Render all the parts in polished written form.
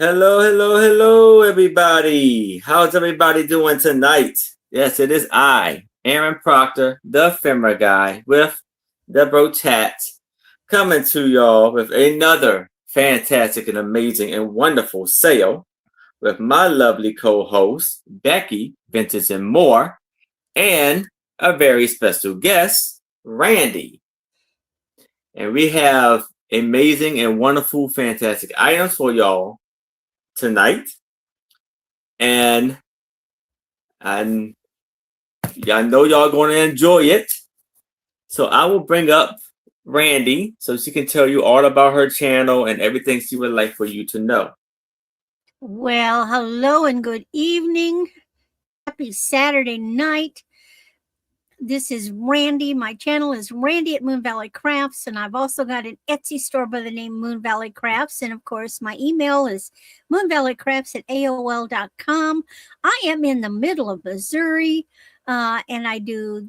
Hello, hello, hello, everybody. How's everybody doing tonight? Yes, it is I, Aaron Proctor, the Ephemera Guy, with the Brotat, coming to y'all with another fantastic and amazing and wonderful sale with my lovely co-host, Becky, Vintage and More, and a very special guest, Randy. And we have amazing and wonderful, fantastic items for y'all tonight. And y'all know y'all going to enjoy it. So I will bring up Randy so she can tell you all about her channel and everything she would like for you to know. Well, hello and good evening. Happy Saturday night. This is Randy. My channel is Randy at Moon Valley Crafts, and I've also got an Etsy store by the name Moon Valley Crafts. And of course, my email is moonvalleycrafts@aol.com. I am in the middle of Missouri, and I do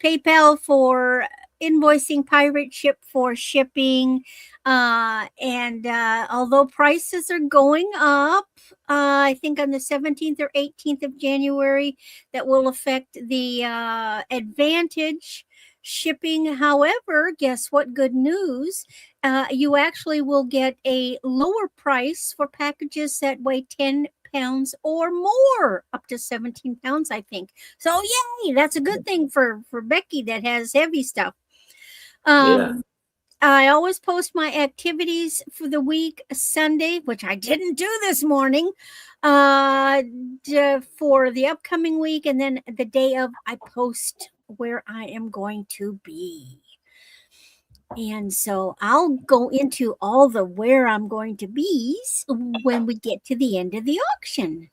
PayPal for invoicing, pirate ship for shipping. And although prices are going up, I think on the 17th or 18th of January, that will affect the advantage shipping. However, guess what? Good news. You actually will get a lower price for packages that weigh 10 pounds or more, up to 17 pounds, I think. So, yay! That's a good thing for Becky that has heavy stuff. Yeah. I always post my activities for the week Sunday, which I didn't do this morning, for the upcoming week. And then the day of, I post where I am going to be. And so I'll go into all the where I'm going to be when we get to the end of the auction.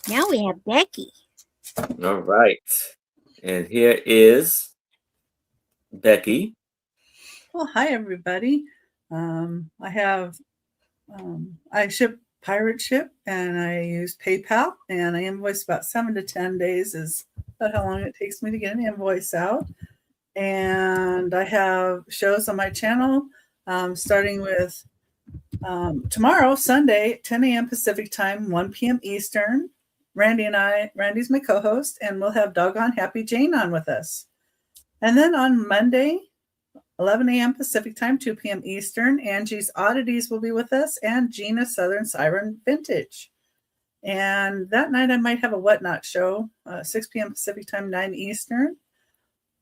Now we have Becky. All right. And here is Becky. Well, hi everybody. I ship pirate ship and I use PayPal and I invoice about 7 to 10 days is about how long it takes me to get an invoice out. And I have shows on my channel starting with tomorrow, Sunday, 10 a.m. Pacific time, 1 p.m. Eastern. Randy's my co-host, and we'll have Doggone Happy Jane on with us. And then on Monday, 11 a.m. Pacific time, 2 p.m. Eastern, Angie's Oddities will be with us, and Gina Southern Siren Vintage. And that night I might have a Whatnot show, 6 p.m. Pacific time, 9 Eastern.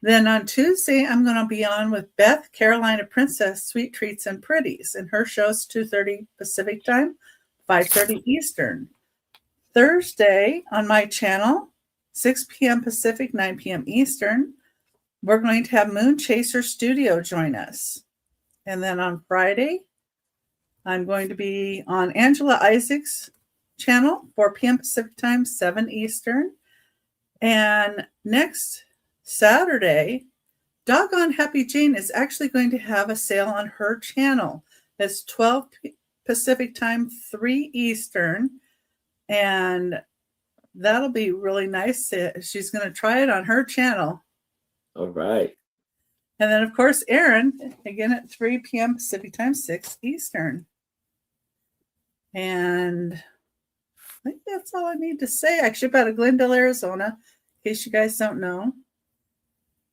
Then on Tuesday, I'm going to be on with Beth, Carolina Princess, Sweet Treats and Pretties, and her show's 2:30 Pacific time, 5:30 Eastern. Thursday on my channel, 6 p.m. Pacific, 9 p.m. Eastern, we're going to have Moon Chaser Studio join us. And then on Friday, I'm going to be on Angela Isaac's channel, 4 p.m. Pacific time, 7 Eastern. And next Saturday, Doggone Happy Jane is actually going to have a sale on her channel. It's 12 Pacific time, 3 Eastern. And that'll be really nice. She's going to try it on her channel. All right. And then, of course, Aaron, again at 3 p.m. Pacific time, 6 Eastern. And I think that's all I need to say. I ship out of Glendale, Arizona, in case you guys don't know.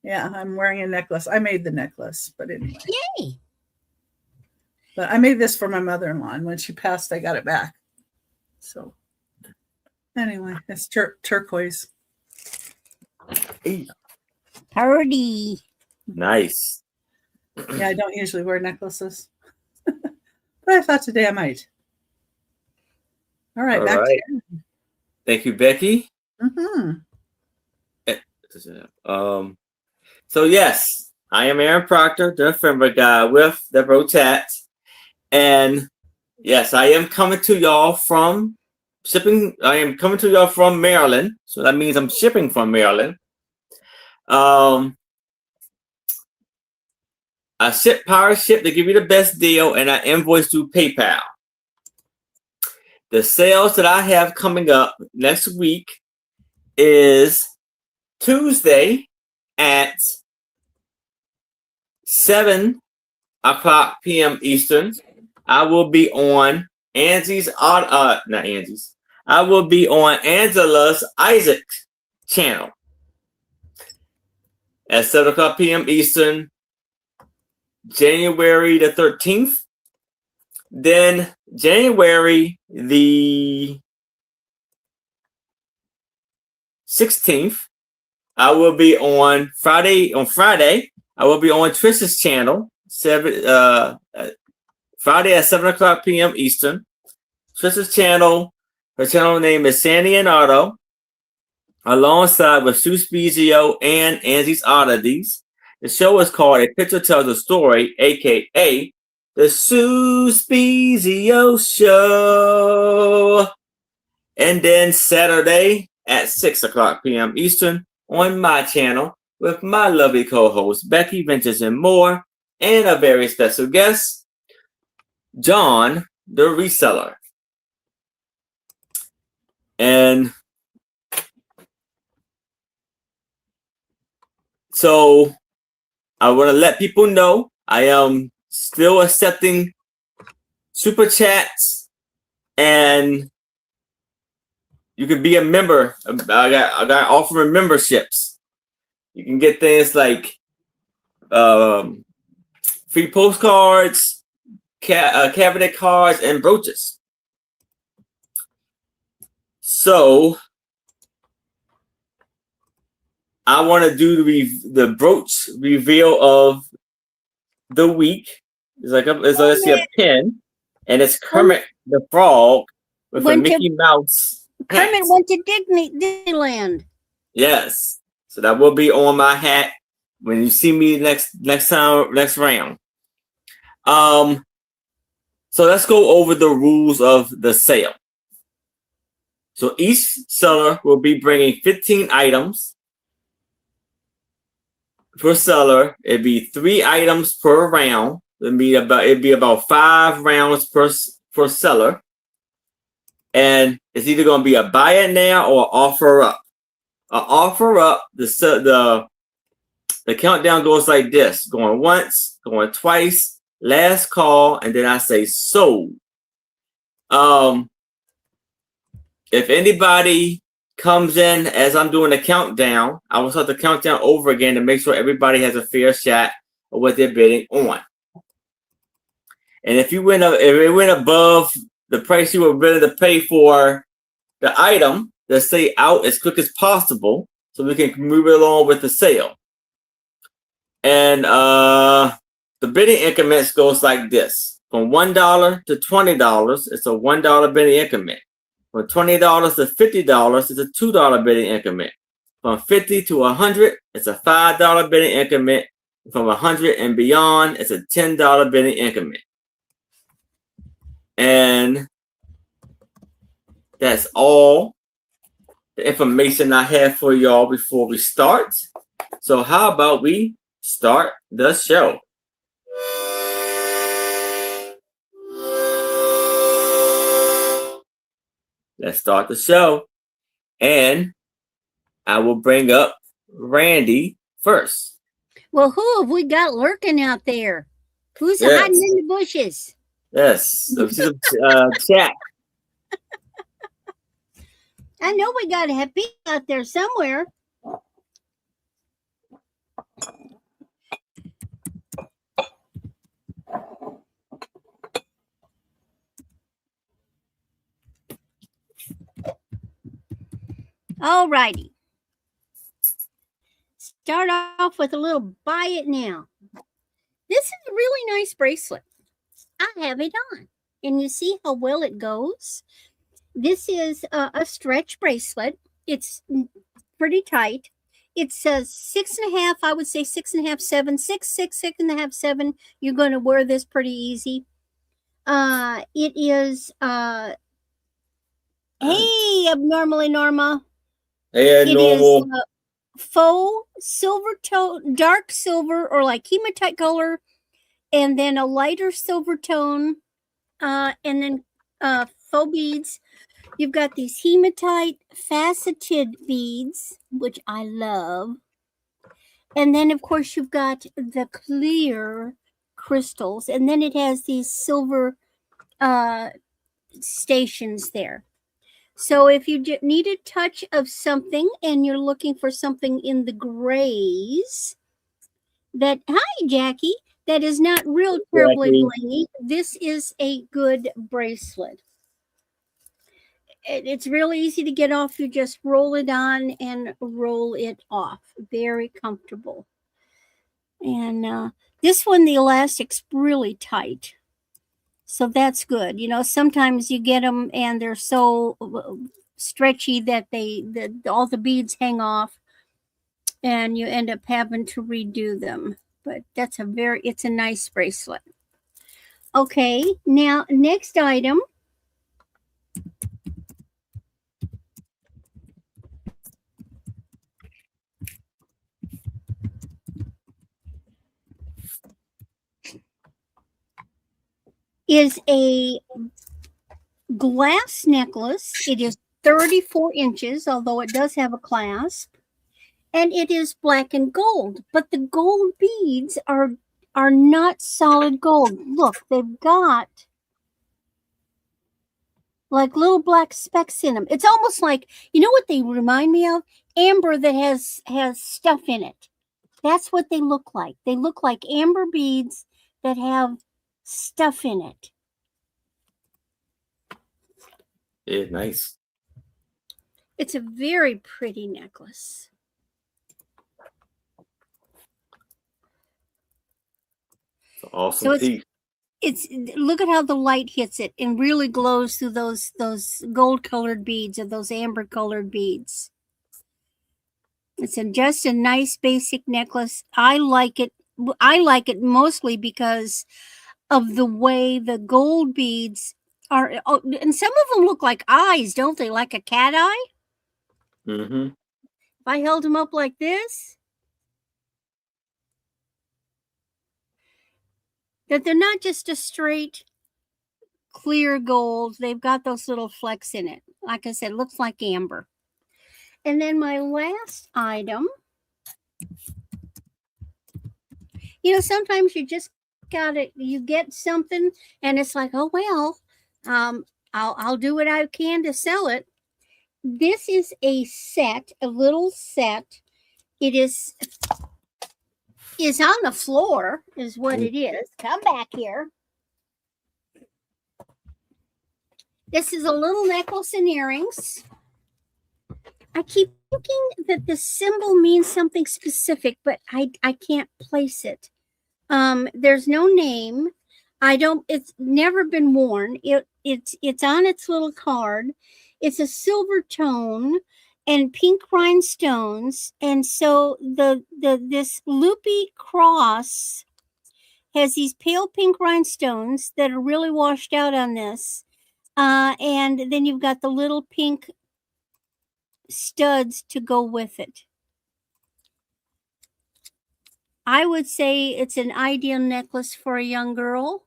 Yeah, I'm wearing a necklace. I made the necklace, but anyway. Yay! But I made this for my mother-in-law, and when she passed, I got it back. So anyway, it's turquoise. Hey. Party. Nice. Yeah, I don't usually wear necklaces. But I thought today I might. All right, back to you. Thank you, Becky. Mm-hmm. So yes, I am Aaron Proctor, the Ephemera Guy with the Brotat. And yes, I am coming to y'all from Maryland. So that means I'm shipping from Maryland. I ship Power Ship to give you the best deal, and I invoice through PayPal. The sales that I have coming up next week is Tuesday at 7 o'clock p.m. Eastern. I will be on not Angie's. I will be on Angela's Isaac channel at 7 o'clock p.m. Eastern, January the 13th. Then January the 16th, I will be on Friday. On Friday, I will be on Trish's channel, Friday at 7 o'clock p.m. Eastern. Trish's channel, her channel name is Sandy and Otto, alongside with Sue Spezio and Angie's Oddities. The show is called A Picture Tells a Story, aka The Sue Spezio Show. And then Saturday at 6 o'clock p.m. Eastern on my channel with my lovely co-host Becky Ventures and More, and a very special guest, John the Reseller. And so I want to let people know I am still accepting super chats, and you can be a member. I got offering memberships. You can get things like free postcards, cabinet cards, and brooches. So I want to do the brooch reveal of the week. It's like a pin, and it's Kermit the Frog with a Mickey Mouse hat. Kermit went to Disneyland. Yes, so that will be on my hat when you see me next round. So let's go over the rules of the sale. So each seller will be bringing 15 items per seller. It'd be 3 items per round. It'd be about 5 rounds per seller. And it's either going to be a buy it now or offer up. Offer up, the countdown goes like this: going once, going twice, last call, and then I say sold. If anybody comes in as I'm doing the countdown, I will start the countdown over again to make sure everybody has a fair shot of what they're bidding on. And if it went above the price you were willing to pay for the item, let's say out as quick as possible so we can move it along with the sale. And the bidding increments goes like this: from $1 to $20, it's a $1 bidding increment. From $20 to $50, it's a $2 bidding increment. From $50 to $100, it's a $5 bidding increment. From $100 and beyond, it's a $10 bidding increment. And that's all the information I have for y'all before we start. So how about we start the show? Let's start the show. And I will bring up Randy first. Well, who have we got lurking out there? Who's hiding in the bushes? Yes, chat. I know we got to have people out there somewhere. All righty. Start off with a little buy it now. This is a really nice bracelet. I have it on, and you see how well it goes. This is a stretch bracelet. It's pretty tight. It says 6.5. I would say 6.5, 7, 6, 6.5, 7. You're going to wear this pretty easy. It is. Hey, abnormally Norma. Hey, normal. It is faux silver tone, dark silver, or like hematite color, and then a lighter silver tone, and then faux beads. You've got these hematite faceted beads, which I love. And then, of course, you've got the clear crystals. And then it has these silver stations there. So if you need a touch of something and you're looking for something in the grays, hi Jackie, that is not real terribly blingy, this is a good bracelet. It's real easy to get off. You just roll it on and roll it off. Very comfortable. And this one, the elastic's really tight. So that's good. You know, sometimes you get them and they're so stretchy that all the beads hang off and you end up having to redo them. But it's a nice bracelet. Okay, now next item is a glass necklace. It is 34 inches, although it does have a clasp, and it is black and gold. But the gold beads are not solid gold. Look, they've got like little black specks in them. It's almost like, you know what they remind me of? Amber that has stuff in it. That's what they look like. They look like amber beads that have stuff in it. Yeah, nice. It's a very pretty necklace. It's an awesome piece. It's look at how the light hits it and really glows through those gold colored beads or those amber colored beads. It's just a nice basic necklace. I like it. I like it mostly because of the way the gold beads are. Oh, and some of them look like eyes, don't they? Like a cat eye. Mm-hmm. If I held them up like this, that they're not just a straight clear gold. They've got those little flecks in it. Like I said, looks like amber. And then my last item, you know, sometimes you just you get something and it's like, oh, well, I'll do what I can to sell it. This is a little set. It is on the floor is what it is. Come back here. This is a little necklace and earrings. I keep thinking that the symbol means something specific, but I can't place it. There's no name. It's never been worn. It's on its little card. It's a silver tone and pink rhinestones. And so this loopy cross has these pale pink rhinestones that are really washed out on this. And then you've got the little pink studs to go with it. I would say it's an ideal necklace for a young girl.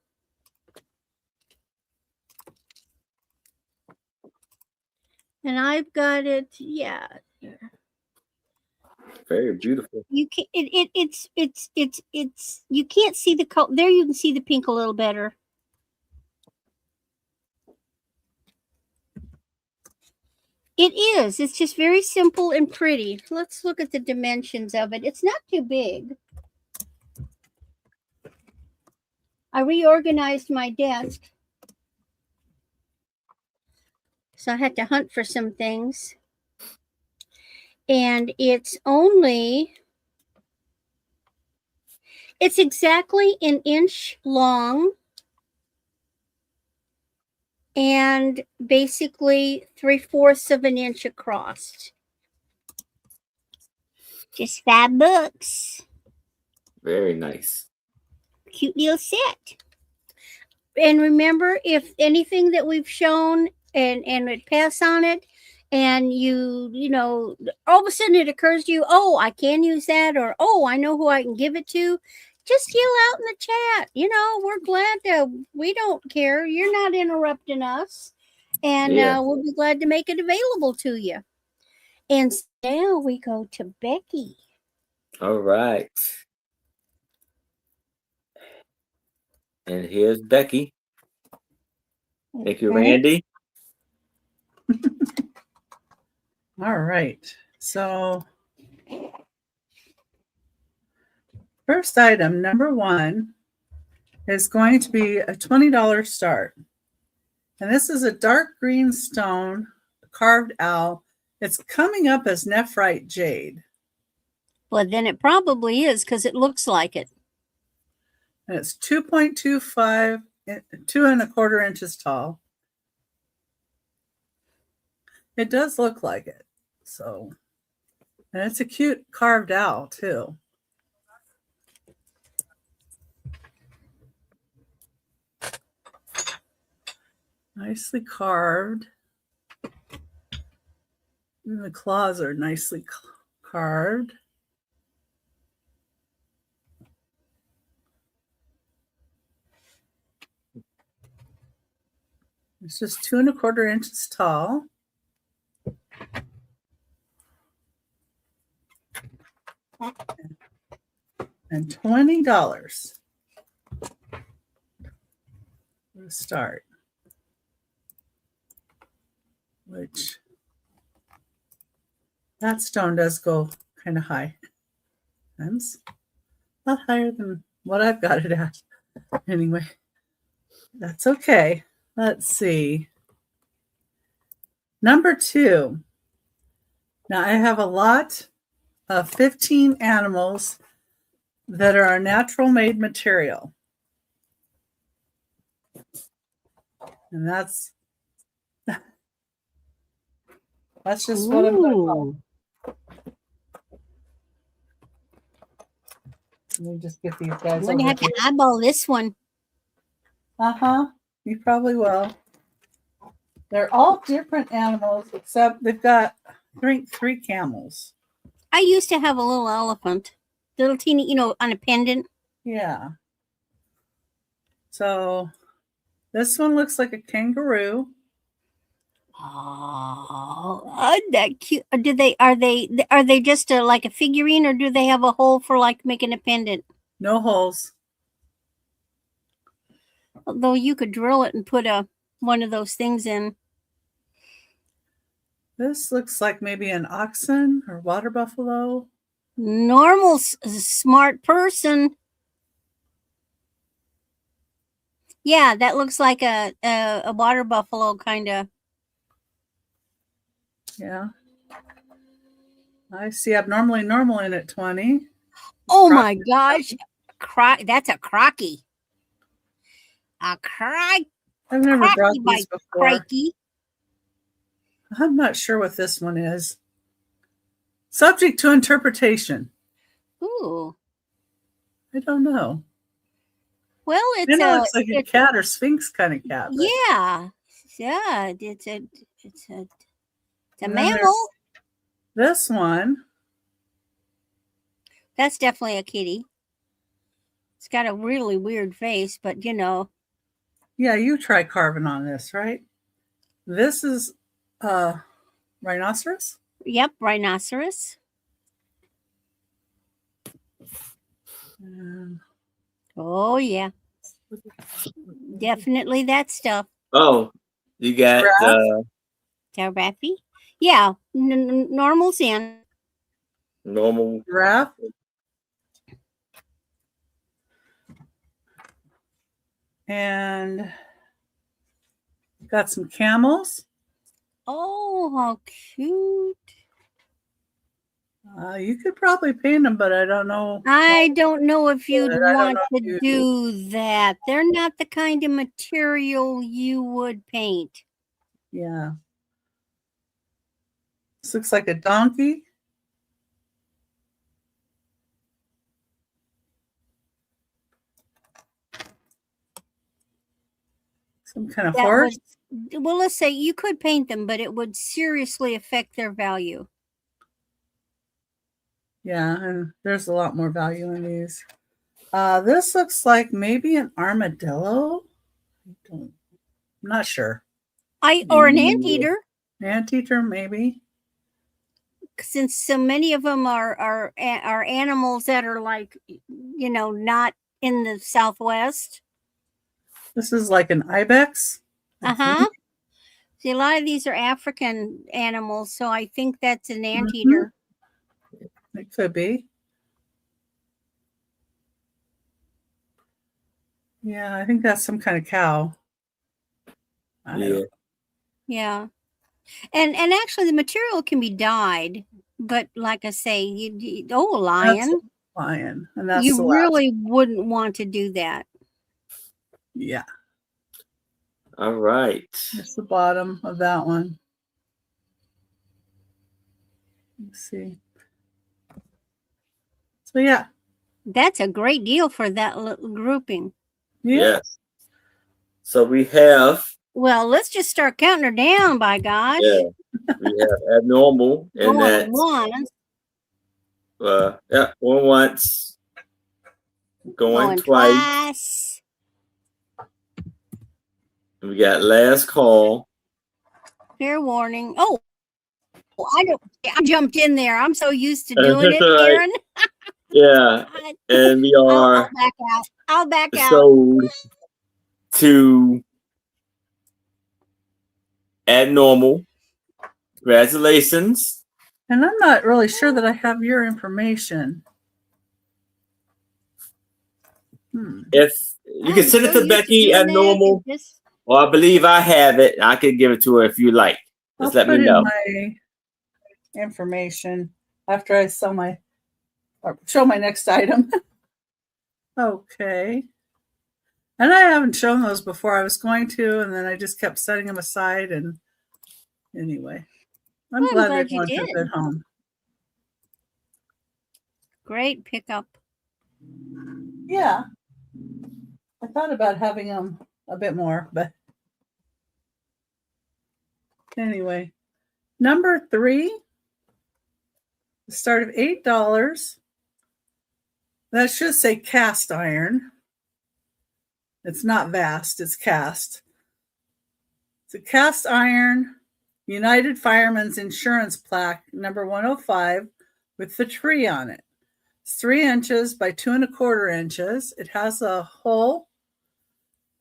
And I've got it, yeah. Very beautiful. You can it's you can't see the color. There you can see the pink a little better. It is. It's just very simple and pretty. Let's look at the dimensions of it. It's not too big. I reorganized my desk, so I had to hunt for some things. And it's exactly an inch long and basically 3/4 of an inch across. Just $5. Very nice. Cute little set. And remember, if anything that we've shown and it pass on it, and you know, all of a sudden it occurs to you, oh, I can use that, or oh, I know who I can give it to, just yell out in the chat. You know, we're glad to, we don't care. You're not interrupting us. And we'll be glad to make it available to you. And now we go to Becky. All right. And here's Becky. Thank you, Randy. All right. So first item, number 1, is going to be a $20 start. And this is a dark green stone, carved owl. It's coming up as nephrite jade. Well, then it probably is because it looks like it. And it's 2.25, 2¼ inches tall. It does look like it. So, and it's a cute carved owl too. Nicely carved. And the claws are nicely carved. It's just 2¼ inches tall. And $20 to start. Which that stone does go kind of high. It's a lot higher than what I've got it at. Anyway, that's okay. Let's see. Number 2. Now I have a lot of 15 animals that are a natural made material. And that's just what I'm going to call. Let me just get these guys I'm going to over have here. to eyeball this one. You probably will. They're all different animals, except they've got three camels. I used to have a little elephant, little teeny, on a pendant. Yeah. So this one looks like a kangaroo. Oh, that cute. Are they just like a figurine, or do they have a hole for like making a pendant? No holes. Although you could drill it and put one of those things in. This looks like maybe an oxen or water buffalo. Normal smart person. Yeah, that looks like a water buffalo kind of. Yeah. I see abnormally normal in at 20. Oh my gosh. That's a crocky. A crocky. I've never brought these before. Crikey. I'm not sure what this one is. Subject to interpretation. Ooh. I don't know. Well, It looks like a cat or sphinx kind of cat. But yeah. It's a mammal. This one. That's definitely a kitty. It's got a really weird face, but Yeah, you try carving on this, right? This is rhinoceros? Yep, rhinoceros. Oh, yeah. Definitely that stuff. Oh, you got Giraffe? Yeah, normal's in. Normal. Giraffe? And got some camels. Oh, how cute. You could probably paint them, but I don't know. I don't know if you'd want to you do that. They're not the kind of material you would paint. Yeah. This looks like a donkey. Some kind of horse. Well, let's say you could paint them, but it would seriously affect their value. Yeah, and there's a lot more value in these. This looks like maybe an armadillo. I'm not sure. Or an anteater. Anteater, maybe. Since so many of them are animals that are like, not in the Southwest. This is like an ibex. Uh-huh. See, a lot of these are African animals, so I think that's an Mm-hmm. anteater. It could be. Yeah, I think that's some kind of cow. Yeah. Yeah. And actually the material can be dyed, but like I say, That's a lion. lion, and that's the You last. really wouldn't want to do that. Yeah, All right. that's the bottom of that one. Let's see. So yeah. That's a great deal for that little grouping. Yeah. Yes. So we have, Well, let's just start counting her down, by gosh. yeah, we have abnormal in Going that. once, Yeah, going once, going twice. We got last call. Fair warning. Oh, I jumped in there. I'm so used to doing it, Right. Aaron. Yeah, and we I'll are back out. I'll back out. sold to abnormal. Congratulations. And I'm not really sure that I have your information. If you can send it to Becky abnormal, Just or I believe I have it. I could give it to her if you like. Just let me know. My information after I show my next item. Okay. And I haven't shown those before. I was going to, and then I just kept setting them aside. And anyway, I'm glad they're going to a good home. Great pickup. Yeah. I thought about having them a bit more, but anyway. Number 3, the start of $8. That should say cast iron. It's not vast, it's cast. It's a cast iron United Fireman's Insurance plaque, number 105, with the tree on it. It's 3 inches by 2 1/4 inches. It has a hole.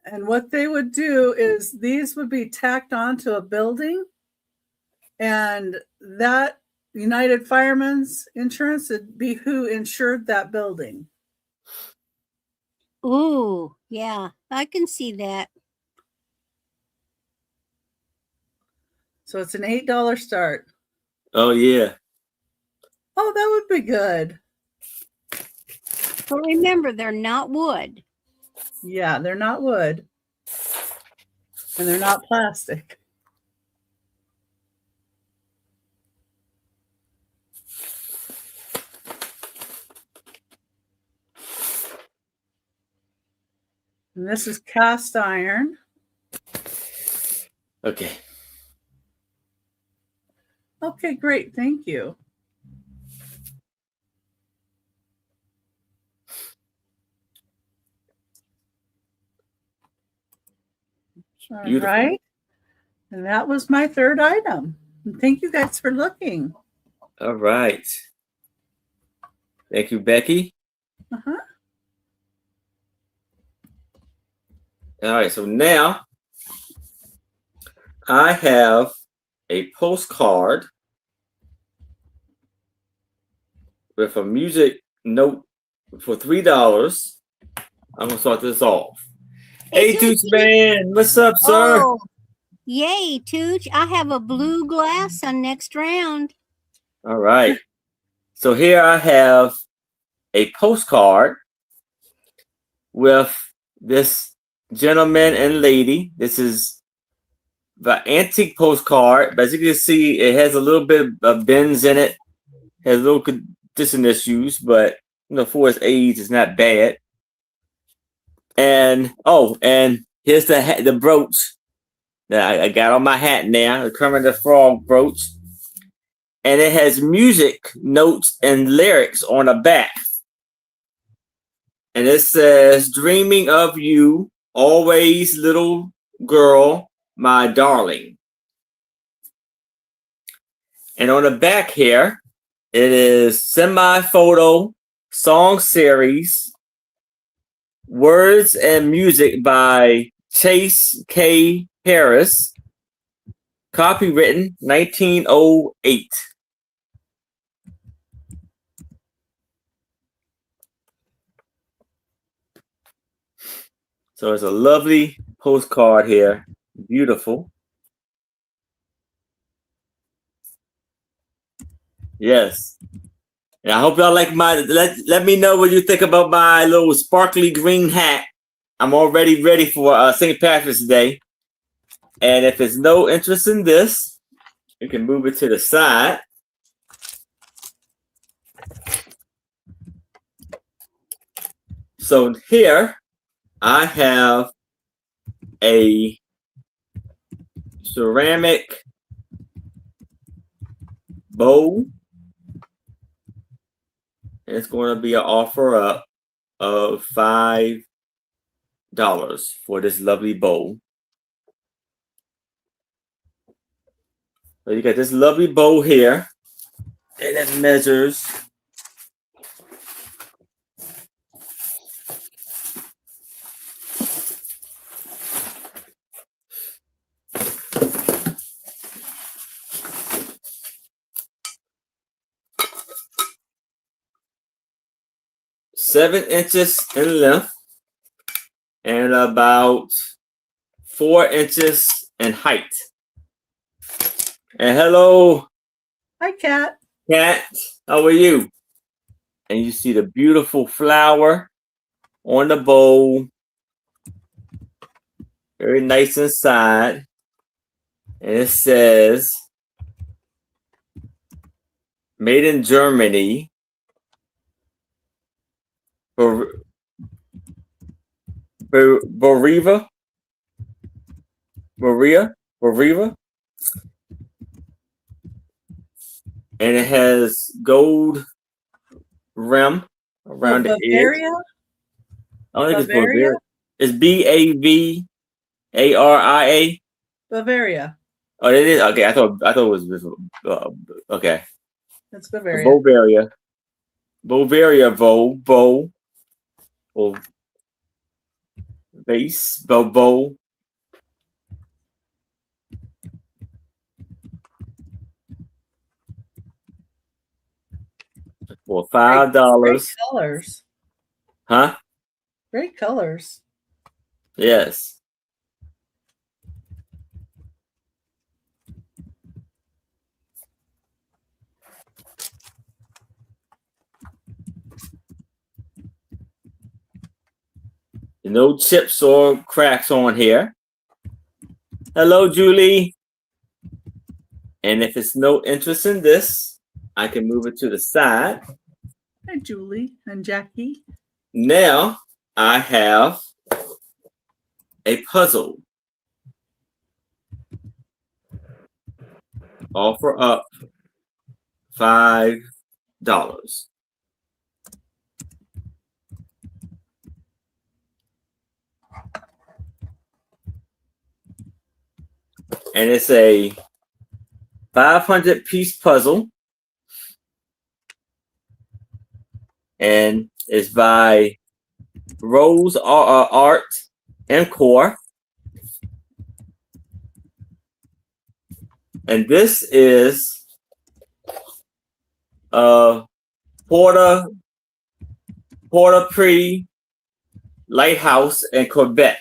And what they would do is these would be tacked onto a building, and that United Fireman's Insurance would be who insured that building. Ooh, yeah, I can see that. So it's an $8 start. Oh, yeah. Oh, that would be good. But remember, they're not wood. Yeah, they're not wood. And they're not plastic. And this is cast iron. Okay. Okay, great. Thank you. All Beautiful. right. And that was my 3rd item. And thank you guys for looking. All right. Thank you, Becky. Uh-huh. All right, so now I have a postcard with a music note for $3. I'm gonna start this off. Hey, Tooch Man, what's up, sir? Oh, yay, Tooch! I have a blue glass on next round. All right. So here I have a postcard with this gentleman and lady. This is the antique postcard. But as you can see, it has a little bit of bends in it. Has little condition issues, but for its age, it's not bad. And here's the brooch that I got on my hat now, the Kermit the Frog brooch. And it has music notes and lyrics on the back. And it says, "Dreaming of you, always, little girl, my darling." And on the back here, it is semi-photo song series, words and music by Chase K. Harris. Copywritten 1908. So it's a lovely postcard here. Beautiful. Yes. And I hope y'all like my, let me know what you think about my little sparkly green hat. I'm already ready for St. Patrick's Day. And if there's no interest in this, you can move it to the side. So here I have a ceramic bowl. And it's going to be an offer up of $5 for this lovely bowl. So you got this lovely bowl here, and it measures 7 inches in length and about 4 inches in height. And hello, Hi, Kat. Kat. How are you? And you see the beautiful flower on the bowl. Very nice inside. And it says, made in Germany. Boriva. And it has gold rim around the edge. I don't think it's Bavaria. It's Bavaria. Bavaria. Oh, it is? Okay, I thought it was okay. That's Bavaria. Bavaria bow. Or base bow. For $5. Great colors. Huh? Great colors. Yes. No chips or cracks on here. Hello, Julie. And if it's no interest in this, I can move it to the side. Hi, Julie and Jackie. Now I have a puzzle. Offer up $5. And it's a 500-piece puzzle. And it's by Rose Art and Core. And this is Porta Pre Lighthouse in Quebec.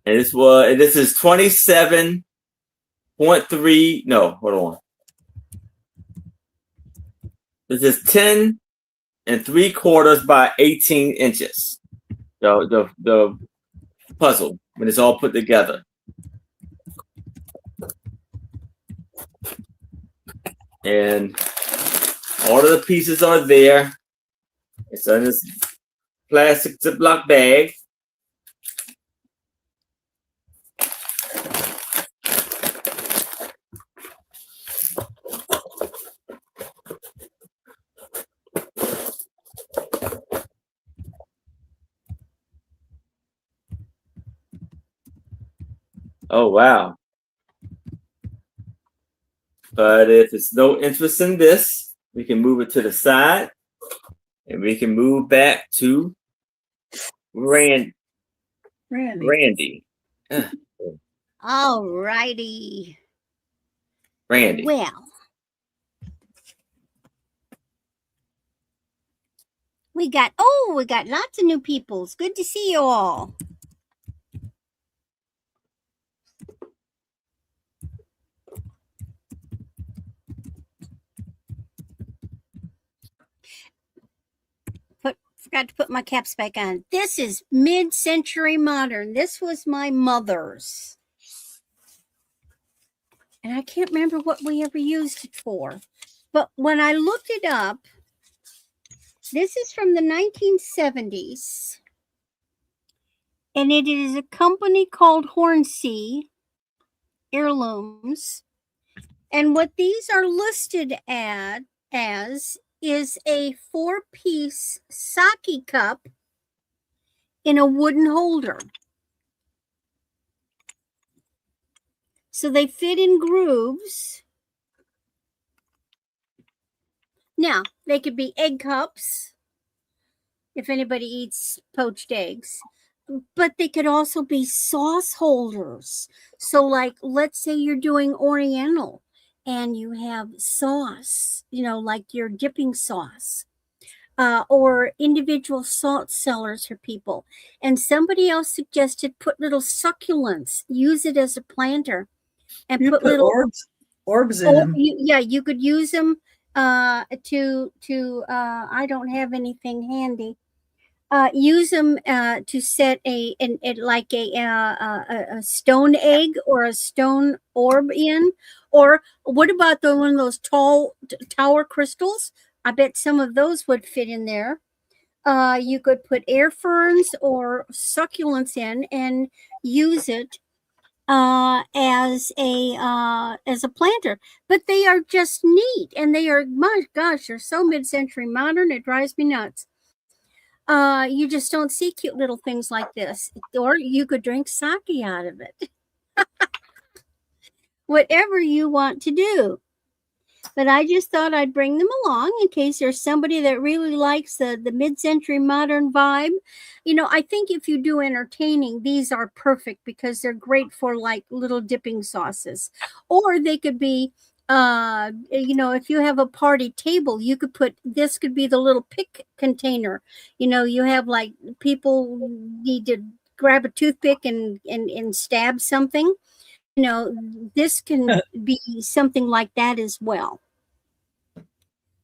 And this is 27.3. No, hold on. This is 10 3/4 by 18 inches. The puzzle when it's all put together. And all of the pieces are there. It's in this plastic Ziploc bag. Oh, wow. But if it's no interest in this, we can move it to the side. And we can move back to Randy. All righty. Randy. Well, we got lots of new people. It's good to see you all. Forgot to put my caps back on. This is mid-century modern. This was my mother's. And I can't remember what we ever used it for. But when I looked it up, this is from the 1970s. And it is a company called Hornsey Heirlooms. And what these are listed as is a 4-piece sake cup in a wooden holder. So they fit in grooves. Now, they could be egg cups, if anybody eats poached eggs, but they could also be sauce holders. So like, let's say you're doing Oriental and you have sauce, like your dipping sauce, or individual salt cellars for people. And somebody else suggested put little succulents, use it as a planter, and you put little orbs in them. You could use them to I don't have anything handy. Use them to set a stone egg or a stone orb in. Or what about one of those tall tower crystals? I bet some of those would fit in there. You could put air ferns or succulents in and use it as a planter. But they are just neat, and they are, my gosh, they're so mid-century modern, it drives me nuts. You just don't see cute little things like this. Or you could drink sake out of it. Whatever you want to do. But I just thought I'd bring them along in case there's somebody that really likes the mid-century modern vibe. I think if you do entertaining, these are perfect because they're great for like little dipping sauces. Or they could be, if you have a party table, this could be the little pick container. You have like people need to grab a toothpick and stab something. This can be something like that as well.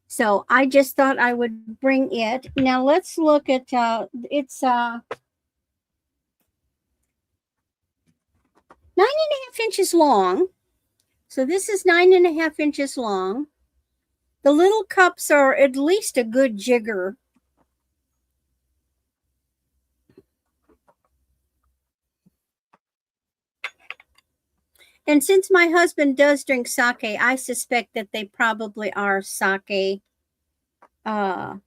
So I just thought I would bring it. Now let's look at, it's 9.5 inches long. So this is 9.5 inches long. The little cups are at least a good jigger. And since my husband does drink sake, I suspect that they probably are sake cups.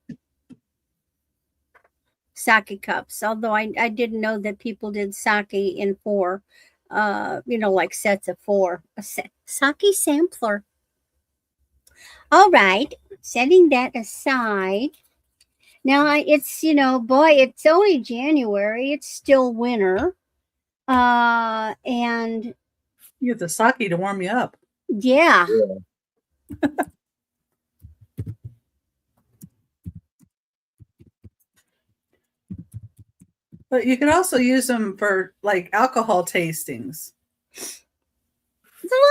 Although I didn't know that people did sake in 4, like sets of 4. A sake sampler. All right, setting that aside. Now it's, it's only January. It's still winter. And you have the sake to warm you up. Yeah. But you can also use them for like alcohol tastings. There's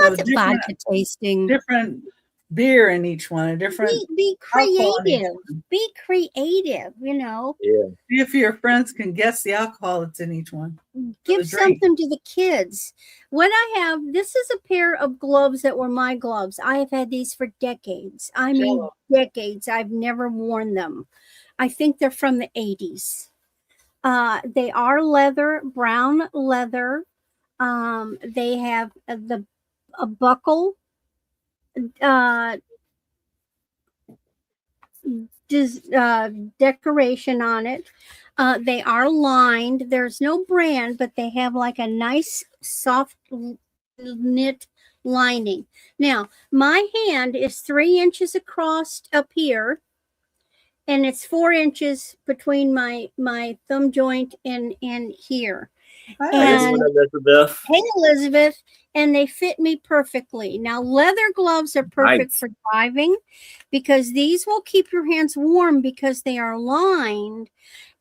lots of vodka tasting. Different beer in each one. A different. Be creative. Be creative. Yeah. See if your friends can guess the alcohol that's in each one. Give something to the kids. What I have, this is a pair of gloves that were my gloves. I have had these for decades. I mean, decades. I've never worn them. I think they're from the 80s. They are leather, brown leather. They have a buckle decoration on it. They are lined. There's no brand, but they have like a nice soft knit lining. Now, my hand is 3 inches across up here, and it's 4 inches between my thumb joint and here. Hi, And Elizabeth. hey, Elizabeth, and they fit me perfectly. Now, leather gloves are perfect Nice. for driving because these will keep your hands warm because they are lined,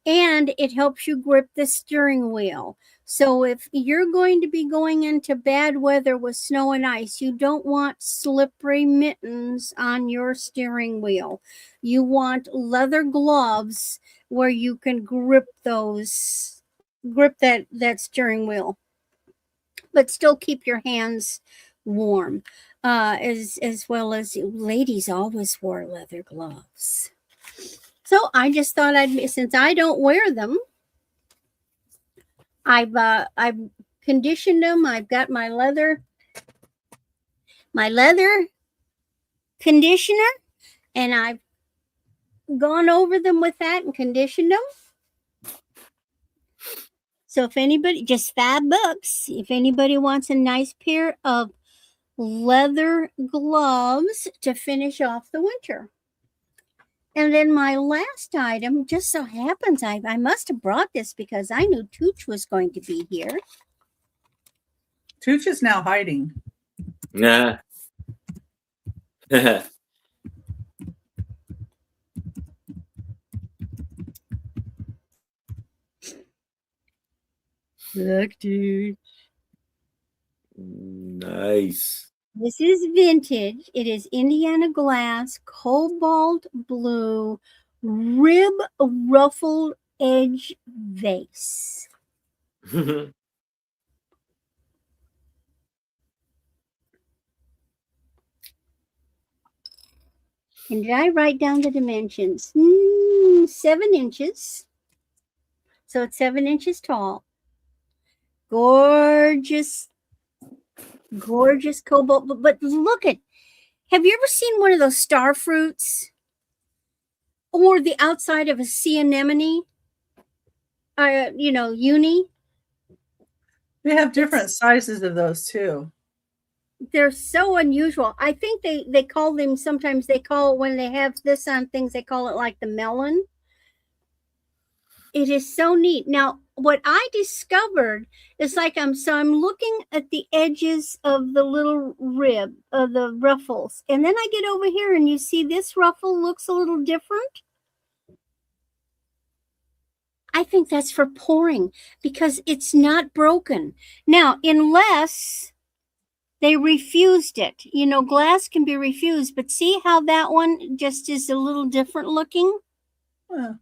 and it helps you grip the steering wheel. So if you're going to be going into bad weather with snow and ice, you don't want slippery mittens on your steering wheel. You want leather gloves where you can grip that steering wheel, but still keep your hands warm. As well as ladies always wore leather gloves. So I just thought since I don't wear them, I've conditioned them. I've got my leather conditioner, and I've gone over them with that and conditioned them. So if anybody, just $5, if anybody wants a nice pair of leather gloves to finish off the winter. And then my last item, just so happens I must have brought this because I knew Tooch was going to be here. Tooch is now hiding. Nah. Look, Tooch. Nice. This is vintage. It is Indiana glass, cobalt blue, rib ruffled edge vase. And did I write down the dimensions? 7 inches. So it's 7 inches tall. Gorgeous cobalt. But look at, have you ever seen one of those star fruits? Or the outside of a sea anemone? Uni? They have different sizes of those too. They're so unusual. I think they call them, sometimes they call it, when they have this on things, they call it like the melon. It is so neat. Now, what I discovered is like I'm looking at the edges of the little rib of the ruffles. And then I get over here and you see this ruffle looks a little different. I think that's for pouring because it's not broken. Now, unless they refused it. Glass can be refused, but see how that one just is a little different looking? Huh.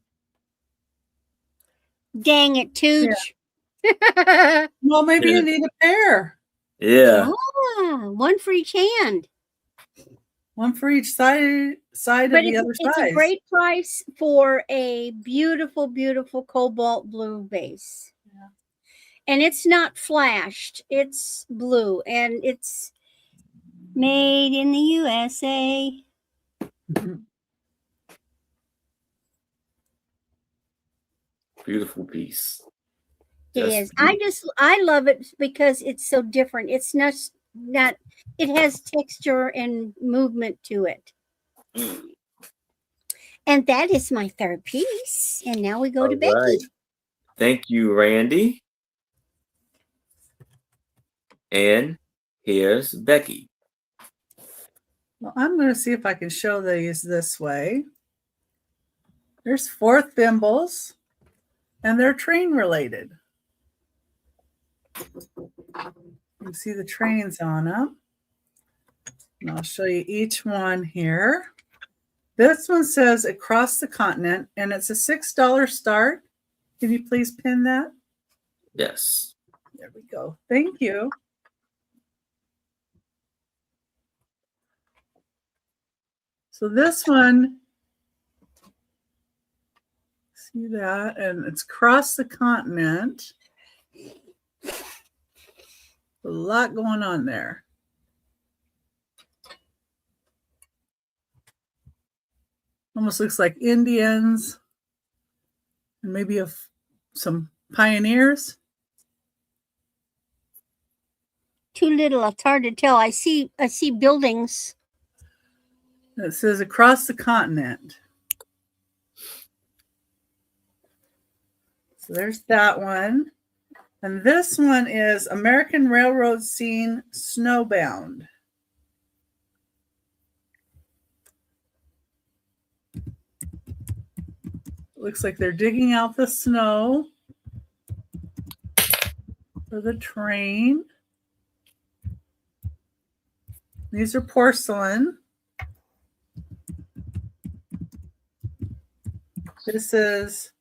Dang it, Tooch. Yeah. Well, maybe you need a pair. Yeah. One for each hand. One for each side of the other It's a great price for a beautiful, beautiful cobalt blue vase. Yeah. And it's not flashed. It's blue. And it's made in the USA. Beautiful piece. It is. I love it because it's so different. It's not it has texture and movement to it. And that is my third piece. And now we go to Becky. Right. Thank you, Randy. And here's Becky. Well, I'm going to see if I can show these this way. There's 4 thimbles, and they're train related. You can see the trains on them. And I'll show you each one here. This one says across the continent, and it's a $6 start. Can you please pin that? Yes. There we go. Thank you. So this one, see that? And it's across the continent. A lot going on there. Almost looks like Indians and maybe some pioneers. Too little. It's hard to tell. I see buildings. It says across the continent. So there's that one. And this one is American Railroad Scene Snowbound. Looks like they're digging out the snow for the train. These are porcelain. This is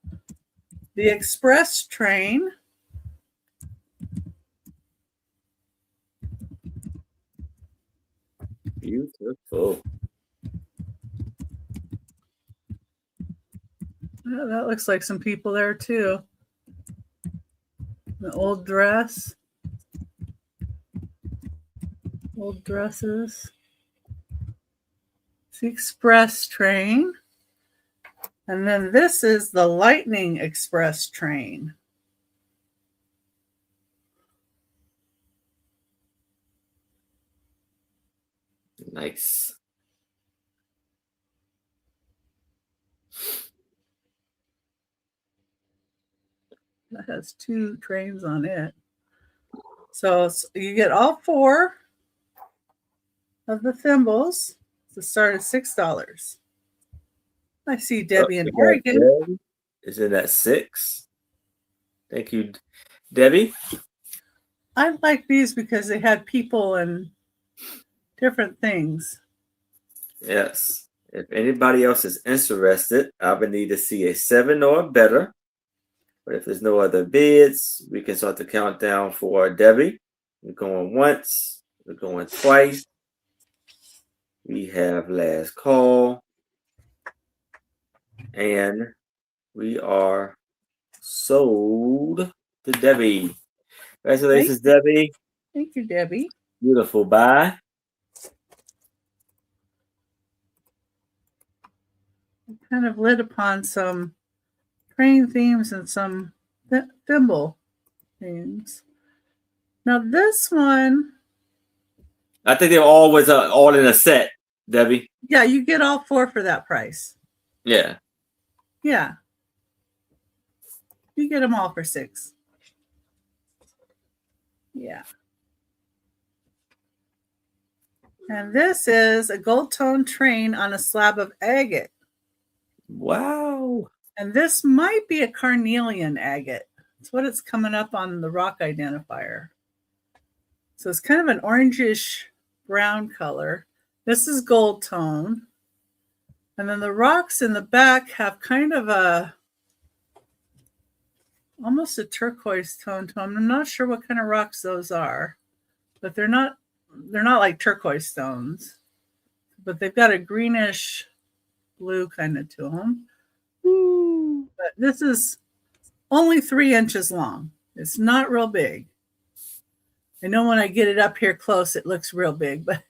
the express train. Beautiful. Oh, that looks like some people there too. The old dress. Old dresses. It's the express train. And then this is the Lightning Express train. Nice. That has 2 trains on it. So you get all 4 of the thimbles to start at $6. I see Debbie in Oregon. Is it at 6? Thank you, Debbie. I like these because they had people and different things. Yes. If anybody else is interested, I would need to see a 7 or better. But if there's no other bids, we can start the countdown for Debbie. We're going once. We're going twice. We have last call. And we are sold to Debbie. Congratulations, Debbie. Thank you, Debbie. Beautiful. Bye. Kind of lit upon some train themes and some thimble themes. Now this one, I think they're always all in a set, Debbie. Yeah, you get all 4 for that price. Yeah. Yeah. You get them all for $6. Yeah. And this is a gold tone train on a slab of agate. Wow. And this might be a carnelian agate. It's what it's coming up on the rock identifier. So it's kind of an orangish brown color. This is gold tone. And then the rocks in the back have kind of almost a turquoise tone to them. I'm not sure what kind of rocks those are, but they're not like turquoise stones, but they've got a greenish blue kind of to them. But this is only 3 inches long. It's not real big. I know when I get it up here close, it looks real big, but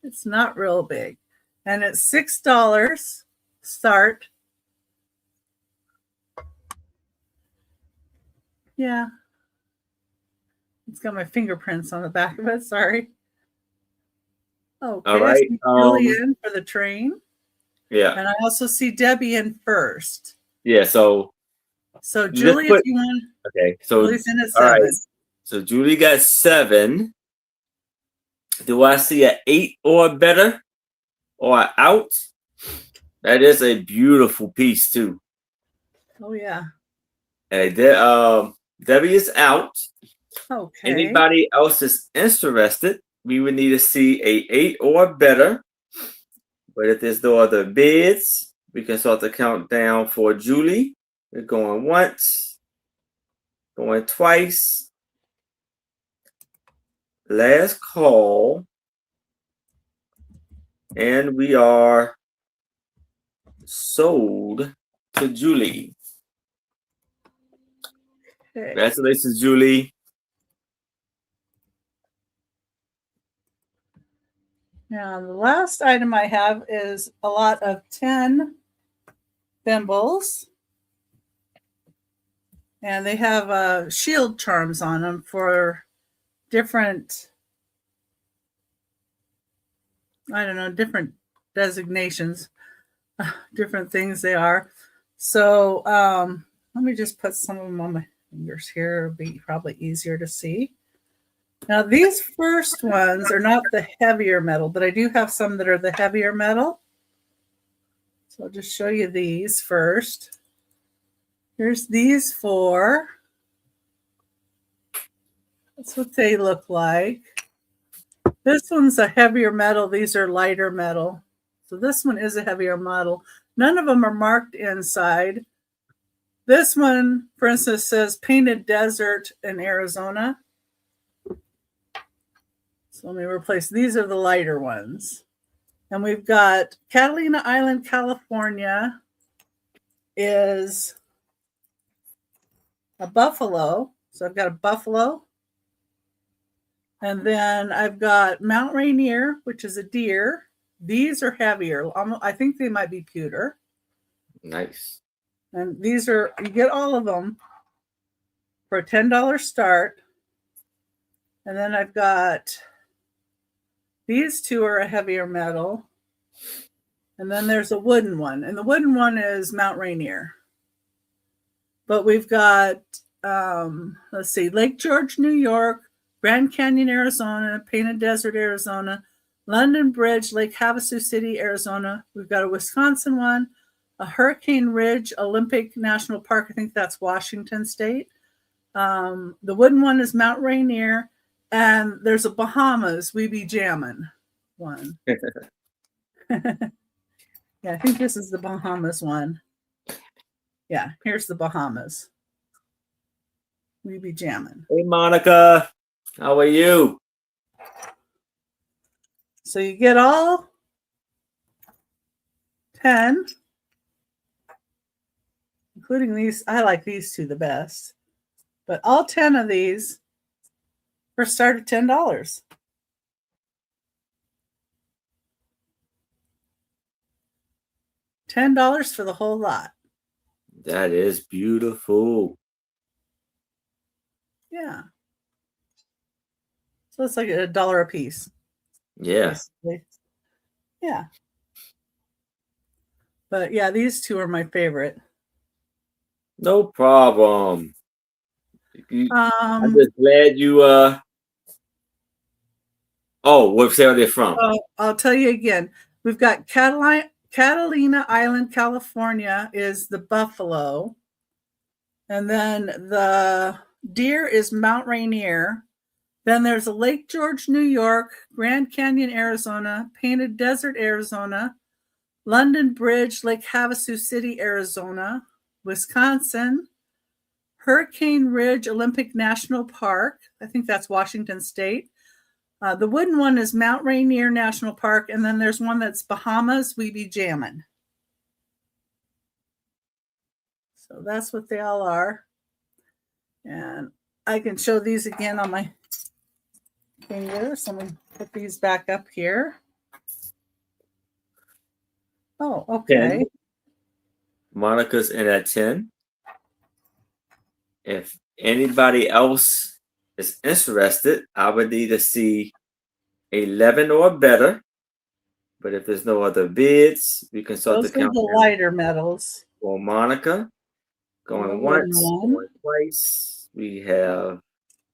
it's not real big. And it's $6 start. Yeah. It's got my fingerprints on the back of it. Sorry. Okay. All right. I see Julian for the train. Yeah. And I also see Debbie in first. Yeah. So Julie, if you want. Okay. So Julie's in at 7. All right. So Julie got 7. Do I see an 8 or better or out? That is a beautiful piece too. Oh yeah. And Debbie is out. Okay. Anybody else is interested, we would need to see a 8 or better. But if there's no other bids, we can start the countdown for Julie. We're going once, going twice. Last call. And we are sold to Julie. Okay. Congratulations, Julie. Now, the last item I have is a lot of 10 thimbles. And they have shield charms on them for different, different designations, different things they are. So Let me just put some of them on my fingers here. It'll be probably easier to see. Now, these first ones are not the heavier metal, but I do have some that are the heavier metal. So I'll just show you these first. Here's these four. That's what they look like. This one's a heavier metal. These are lighter metal. So this one is a heavier metal. None of them are marked inside. This one, for instance, says Painted Desert in Arizona. So let me replace. These are the lighter ones. And we've got Catalina Island, California is a buffalo. So I've got a buffalo. And then I've got Mount Rainier, which is a deer. These are heavier. I think they might be pewter. Nice. And these are, you get all of them for a $10 start. And then I've got, these two are a heavier metal. And then there's a wooden one. And the wooden one is Mount Rainier. But we've got, let's see, Lake George, New York, Grand Canyon, Arizona, Painted Desert, Arizona, London Bridge, Lake Havasu City, Arizona. We've got a Wisconsin one, a Hurricane Ridge Olympic National Park. I think that's Washington State. The wooden one is Mount Rainier. And there's a Bahamas, We Be Jammin' one. Yeah, I think this is the Bahamas one. Yeah, here's the Bahamas. We Be Jammin'. Hey, Monica. How are you? So you get all 10, including these. I like these two the best. But all 10 of these for start at $10. $10 for the whole lot. That is beautiful. Yeah. So it's like $1 a piece. Yeah. Basically. Yeah. But yeah, these two are my favorite. No problem. I'm Um, just glad you oh, where they're from. I'll tell you again. We've got Catalina Island, California is the buffalo. And then the deer is Mount Rainier. Then there's a Lake George, New York, Grand Canyon, Arizona, Painted Desert, Arizona, London Bridge, Lake Havasu City, Arizona, Wisconsin, Hurricane Ridge Olympic National Park. I think that's Washington State. The wooden one is Mount Rainier National Park. And then there's one that's Bahamas, We Be Jammin'. So that's what they all are. And I can show these again on my fingers. Let me put these back up here. Oh, okay. 10. Monica's in at 10. If anybody else is interested, I would need to see 11 or better. But if there's no other bids, we can start Those the are countdown. the lighter metals. For Monica, going once, going twice. We have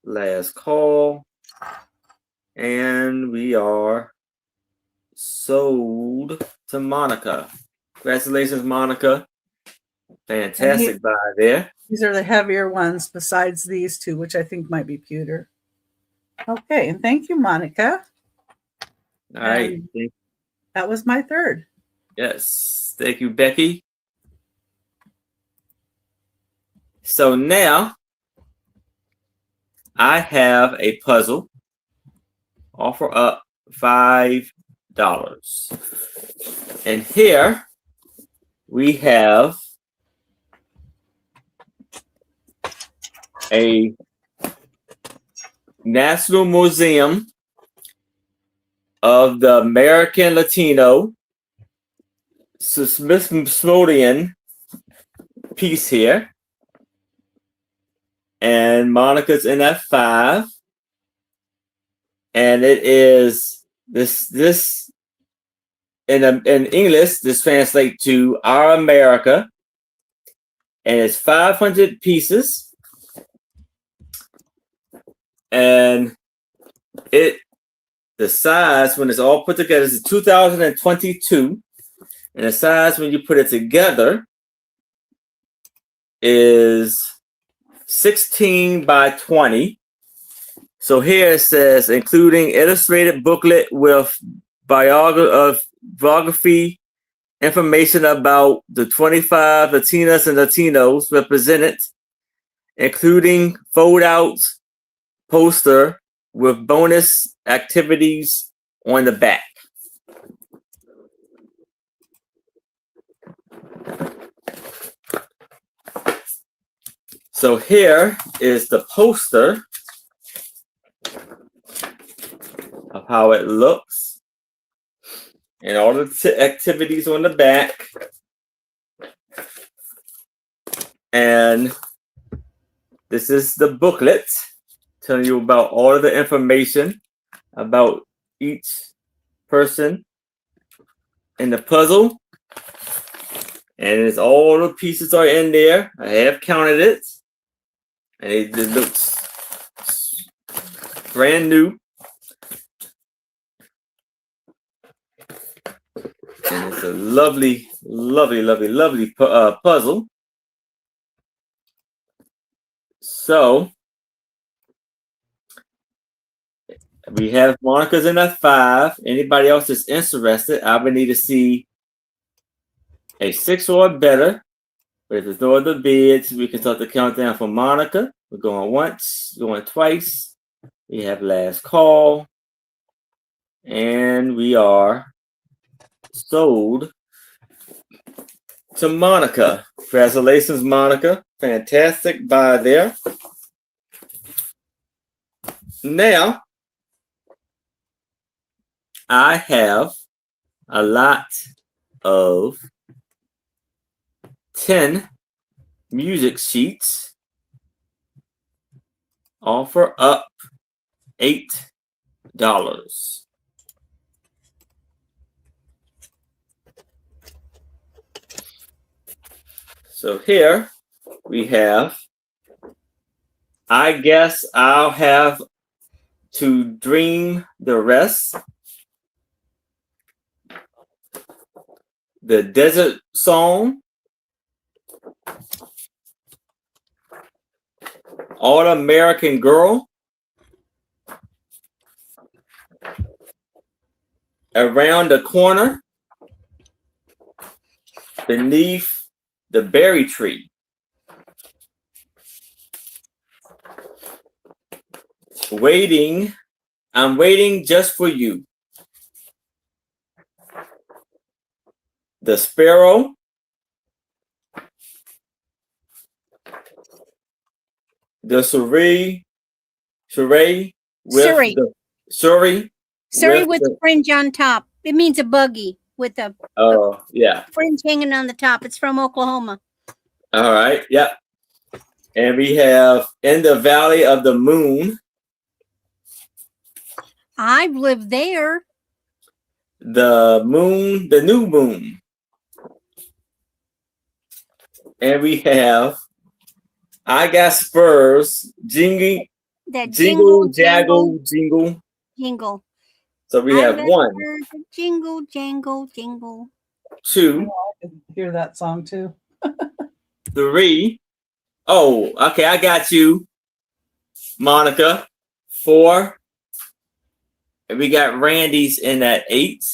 last call. And we are sold to Monica. Congratulations, Monica. Fantastic buy there. These are the heavier ones besides these two, which I think might be pewter. Okay, and thank you, Monica. All right. That was my third. Yes. Thank you, Becky. So now I have a puzzle. Offer up $5. And here we have a National Museum of the American Latino Smithsonian piece here. And Monica's in at 5. And it is this in English, this translates to Our America. and it's 500 pieces. And the size when it's all put together is 2022, and the size when you put it together is 16 by 20. So here it says, including illustrated booklet with biography information about the 25 Latinas and Latinos represented, including fold-outs, poster with bonus activities on the back. So here is the poster of how it looks and all the activities on the back. And this is the booklet telling you about all of the information about each person in the puzzle. And it's all the pieces are in there. I have counted it. And it looks brand new. And it's a lovely, lovely, lovely, lovely puzzle. So we have Monica's in at 5. Anybody else that's interested, I would need to see a 6 or better. But if there's no other bids, we can start the countdown for Monica. We're going once, going twice. We have last call. And we are sold to Monica. Congratulations, Monica. Fantastic buy there. Now, I have a lot of 10 music sheets. Offer up $8. So here we have, I guess I'll have to dream the rest. The Desert Song. All American Girl. Around the Corner. Beneath the Berry Tree. Waiting. I'm waiting just for you. The Sparrow. The Surrey with the fringe on top. It means a buggy with a fringe hanging on the top. It's from Oklahoma. All right. Yep. And we have In the Valley of the Moon. I've lived there. The New Moon. And we have I Got Spurs, Jingle. So we have 1. Jingle, jangle, jingle. 2. I can hear that song too. 3. Oh, okay, I got you, Monica. 4. And we got Randy's in at 8.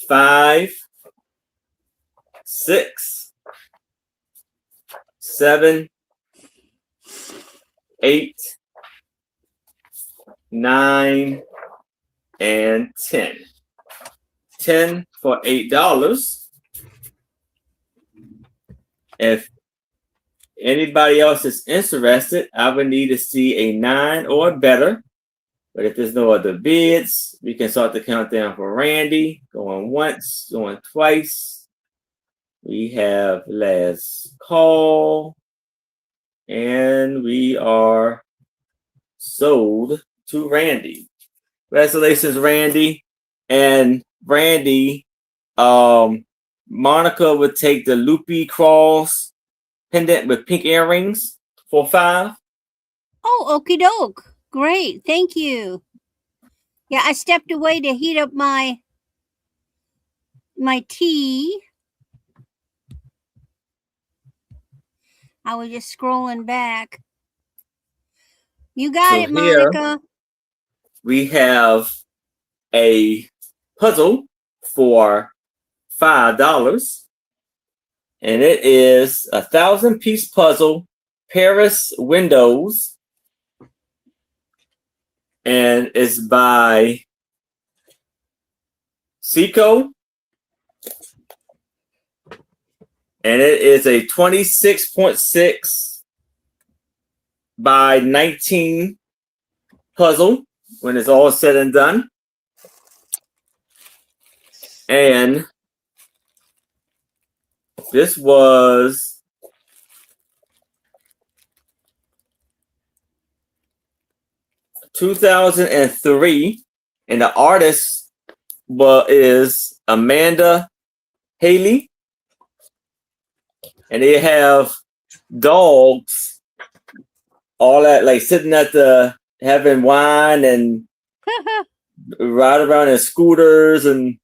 5. 6. 7. 8. 9. And 10. 10 for $8. If anybody else is interested, I would need to see a 9 or better. But if there's no other bids, we can start the countdown for Randy. Going once, going twice. We have last call. And we are sold to Randy. Congratulations, Randy. And Randy, Monica would take the loopy cross pendant with pink earrings for $5. Oh, okie doke. Great. Thank you. Yeah, I stepped away to heat up my tea. I was just scrolling back. You got it, Here Monica. we have a puzzle for $5. And it is a 1,000-piece puzzle, Paris Windows. And it's by Seiko. And it is a 26.6 by 19 puzzle when it's all said and done. And this was $2003, and the artist is Amanda Haley. And they have dogs, all that, like sitting at having wine and ride around in scooters and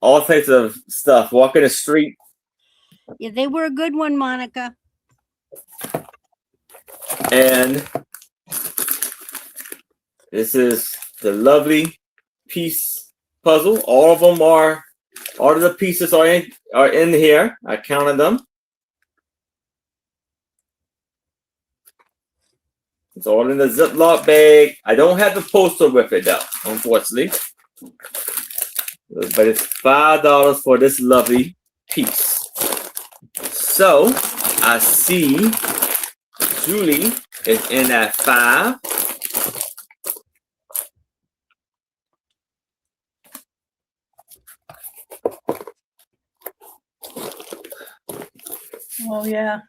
all types of stuff, walking the street. Yeah, they were a good one, Monica. And this is the lovely piece puzzle. All of the pieces are in here. I counted them. It's all in the Ziploc bag. I don't have the poster with it though, unfortunately. But it's $5 for this lovely piece. So I see Julie is in at 5. Oh yeah.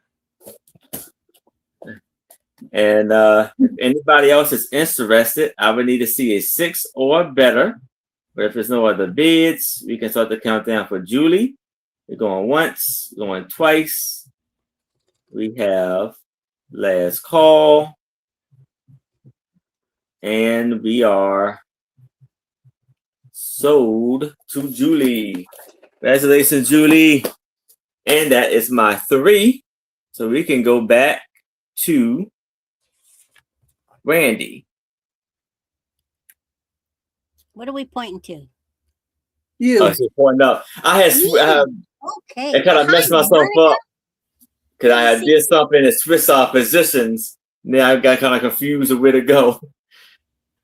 And if anybody else is interested, I would need to see a 6 or better. But if there's no other bids, we can start the countdown for Julie. We're going once, going twice. We have last call. And we are sold to Julie. Congratulations, Julie. And that is my 3. So we can go back to Randy. What are we pointing to? You. Oh, she's pointing up. I Okay. kind of messed myself up because I had did something and switched our positions. Now I got kind of confused of where to go.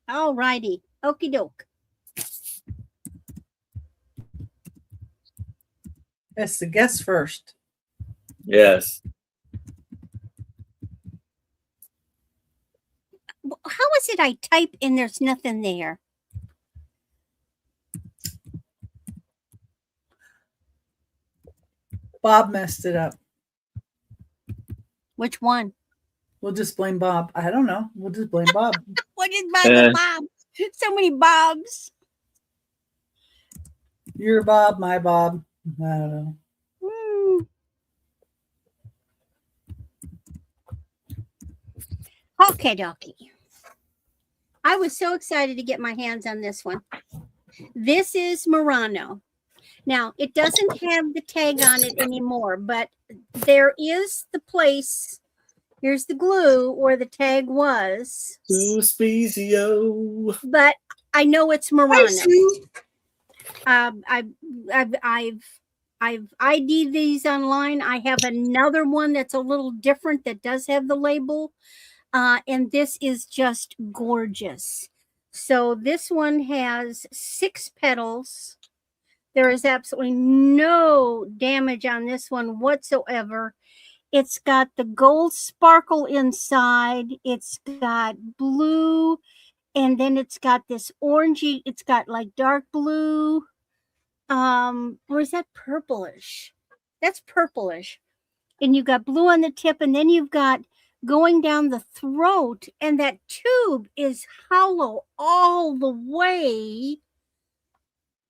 All righty. Okie doke. That's the guess first. Yes. How is it I type and there's nothing there? Bob messed it up. Which one? We'll just blame Bob. I don't know. We'll just blame Bob. What is Bob? So many Bobs. Your Bob, my Bob. I don't know. Okay, dokie. I was so excited to get my hands on this one. This is Murano. Now, it doesn't have the tag on it anymore, but there is the place. Here's the glue where the tag was. Suspizio. But I know it's Murano. I've ID'd these online. I have another one that's a little different that does have the label. And this is just gorgeous. So this one has 6 petals. There is absolutely no damage on this one whatsoever. It's got the gold sparkle inside. It's got blue. And then it's got this orangey. It's got like dark blue. Or is that purplish? That's purplish. And you've got blue on the tip. And then you've got going down the throat, and that tube is hollow all the way.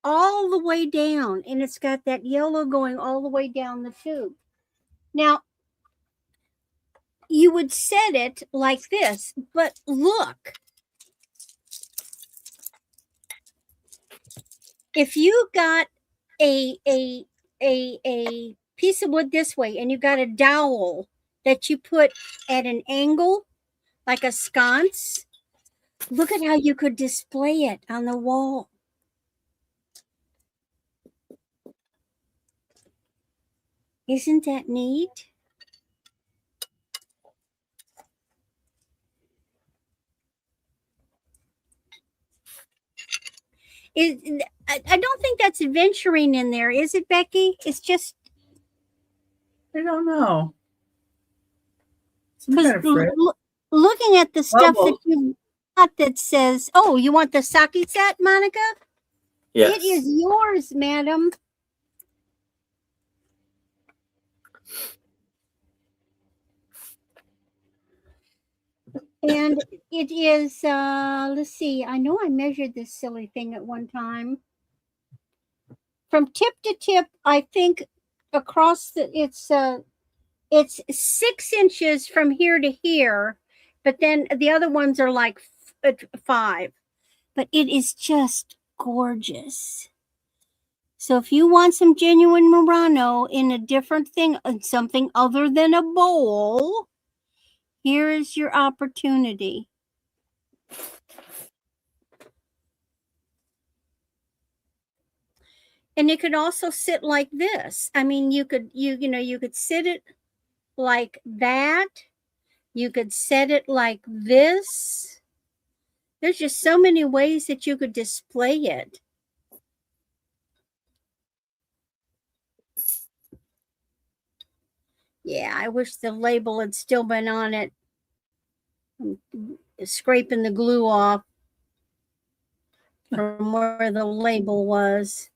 all the way down, and it's got that yellow going all the way down the tube. Now, you would set it like this, but look. If you got a piece of wood this way and you got a dowel that you put at an angle like a sconce, look at how you could display it on the wall. Isn't that neat? I don't think that's adventuring in there, is it, Becky? It's just, I don't know. Some because kind of fruit. looking at the stuff well- that you got that says, oh, you want the sake set, Monica? Yes. It is yours, madam. And it is, let's see, I know I measured this silly thing at one time. From tip to tip, I think across it's 6 inches from here to here, but then the other ones are like 5. But it is just gorgeous. So if you want some genuine Murano in a different thing, something other than a bowl, here is your opportunity. And it could also sit like this. I mean, you could sit it like that. You could set it like this. There's just so many ways that you could display it. Yeah, I wish the label had still been on it. I'm scraping the glue off from where the label was.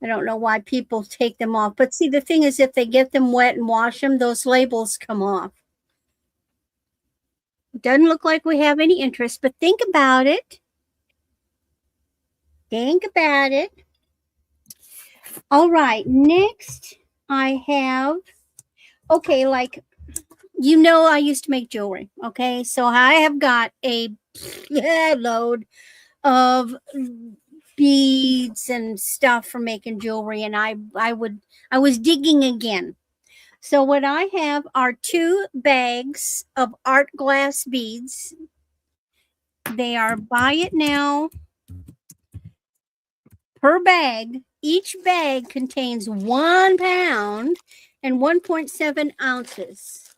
I don't know why people take them off. But see, the thing is, if they get them wet and wash them, those labels come off. It doesn't look like we have any interest, but think about it. Think about it. All right, next I have, okay, like, I used to make jewelry, okay? So I have got a load of beads and stuff for making jewelry, and I was digging again. So what I have are 2 bags of art glass beads. They are buy it now per bag. Each bag contains 1 pound and 1.7 ounces.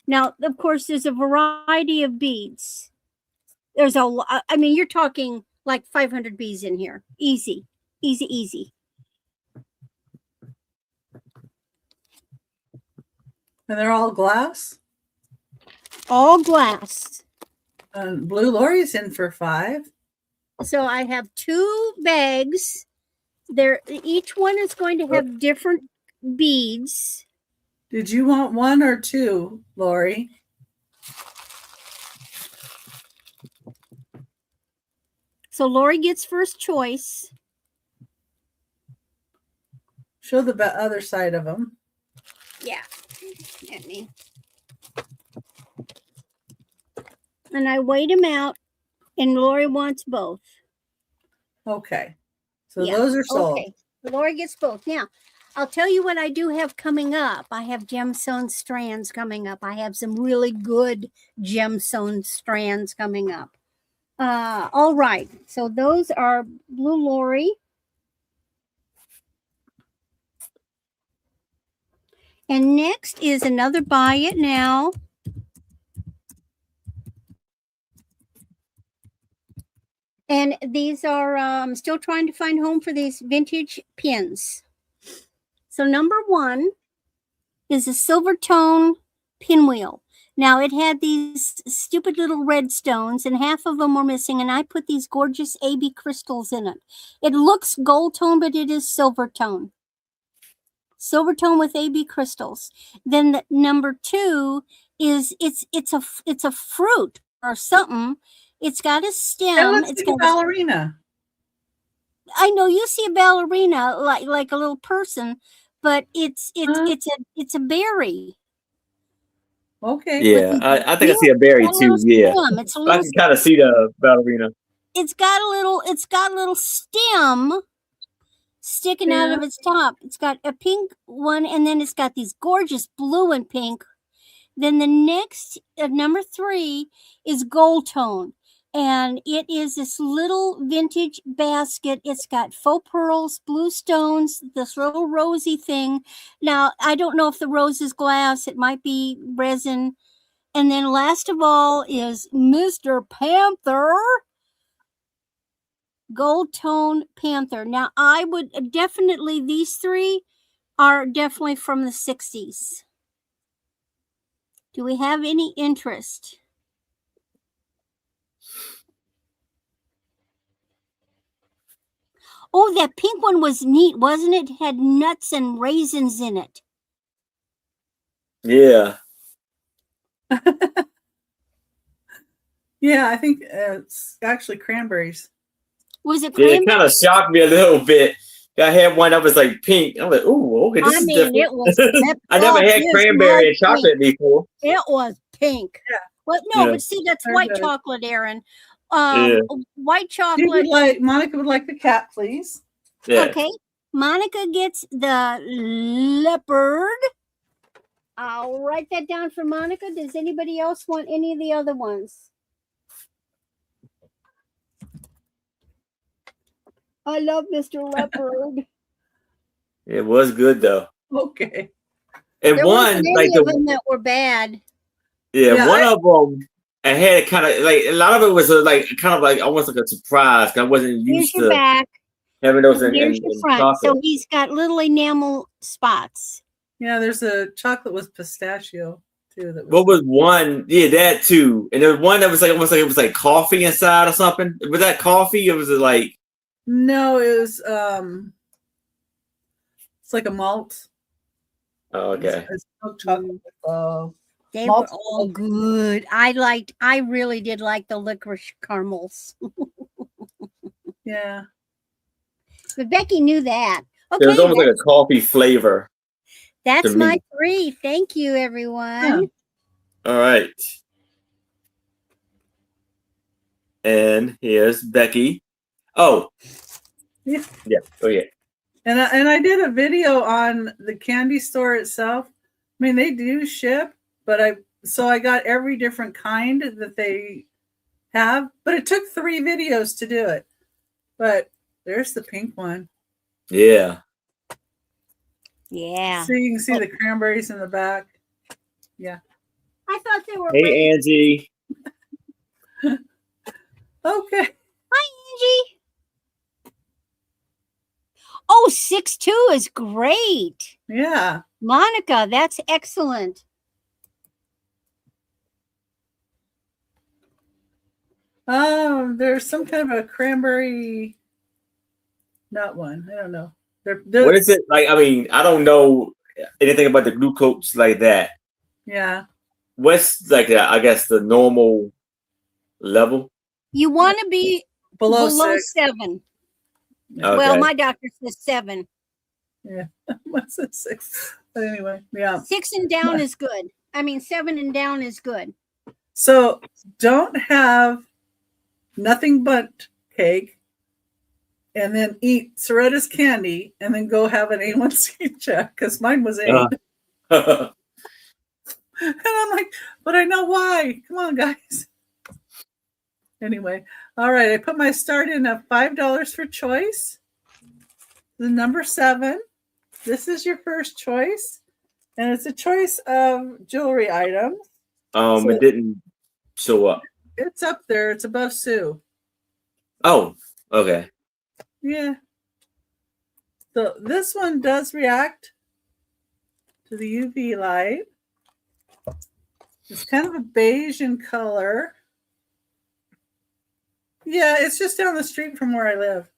Now, of course, there's a variety of beads. There's a lot. I mean, you're talking like 500 beads in here. Easy, easy, easy. And they're all glass? All glass. Blue Lori's in for 5. So I have 2 bags. Each one is going to have different beads. Did you want 1 or 2, Lori? So Lori gets first choice. Show the other side of them. Yeah. Let me. And I weighed them out, and Lori wants both. Okay. So Yeah. those are sold. Okay. Lori gets both. Now, I'll tell you what I do have coming up. I have gemstone strands coming up. I have some really good gemstone strands coming up. All right. So those are Blue Lori. And next is another buy it now. And these are, I'm still trying to find home for these vintage pins. So number 1 is a silver tone pinwheel. Now it had these stupid little red stones, and half of them were missing, and I put these gorgeous AB crystals in it. It looks gold tone, but it is silver tone. Silver tone with AB crystals. Then the number 2 is it's a fruit or something. It's got a stem. It looks like a ballerina. I know you see a ballerina like a little person, but it's a berry Okay. with Yeah, these I think I see beautiful a berry little too. Yeah, stem. It's a I little can kind of see the ballerina. it's got a little stem sticking out Yeah. of its top. It's got a pink one, and then it's got these gorgeous blue and pink. Then the next, number 3, is Gold Tone. And it is this little vintage basket. It's got faux pearls, blue stones, this little rosy thing. Now, I don't know if the rose is glass, it might be resin. And then last of all is Mr. Panther, Gold Tone Panther. Now, I would definitely, these 3 are definitely from the 60s. Do we have any interest? Oh, that pink one was neat, wasn't it? It had nuts and raisins in it. Yeah, Yeah, I think it's actually cranberries. Was it yeah. It cranberry? kind of shocked me a little bit. I had one that was like pink. I'm like, ooh, okay, this I is mean, different. it was I never had cranberry and pink. chocolate before. It was pink. Yeah. Well, no, Yeah, but see, that's They're white good. chocolate, Aaron. yeah, White She would chocolate. like Monica would like the cat, please. yeah. Okay. Monica gets the leopard. I'll write that down for Monica. Does anybody else want any of the other ones? I love Mr. Leopard. It was good though. Okay. And There wasn't one, like any of them that were bad. Yeah, one of them, I had kind of like a lot of it was like kind of like almost like a surprise. 'Cause I wasn't Here's used your to back. having those And here's your in front. chocolate. So he's got little enamel spots. Yeah, there's a chocolate with pistachio too. That What was one? Yeah, that too. And there was one that was like almost like it was like coffee inside or something. Was that coffee? Or was it like? No, it was it's like a malt. Oh, okay. It's milk chocolate with They malt. were all good. I really did like the licorice caramels. Yeah. But Becky knew that. It was Okay, almost like a coffee flavor. that's to my me. 3. Thank you, everyone. Yeah. All right. And here's Becky. Oh. Yeah. Yeah. Oh yeah. And I did a video on the candy store itself. I mean, they do ship, but I got every different kind that they have, but it took 3 videos to do it. But there's the pink one. Yeah. Yeah. So you can see the cranberries in the back. Yeah. I thought they were Hey, Angie. Okay. Hi, Angie. Oh, 6'2" is great. Yeah. Monica, that's excellent. There's some kind of a cranberry nut one. I don't know. What is it like? I mean, I don't know anything about the glucose like that. Yeah. What's like? I guess the normal level. You want to be Below 6. 6. 7. Okay. Well, my doctor says 7. Yeah. What's it 6? But anyway, yeah. 6 and down is good. I mean, 7 and down is good. So don't have nothing but cake and then eat Soretta's candy and then go have an A1C check because mine was 8. And I'm like, but I know why. Come on, guys. Anyway, all right. I put my start in at $5 for choice. The number 7. This is your first choice. And it's a choice of jewelry items. So it didn't show up. it's up there. It's above Sue. Oh, okay. Yeah. So this one does react to the UV light. It's kind of a beige in color. Yeah, it's just down the street from where I live.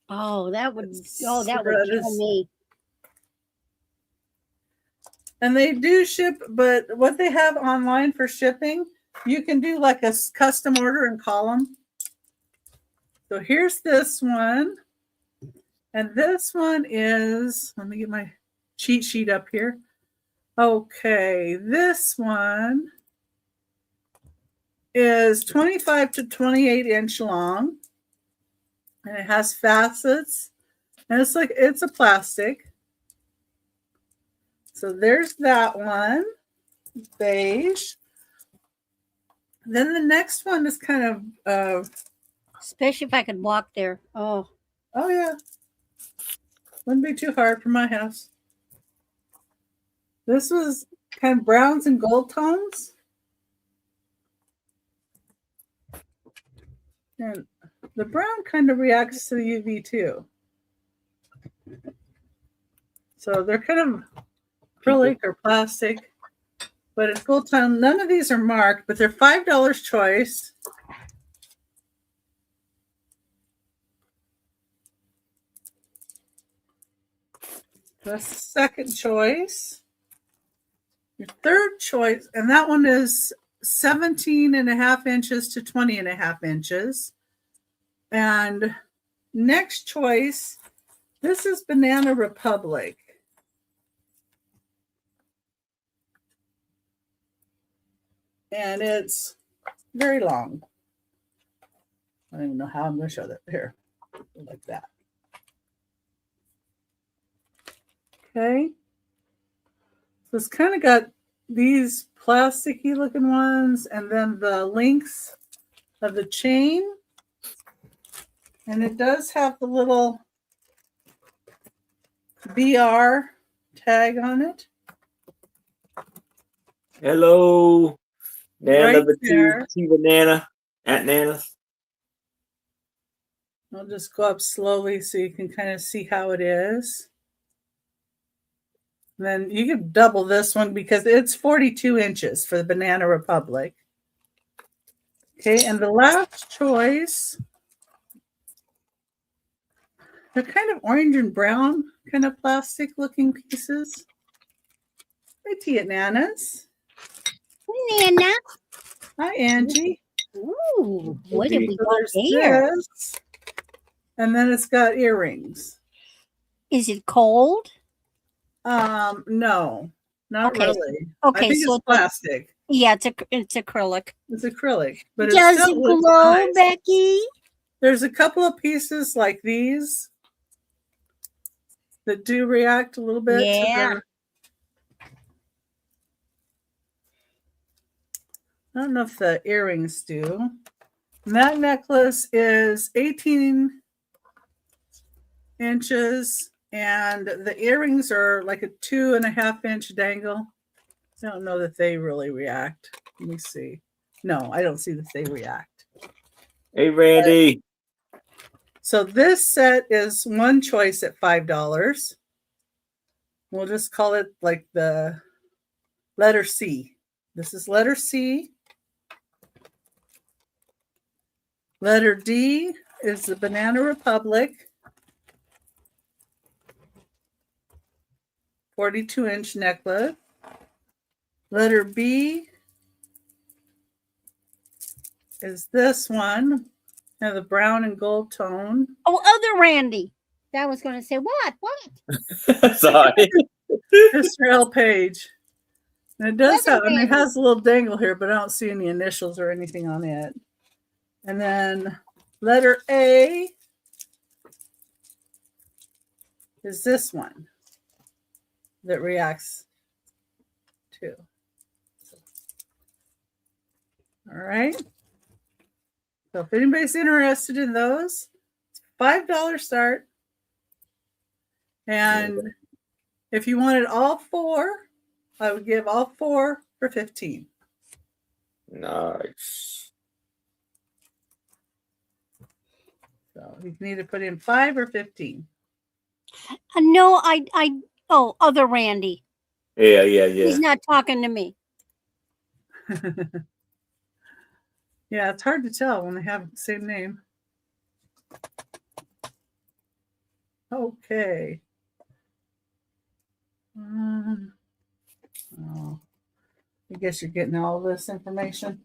Oh, that would kill Soretta's. me. And they do ship, but what they have online for shipping, you can do like a custom order and call them. So here's this one. And this one is, let me get my cheat sheet up here. Okay, this one is 25 to 28 inch long. And it has facets. And it's a plastic. So there's that one. Beige. Then the next one is kind of Especially if I could walk there. Oh, yeah. Wouldn't be too hard for my house. This was kind of browns and gold tones. And the brown kind of reacts to the UV too. So they're kind of acrylic or plastic, but it's gold tone. None of these are marked, but they're $5 choice. That's the second choice. Your third choice, and that one is 17.5 inches to 20.5 inches. And next choice, this is Banana Republic. And it's very long. I don't even know how I'm going to show that here. Like that. Okay. So it's kind of got these plasticky looking ones and then the links of the chain. And it does have the little BR tag on it. Hello. Nana Right number there. 2, Banana at Nana's. I'll just go up slowly so you can kind of see how it is. And then you can double this one because it's 42 inches for the Banana Republic. Okay, and the last choice, they're kind of orange and brown, kind of plastic looking pieces. Hi, Tia Nana's. Nana. Hi, Angie. Ooh, what did we So got there's there? this, and then it's got earrings. Is it cold? No, not Okay. really. Okay, I think so it's plastic. Yeah, it's acrylic. It's acrylic, but Does it still it looks glow, nice. Becky? There's a couple of pieces like these that do react a little bit. Yeah. I don't know if the earrings do. And that necklace is 18 inches, and the earrings are like a 2.5 inch dangle. I don't know that they really react. Let me see. No, I don't see that they react. Hey, Randy. So this set is one choice at $5. We'll just call it like the letter C. This is letter C. Letter D is the Banana Republic. 42-inch necklace. Letter B is this one. Now the brown and gold tone. Oh, other Randy. I was going to say, what? Sorry. Mr. L. Page. And it does Other have, I mean, it Randy. has a little dangle here, but I don't see any initials or anything on it. And then letter A is this one that reacts to. All right. So if anybody's interested in those, it's $5 start. And if you wanted all four, I would give all four for $15. Nice. So you can either put in 5 or 15. No, oh, other Randy. Yeah. He's not talking to me. Yeah, it's hard to tell when they have the same name. Okay. Oh, I guess you're getting all this information.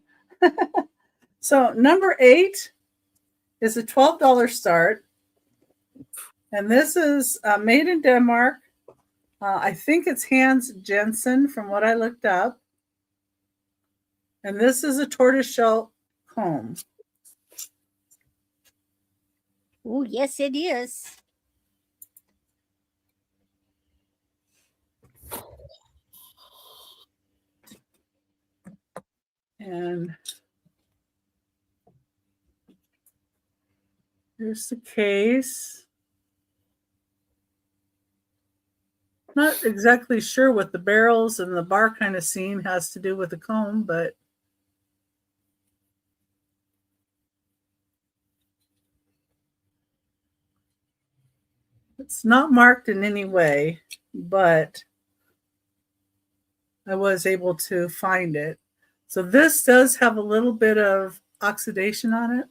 So number 8 is a $12 start. And this is made in Denmark. I think it's Hans Jensen from what I looked up. And this is a tortoiseshell comb. Oh, yes, it is. And here's the case. Not exactly sure what the barrels and the bar kind of scene has to do with the comb, but it's not marked in any way, but I was able to find it. So this does have a little bit of oxidation on it.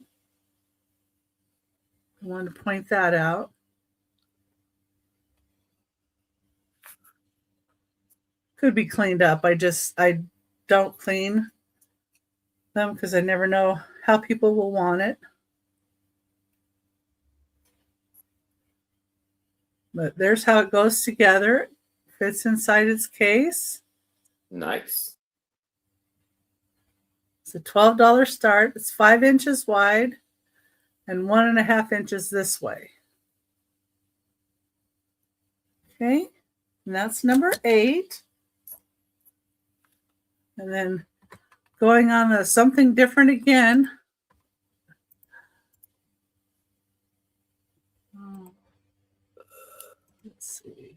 I wanted to point that out. Could be cleaned up. I don't clean them because I never know how people will want it. But there's how it goes together. Fits inside its case. Nice. It's a $12 start. It's 5 inches wide and 1.5 inches this way. Okay, and that's number 8. And then going on to something different again. Let's see.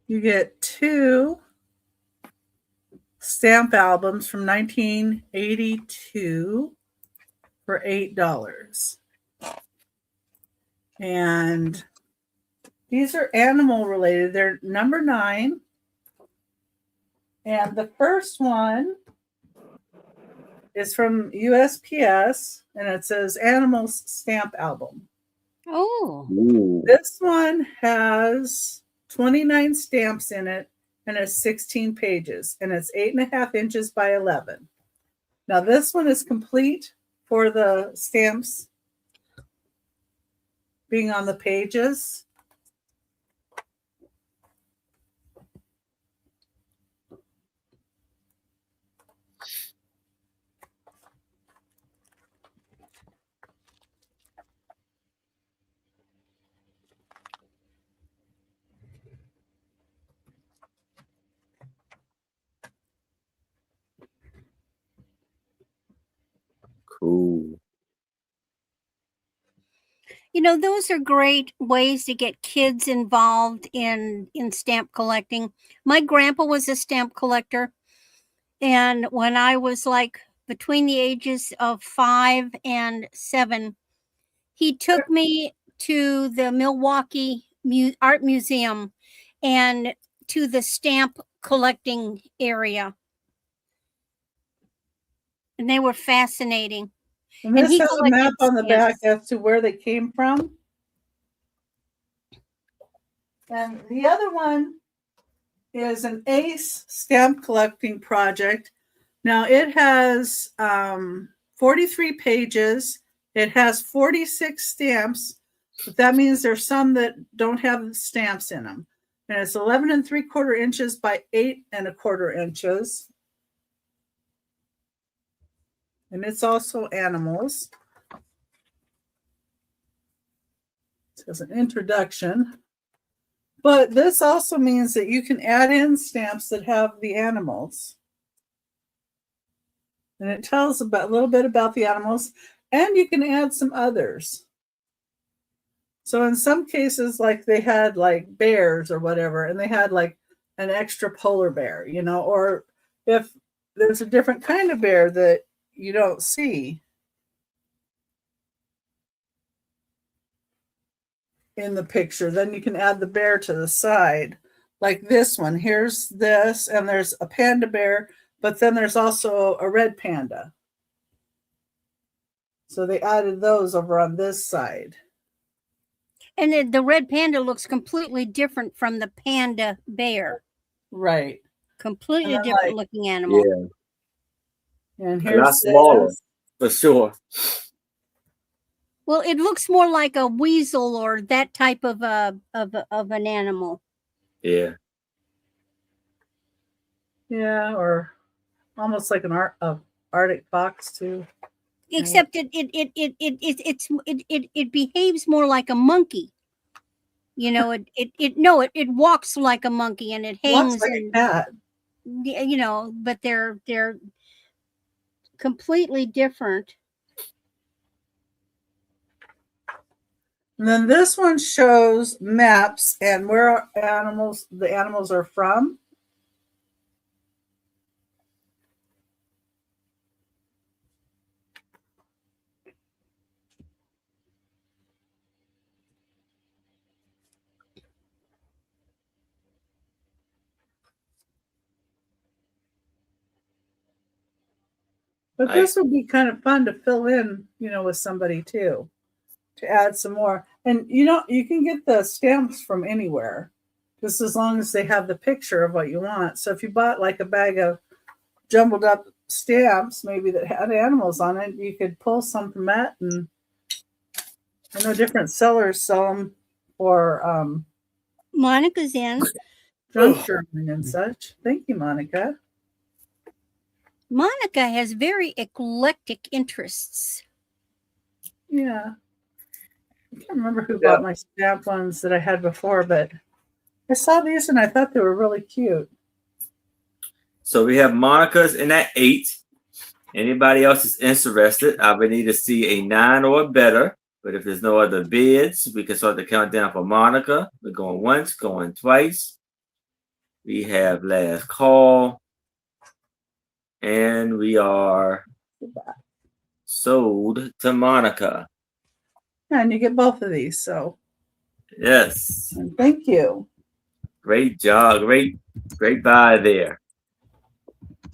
You get 2 stamp albums from 1982 for $8. And these are animal related. They're number 9. And the first one is from USPS, and it says Animals Stamp Album. Oh. Ooh. This one has 29 stamps in it, and it's 16 pages, and it's 8.5 inches by 11. Now, this one is complete for the stamps being on the pages. Cool. You know, those are great ways to get kids involved in stamp collecting. My grandpa was a stamp collector, and when I was like between the ages of 5 and 7, he took me to the Milwaukee Art Museum and to the stamp collecting area. And they were fascinating. And this he has a map collected on the back stamps. as to where they came from. And the other one is an ACE stamp collecting project. Now it has 43 pages. It has 46 stamps, but that means there's some that don't have stamps in them. And it's 11.75 inches by 8.25 inches. And it's also animals. It has an introduction. But this also means that you can add in stamps that have the animals. And it tells a little bit about the animals, and you can add some others. So in some cases, like they had like bears or whatever, and they had like an extra polar bear, you know, or if there's a different kind of bear that you don't see in the picture, then you can add the bear to the side. Like this one, here's this, and there's a panda bear, but then there's also a red panda. So they added those over on this side. And the red panda looks completely different from the panda bear. Right. Completely And then, different like, looking animal. Yeah. And A lot here's smaller, this. for sure. Well, it looks more like a weasel or that type of an animal. Yeah. Yeah, or almost like an Arctic fox too. Except it behaves more like a monkey. You know, it walks like a monkey and it Walks hangs like and a cat. you know, but they're completely different. And then this one shows maps and where the animals are from. But this would be kind of fun to fill in, with somebody too, to add some more. And you can get the stamps from anywhere, just as long as they have the picture of what you want. So if you bought like a bag of jumbled up stamps, maybe that had animals on it, you could pull some from that. And I know different sellers sell them for Monica's in. junk journaling and such. Thank you, Monica. Monica has very eclectic interests. Yeah. I can't remember who bought my stamp ones that I had before, but I saw these and I thought they were really cute. So we have Monica's in at 8. Anybody else is interested, I would need to see a 9 or better. But if there's no other bids, we can start the countdown for Monica. We're going once, going twice. We have last call. And we are sold to Monica. And you get both of these, so. Yes. And thank you. Great job. Great buy there.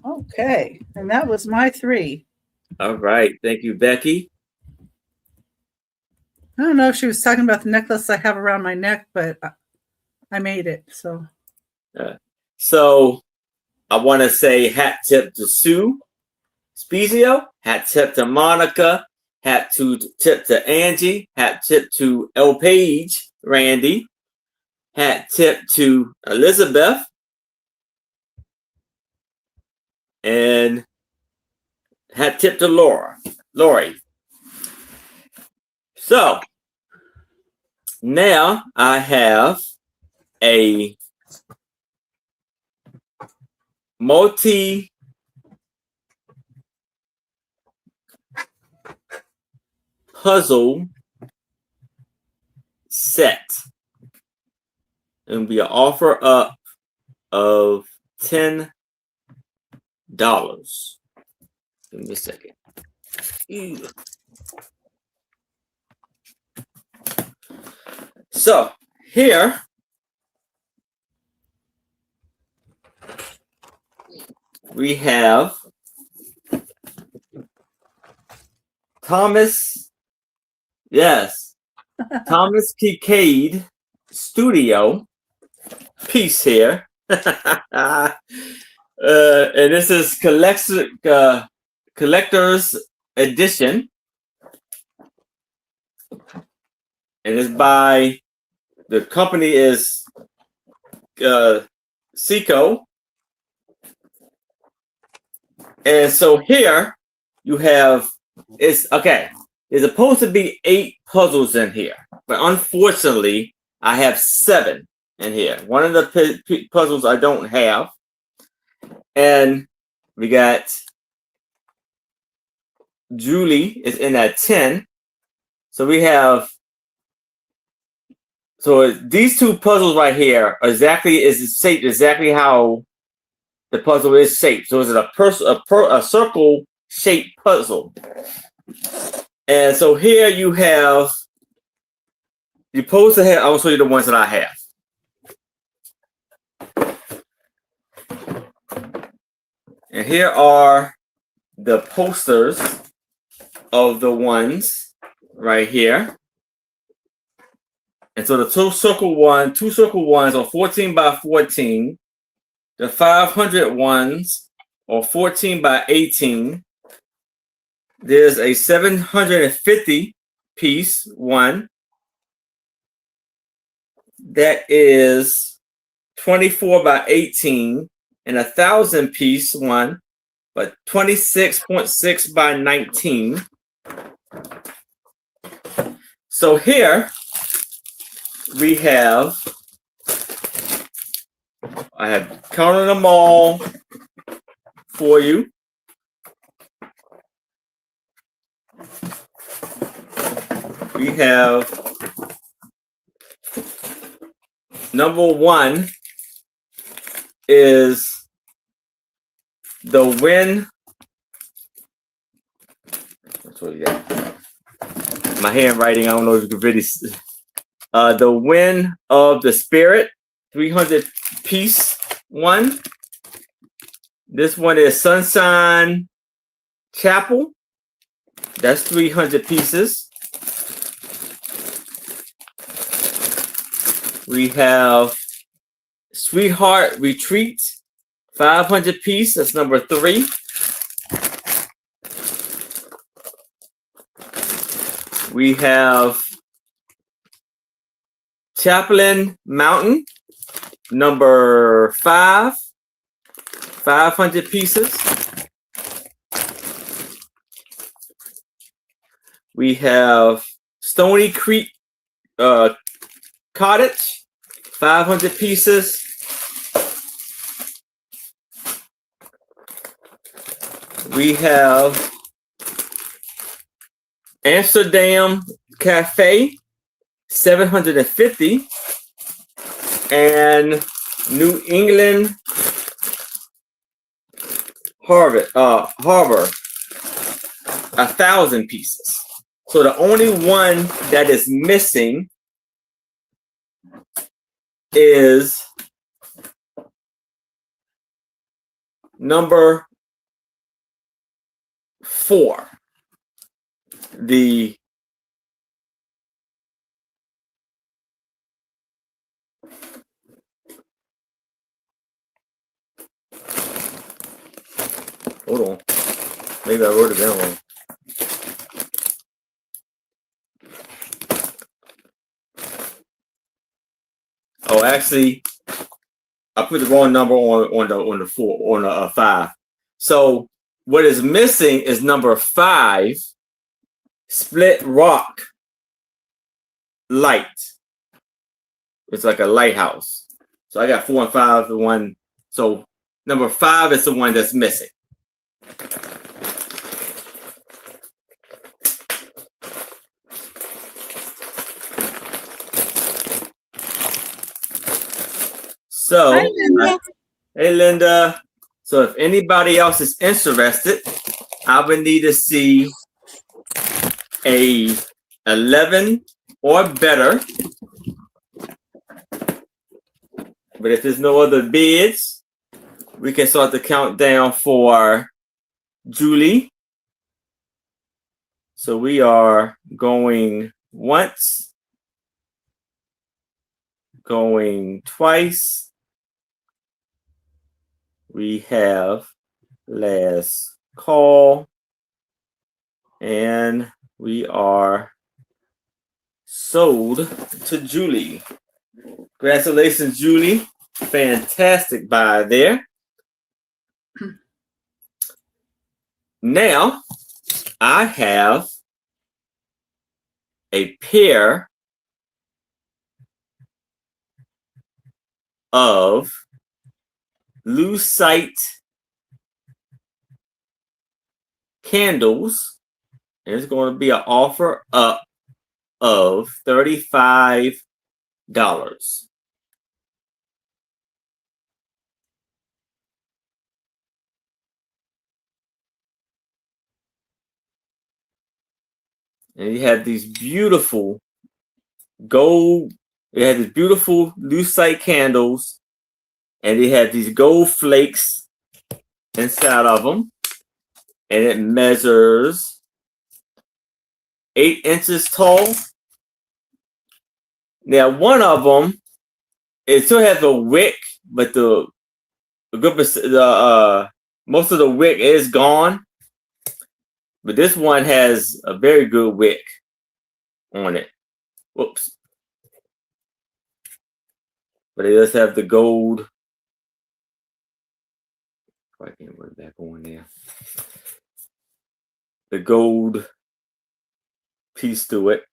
Okay. And that was my 3. All right. Thank you, Becky. I don't know if she was talking about the necklace I have around my neck, but I made it, so. So I want to say hat tip to Sue Spezio, hat tip to Monica, hat tip to Angie, hat tip to L. Page Randy, hat tip to Elizabeth, and hat tip to Lori. So now I have a multi puzzle set. And be an offer up of $10. Give me a second. So here we have Thomas Kincaid Studio piece here. And this is collector's edition. And it's by, the company is Seco. And so here you have, there's supposed to be 8 puzzles in here, but unfortunately I have 7 in here. One of the puzzles I don't have. And we got Julie is in at 10. So we have, so these 2 puzzles right here are is shaped exactly how the puzzle is shaped. So it's a circle shaped puzzle. And so here you're supposed to have, I will show you the ones that I have. And here are the posters of the ones right here. And so the two circle ones are 14 by 14. The 500 ones are 14 by 18. There's a 750 piece one. That is 24 by 18, and 1,000 piece one, but 26.6 by 19. So here we have, I have counted them all for you. We have number one is the win. That's what you got. My handwriting, I don't know if you can really see. The Win of the Spirit, 300 piece one. This one is Sunshine Chapel. That's 300 pieces. We have Sweetheart Retreat, 500 piece. That's number 3. We have Chaplain Mountain, number 5, 500 pieces. We have Stony Creek Cottage, 500 pieces. We have Amsterdam Cafe, 750, and New England Harbor, 1,000 pieces. So the only one that is missing is number 4. The hold on, maybe I wrote it down wrong. Oh, actually, I put the wrong number on the 4 on the 5. So what is missing is number 5. Split Rock Light. It's like a lighthouse. So I got 4 and 5. The one. So number 5 is the one that's missing. So, Hi, Linda. hey Linda. So if anybody else is interested, I would need to see a 11 or better. But if there's no other bids, we can start the countdown for Julie. So we are going once, going twice. We have last call, and we are sold to Julie. Congratulations, Julie. Fantastic buy there. Now, I have a pair of lucite candles. There's going to be an offer up of $35. And you have these beautiful gold, it had these beautiful lucite candles, and they have these gold flakes inside of them. And it measures 8 inches tall. Now, one of them, it still has a wick, but the most of the wick is gone. But this one has a very good wick. on it. Whoops. But it does have the gold. I can't put it back on there. The gold piece to it.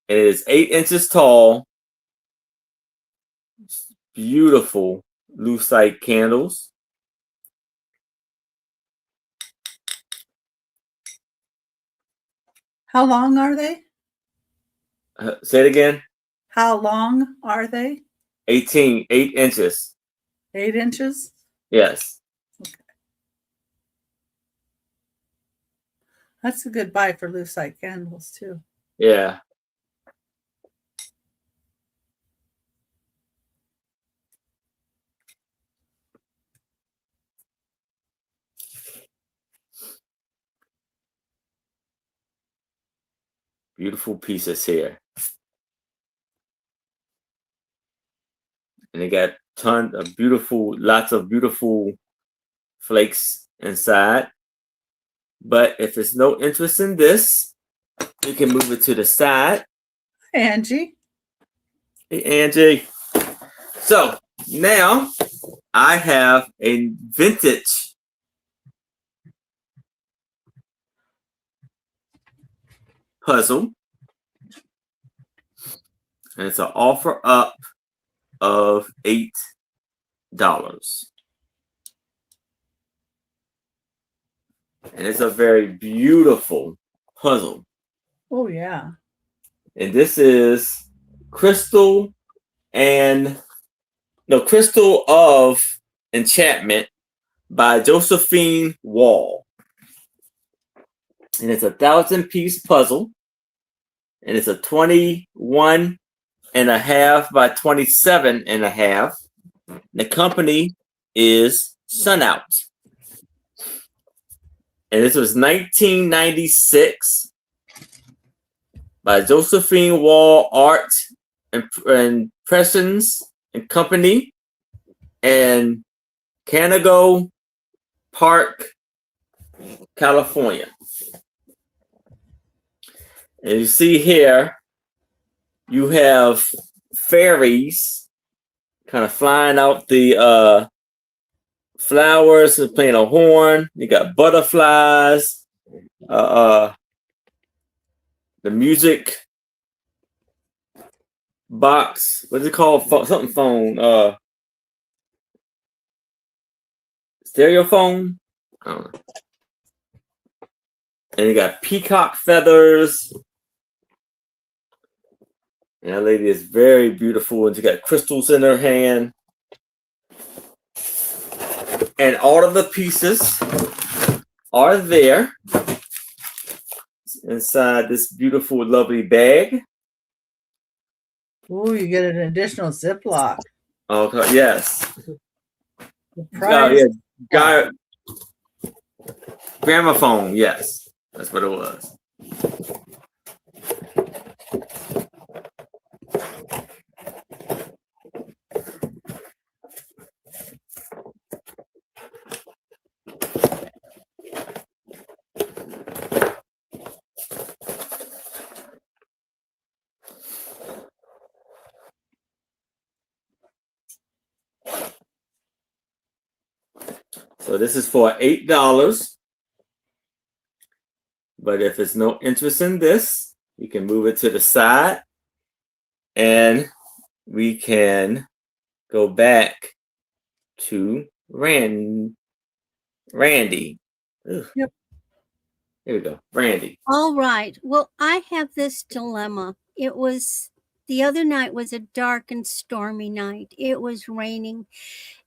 It is 8 inches tall. Beautiful lucite candles. How long are they? Say it again. How long are they? 8 inches. 8 inches? Yes. Okay. That's a good buy for lucite candles too. Yeah. Beautiful pieces here. And they got tons of beautiful, lots of beautiful flakes inside. But if there's no interest in this, you can move it to the side. Angie. Hey, Angie. So now I have a vintage puzzle. And it's an offer up of $8. And it's a very beautiful puzzle. Oh, yeah. And this is Crystal of Enchantment by Josephine Wall. And it's a 1,000-piece puzzle. And it's a 21.5 by 27.5. The company is Sunout. And this was 1996 by Josephine Wall Art Impressions and Company in Canago Park, California. And you see here, you have fairies kind of flying out the flowers and playing a horn. You got butterflies. The music box. What's it called? Something phone. Stereo phone. I don't know. And you got peacock feathers. And that lady is very beautiful. And she got crystals in her hand. And all of the pieces are there inside this beautiful, lovely bag. Oh, you get an additional Ziploc. Okay, yes. The price. Yeah. Gramophone, yes. That's what it was. So this is for $8. But if there's no interest in this, you can move it to the side and we can go back to Randy. Ugh. Yep. Here we go. Randy. All right. Well, I have this dilemma. The other night was a dark and stormy night. It was raining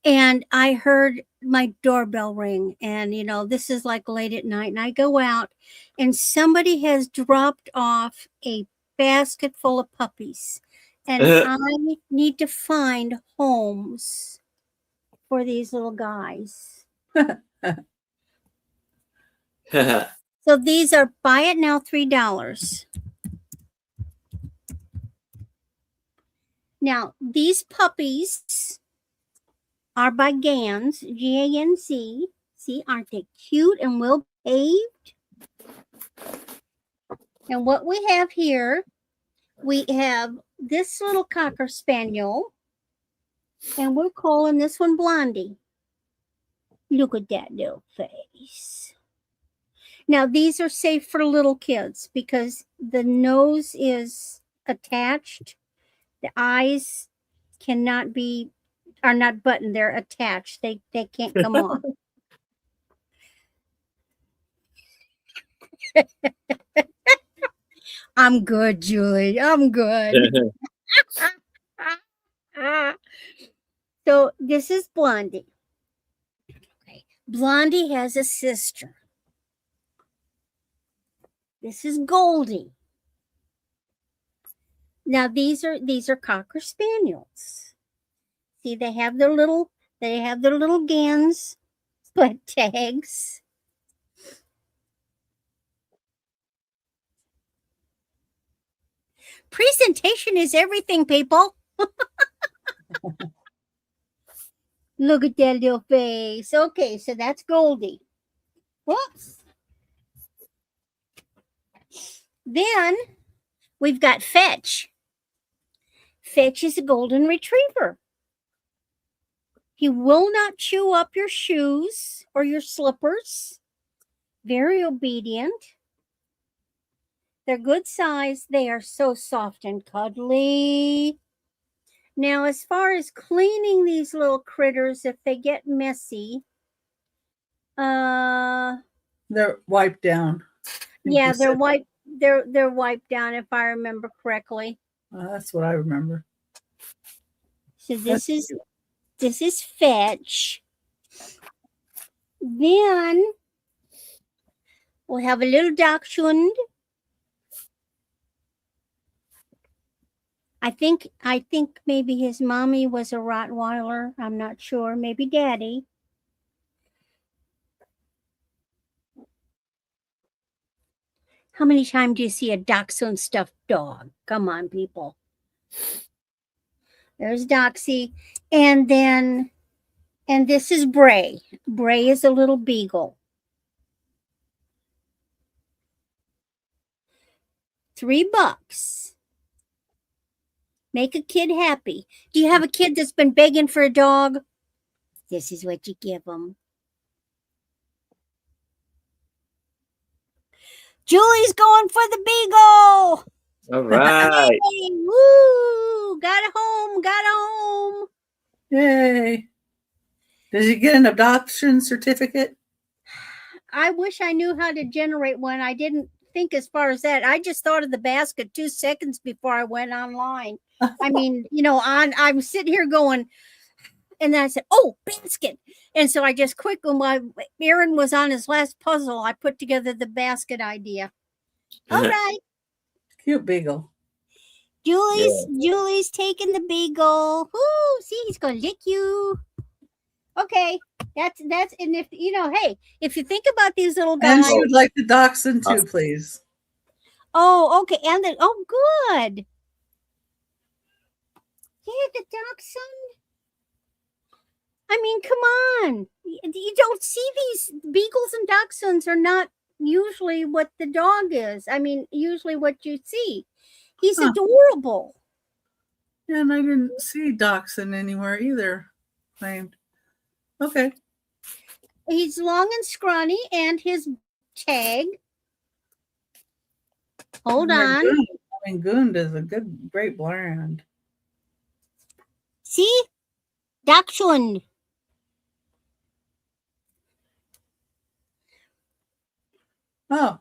and I heard my doorbell ring, and this is like late at night, and I go out and somebody has dropped off a basket full of puppies, and I need to find homes for these little guys. So these are buy it now $3. Now these puppies are by Gans, G-A-N-Z. See, aren't they cute and well behaved? And what we have here, we have this little Cocker Spaniel, and we're calling this one Blondie. Look at that little face. Now, these are safe for little kids because the nose is attached. The eyes are not buttoned. They're attached. They can't come off. I'm good, Julie. I'm good. So this is Blondie. Okay. Blondie has a sister. This is Goldie. Now these are Cocker Spaniels. See, they have their little gans, but tags. Presentation is everything, people. Look at that little face. Okay, so that's Goldie. Whoops. Then we've got Fetch. Fetch is a golden retriever. He will not chew up your shoes or your slippers. Very obedient. They're good size. They are so soft and cuddly. Now, as far as cleaning these little critters, if they get messy, they're wiped down. Yeah, they're wiped. They're wiped down, if I remember correctly. That's what I remember. So this is Fetch. Then we'll have a little Dachshund. I think maybe his mommy was a Rottweiler. I'm not sure. Maybe Daddy. How many times do you see a Dachshund stuffed dog? Come on, people. There's Doxy. And this is Bray. Bray is a little beagle. $3. Make a kid happy. Do you have a kid that's been begging for a dog? This is what you give them. Julie's going for the beagle. All right. Yay. Woo! Got a home. Yay. Did you get an adoption certificate? I wish I knew how to generate one. I didn't think as far as that. I just thought of the basket 2 seconds before I went online. I mean, I'm sitting here going, and then I said, oh, basket. And so I just quickly, while Aaron was on his last puzzle, I put together the basket idea. All right. Cute beagle. Julie's taking the beagle. Woo, see, he's going to lick you. Okay. That's and if hey, if you think about these little guys. And she would like the dachshund too, please. Oh, okay. And then good. Yeah, the dachshund. I mean, come on. You don't see these beagles and dachshunds are not usually what the dog is. I mean, usually what you see. He's adorable. Yeah, and I didn't see dachshund anywhere either claimed. Okay. He's long and scrawny, and his tag. Hold on. Gund is a great brand. See? Dachshund. Oh.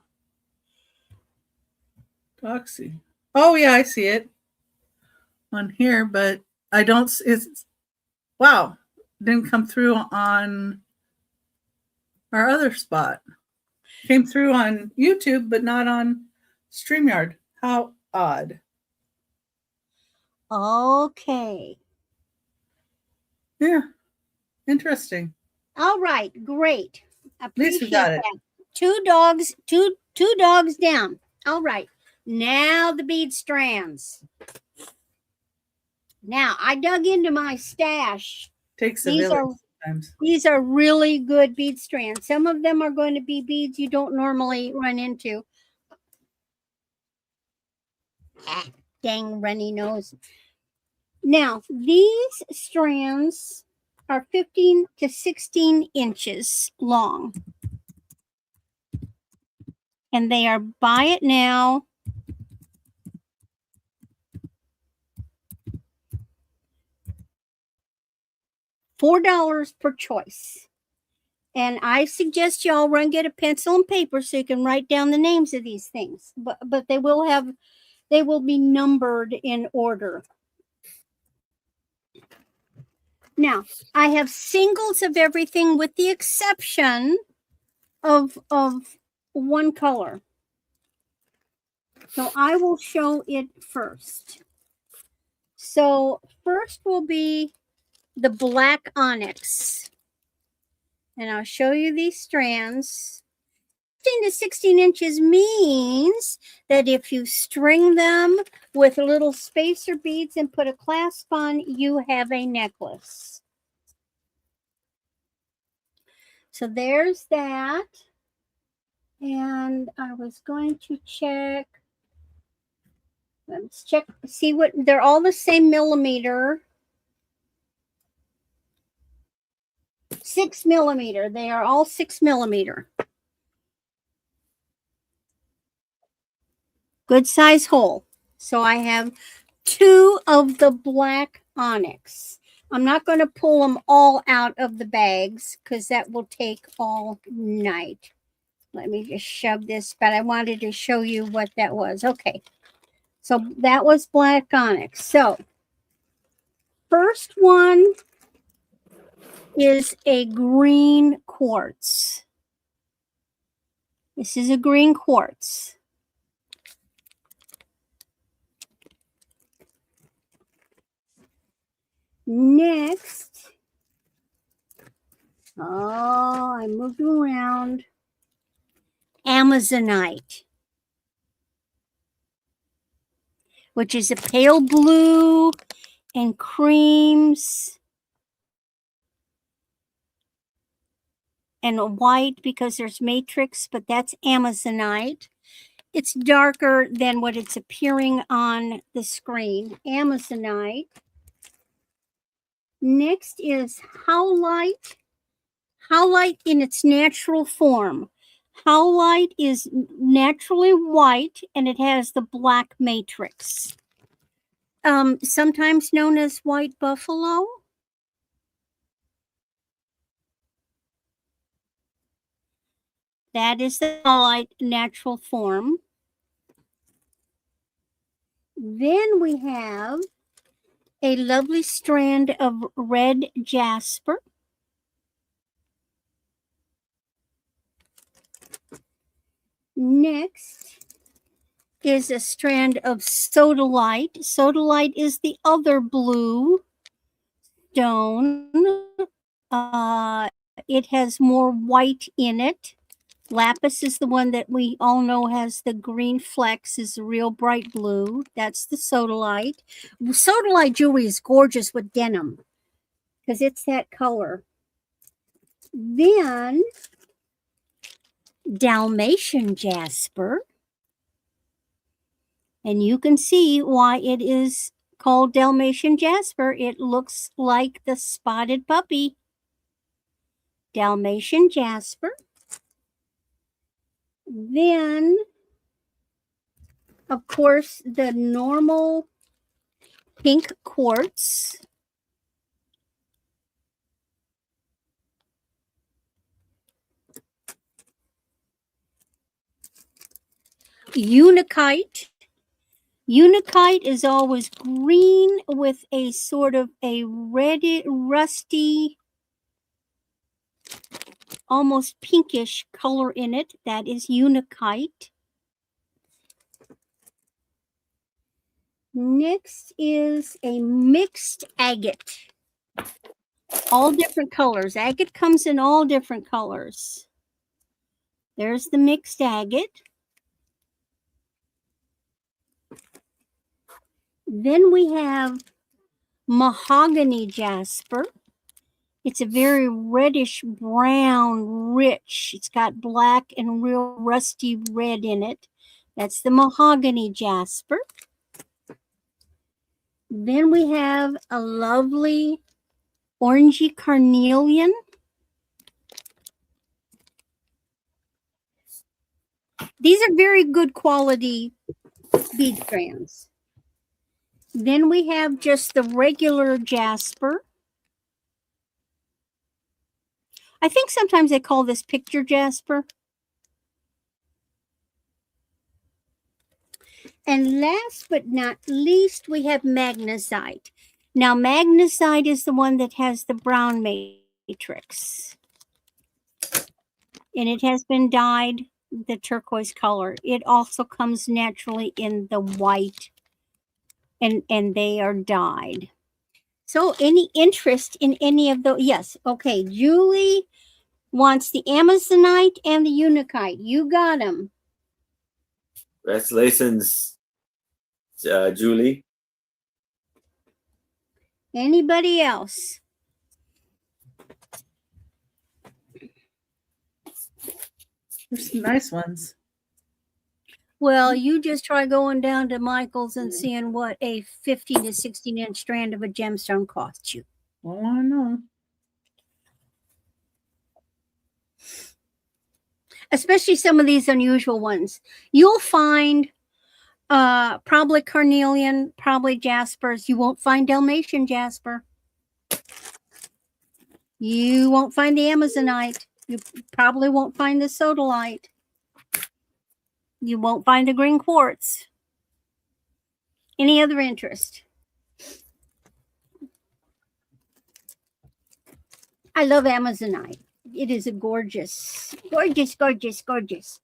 Doxy. Oh, yeah, I see it on here, but I don't. Wow. Didn't come through on our other spot. Came through on YouTube, but not on StreamYard. How odd. Okay. Yeah. Interesting. All right. Great. At least we got it. 2 dogs, two dogs down. All right. Now the bead strands. Now I dug into my stash. Takes a village sometimes. These are really good bead strands. Some of them are going to be beads you don't normally run into. Dang runny nose. Now, these strands are 15 to 16 inches long. And they are buy it now. $4 per choice. And I suggest y'all run get a pencil and paper so you can write down the names of these things. But they will be numbered in order. Now, I have singles of everything with the exception of one color. So I will show it first. So first will be the black onyx. And I'll show you these strands. 15 to 16 inches means that if you string them with little spacer beads and put a clasp on, you have a necklace. So there's that. And I was going to check. Let's check, see what, they're all the same millimeter. 6 millimeter. They are all 6 millimeter. Good size hole. So I have 2 of the black onyx. I'm not going to pull them all out of the bags because that will take all night. Let me just shove this, but I wanted to show you what that was. Okay. So that was black onyx. So first one is a green quartz. This is a green quartz. Next, I moved around. Amazonite, which is a pale blue and creams and a white because there's matrix, but that's Amazonite. It's darker than what it's appearing on the screen. Amazonite. Next is howlite. Howlite in its natural form. Howlite is naturally white and it has the black matrix. Sometimes known as white buffalo. That is the howlite natural form. Then we have a lovely strand of red jasper. Next is a strand of sodalite. Sodalite is the other blue stone. It has more white in it. Lapis is the one that we all know has the green flecks, is a real bright blue. That's the sodalite. Sodalite jewelry is gorgeous with denim because it's that color. Then Dalmatian jasper. And you can see why it is called Dalmatian jasper. It looks like the spotted puppy. Dalmatian jasper. Then, of course, the normal pink quartz. Unakite. Unakite is always green with a sort of a red, rusty, almost pinkish color in it. That is unakite. Next is a mixed agate. All different colors. Agate comes in all different colors. There's the mixed agate. Then we have mahogany jasper. It's a very reddish brown, rich. It's got black and real rusty red in it. That's the mahogany jasper. Then we have a lovely orangey carnelian. These are very good quality bead strands. Then we have just the regular jasper. I think sometimes they call this picture jasper. And last but not least, we have magnesite. Now, magnesite is the one that has the brown matrix. And it has been dyed the turquoise color. It also comes naturally in the white, and they are dyed. So any interest in any of those? Yes. Okay. Julie wants the Amazonite and the Unakite. You got them. Congratulations, Julie. Anybody else? There's some nice ones. Well, you just try going down to Michael's and seeing what a 15 to 16 inch strand of a gemstone costs you. Well, I know. Especially some of these unusual ones. You'll find probably carnelian, probably jaspers. You won't find Dalmatian jasper. You won't find the Amazonite. You probably won't find the sodalite. You won't find the green quartz. Any other interest? I love Amazonite. It is a gorgeous, gorgeous, gorgeous, gorgeous.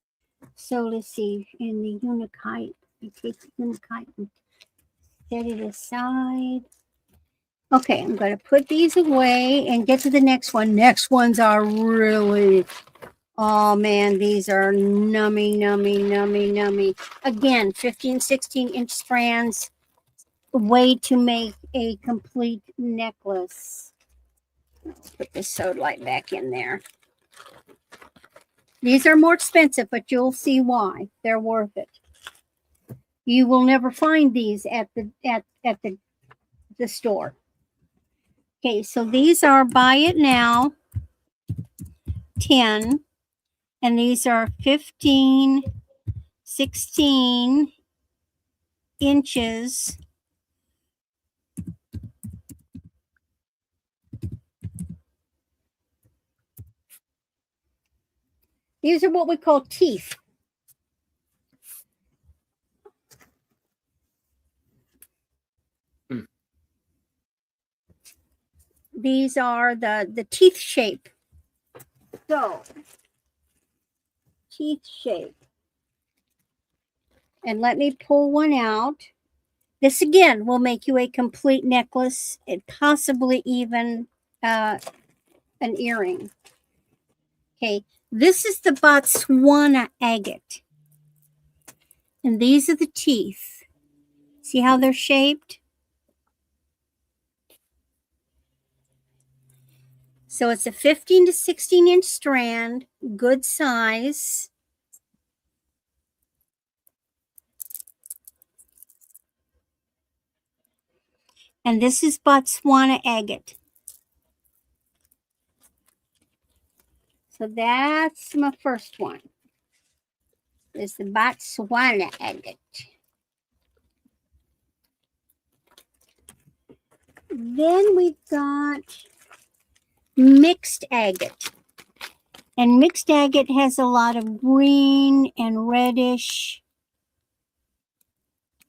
So let's see. In the Unakite, I take the Unakite and set it aside. Okay, I'm going to put these away and get to the next one. Next ones are really, oh man, these are nummy, nummy, nummy, nummy. Again, 15, 16 inch strands. Way to make a complete necklace. I'll put this sodalite back in there. These are more expensive, but you'll see why. They're worth it. You will never find these at the store. Okay, so these are buy it now 10, and these are 15, 16 inches. These are what we call teeth. These are the teeth shape. So, teeth shape. And let me pull one out. This again will make you a complete necklace and possibly even an earring. Okay, this is the Botswana agate. And these are the teeth. See how they're shaped? So it's a 15 to 16 inch strand, good size. And this is Botswana agate. So that's my first one. It's the Botswana agate. Then we've got mixed agate. And mixed agate has a lot of green and reddish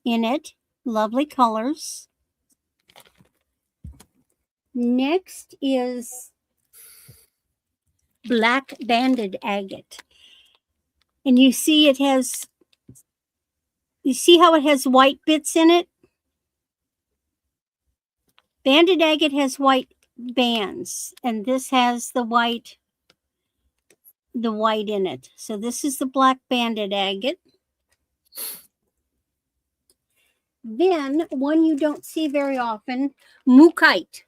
in it. Lovely colors. Next is black banded agate. And you see it has, you see how it has white bits in it? Banded agate has white bands, and this has the white in it. So this is the black banded agate. Then one you don't see very often, mookite.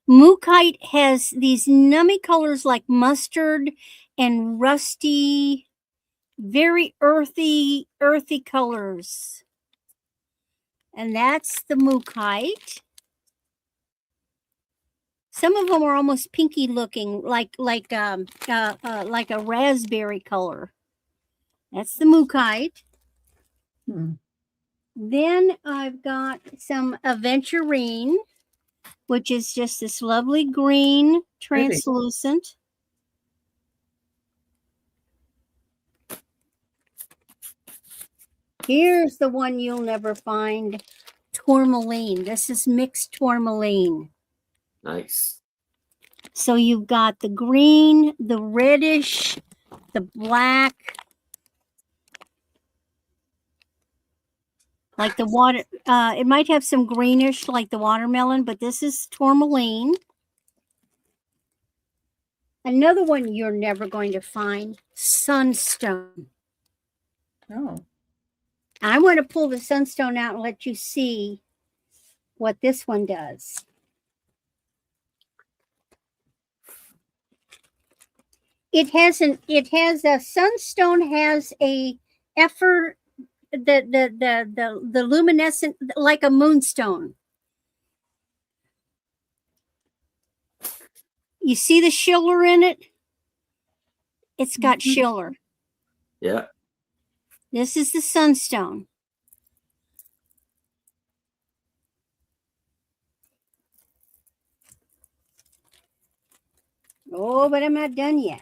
Mookite has these nummy colors like mustard and rusty, very earthy colors. And that's the mookaite. Some of them are almost pinky looking, like a raspberry color. That's the mookaite. Then I've got some aventurine, which is just this lovely green translucent. Here's the one you'll never find, tourmaline. This is mixed tourmaline. Nice. So you've got the green, the reddish, the black, like the water. It might have some greenish like the watermelon, but this is tourmaline. Another one you're never going to find, sunstone. Oh. I want to pull the sunstone out and let you see what this one does. Sunstone has a effort, the luminescent, like a moonstone. You see the schiller in it? It's got schiller. Yeah. This is the sunstone. Oh, but I'm not done yet.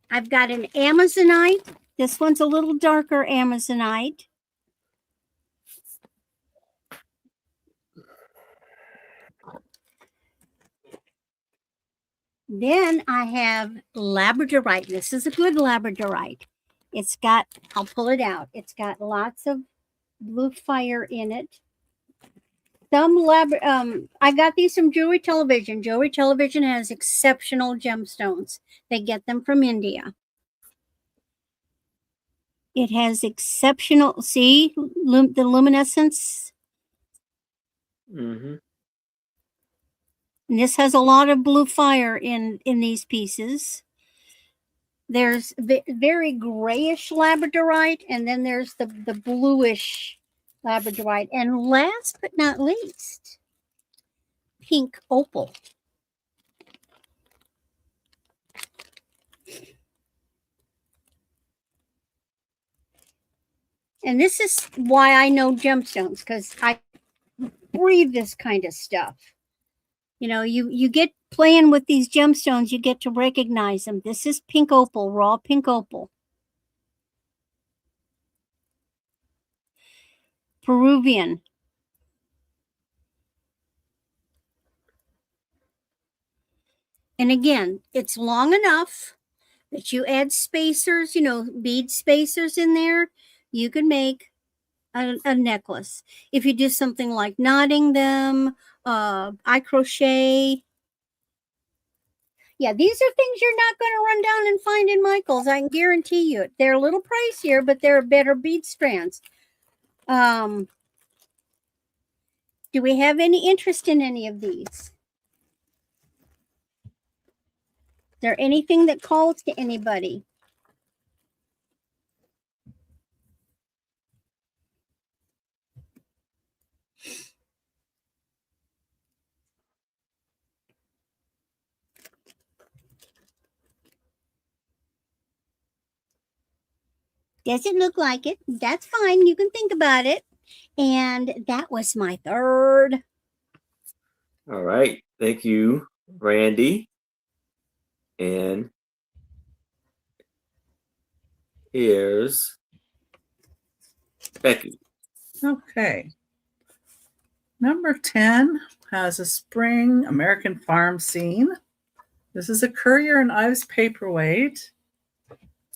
I've got an Amazonite. This one's a little darker Amazonite. Then I have labradorite. This is a good labradorite. It's got, I'll pull it out. It's got lots of blue fire in it. I got these from Jewelry Television. Jewelry Television has exceptional gemstones. They get them from India. It has exceptional, see, the luminescence. Mm-hmm. And this has a lot of blue fire in these pieces. There's very grayish labradorite, and then there's the bluish labradorite. And last but not least, pink opal. And this is why I know gemstones, because I breathe this kind of stuff. You know, you get playing with these gemstones, you get to recognize them. This is pink opal, raw pink opal. Peruvian. And again, it's long enough that you add spacers, you know, bead spacers in there. You can make a necklace. If you do something like knotting them, I crochet. Yeah, these are things you're not going to run down and find in Michael's. I can guarantee you it. They're a little pricier, but they're better bead strands. Do we have any interest in any of these? Is there anything that calls to anybody? Doesn't look like it. That's fine. You can think about it. And that was my third. All right. Thank you, Randy. And here's Becky. Okay. Number 10 has a spring American farm scene. This is a Currier and Ives paperweight.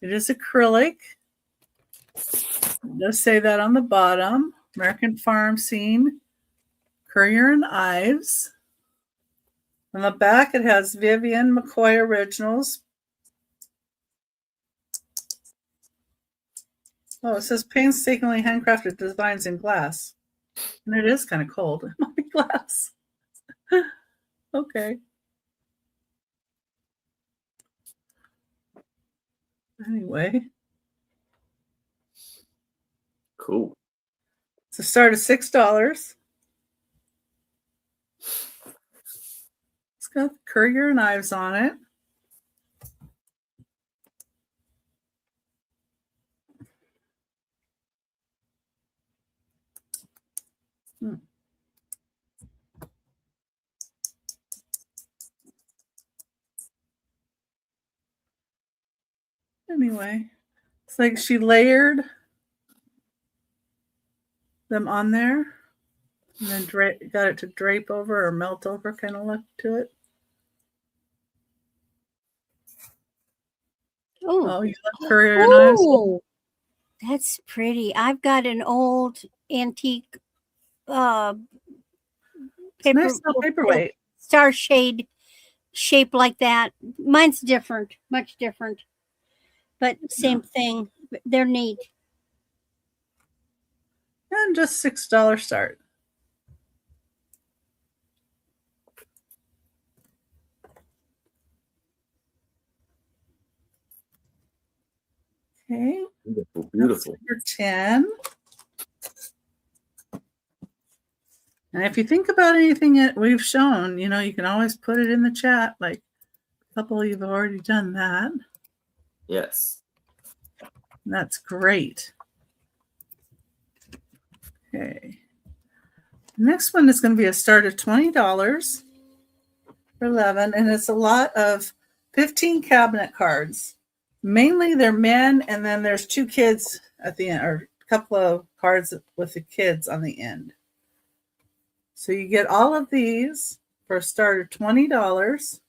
It is acrylic. It does say that on the bottom. American farm scene, Currier and Ives. On the back, it has Vivian McCoy Originals. Oh, it says painstakingly handcrafted designs in glass. And it is kind of cold. It might be glass. Okay. Anyway, Cool. it's a start of $6. It's got courier knives on it. Anyway, it's like she layered them on there and then got it to drape over or melt over kind of look to it. Oh, you love courier knives? Oh, that's pretty. I've got an old antique paper, Nice little paperweight. star shade shape like that. Mine's different, much different, but same thing. They're neat. And just $6 start. Okay. Beautiful, beautiful. Number 10. And if you think about anything that we've shown, you know, you can always put it in the chat. Like a couple of you have already done that. Yes. That's great. Okay. The next one is going to be a start of $20 for 11, and it's a lot of 15 cabinet cards. Mainly they're men, and then there's 2 kids at the end, or a couple of cards with the kids on the end. So you get all of these for a start of $20.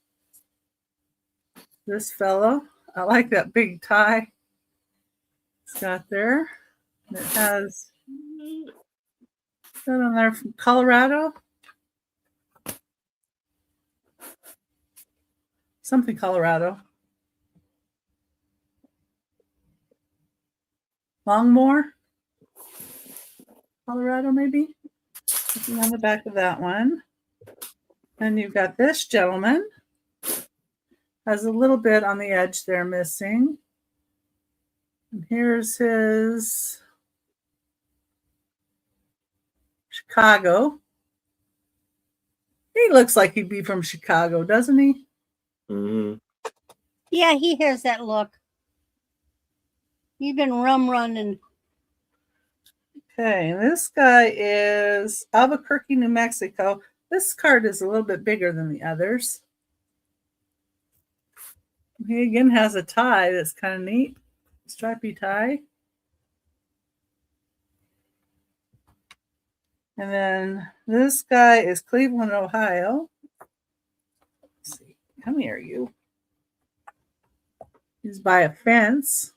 This fellow, I like that big tie it's got there. It has that on there from Colorado. Something Colorado. Longmore, Colorado, maybe. Looking on the back of that one. And you've got this gentleman. Has a little bit on the edge there missing. And here's his Chicago. He looks like he'd be from Chicago, doesn't he? Mm-hmm. Yeah, he has that look. You've been rum running. Okay, and this guy is Albuquerque, New Mexico. This card is a little bit bigger than the others. He again has a tie that's kind of neat. Stripy tie. And then this guy is Cleveland, Ohio. Let's see. How many are you? He's by a fence.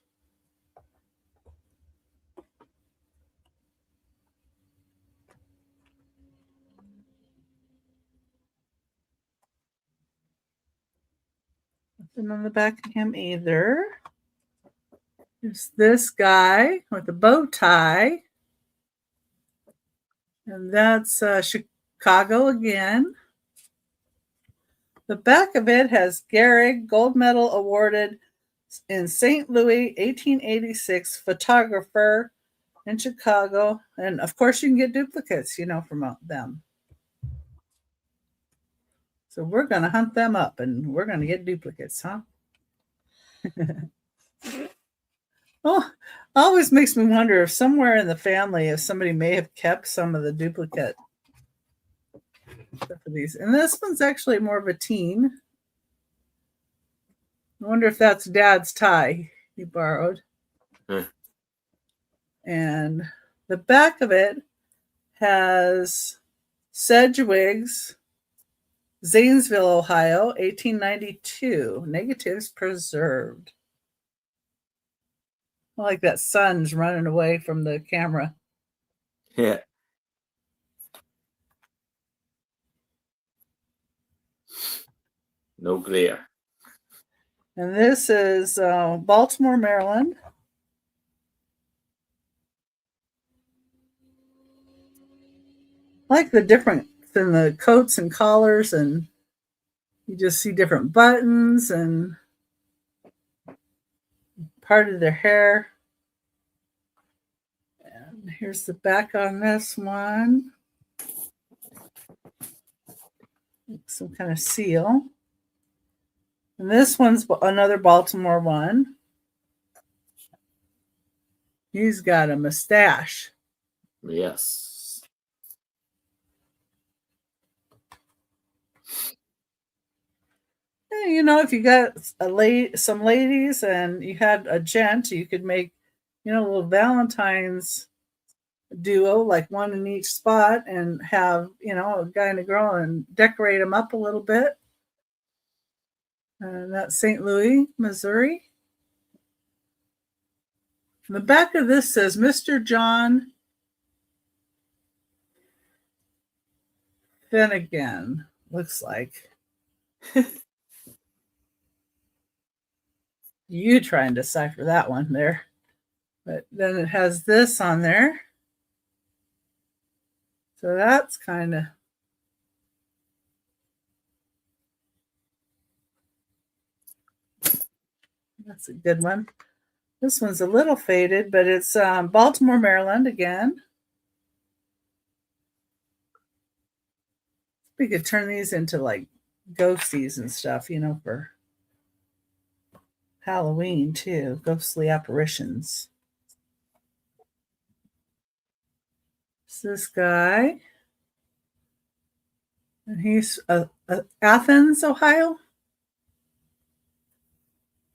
Nothing on the back of him either. There's this guy with a bow tie. And that's Chicago again. The back of it has Gehrig, gold medal awarded in St. Louis, 1886, photographer in Chicago. And of course, you can get duplicates, you know, from them. So we're going to hunt them up and we're going to get duplicates, huh? Oh, always makes me wonder if somewhere in the family, if somebody may have kept some of the duplicate stuff of these. And this one's actually more of a teen. I wonder if that's Dad's tie he borrowed. And the back of it has Sedgwick's, Zanesville, Ohio, 1892. Negatives preserved. I like that sun's running away from the camera. Yeah. No glare. And this is Baltimore, Maryland. I like the difference in the coats and collars, and you just see different buttons and parted their hair. And here's the back on this one. Some kind of seal. And this one's another Baltimore one. He's got a mustache. Yes. You know, if you got some ladies and you had a gent, you could make, you know, a little Valentine's duo, like one in each spot, and have, you know, a guy and a girl and decorate them up a little bit. And that's St. Louis, Missouri. And the back of this says Mr. John Finnegan, looks like. You try and decipher that one there. But then it has this on there. So that's kind of, that's a good one. This one's a little faded, but it's Baltimore, Maryland again. We could turn these into like ghosties and stuff, you know, for Halloween too. Ghostly apparitions. It's this guy. And he's Athens, Ohio.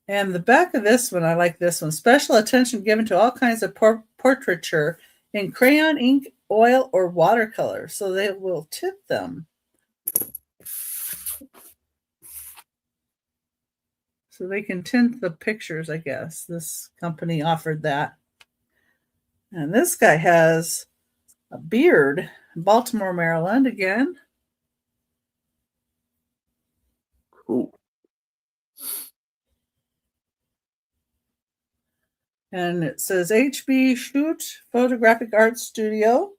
And the back of this one, I like this one. Special attention given to all kinds of portraiture in crayon, ink, oil, or watercolor. So they will tip them. So they can tint the pictures, I guess. This company offered that. And this guy has a beard. Baltimore, Maryland again. Cool. And it says HB Shoot Photographic Art Studio.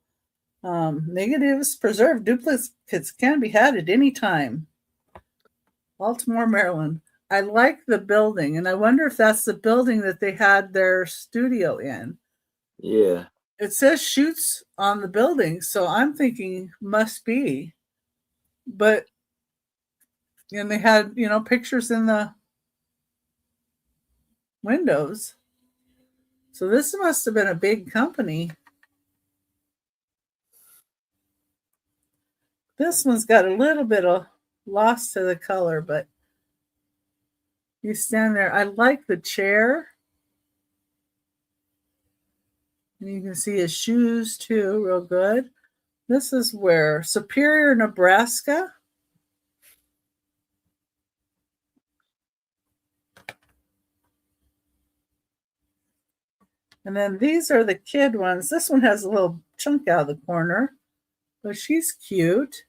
Negatives preserved. Duplicates can be had at any time. Baltimore, Maryland. I like the building, and I wonder if that's the building that they had their studio in. Yeah. It says Shoots on the building, so I'm thinking must be. But, and they had, you know, pictures in the windows. So this must have been a big company. This one's got a little bit of loss to the color, but you stand there. I like the chair. And you can see his shoes too, real good. This is where? Superior, Nebraska. And then these are the kid ones. This one has a little chunk out of the corner, but she's cute.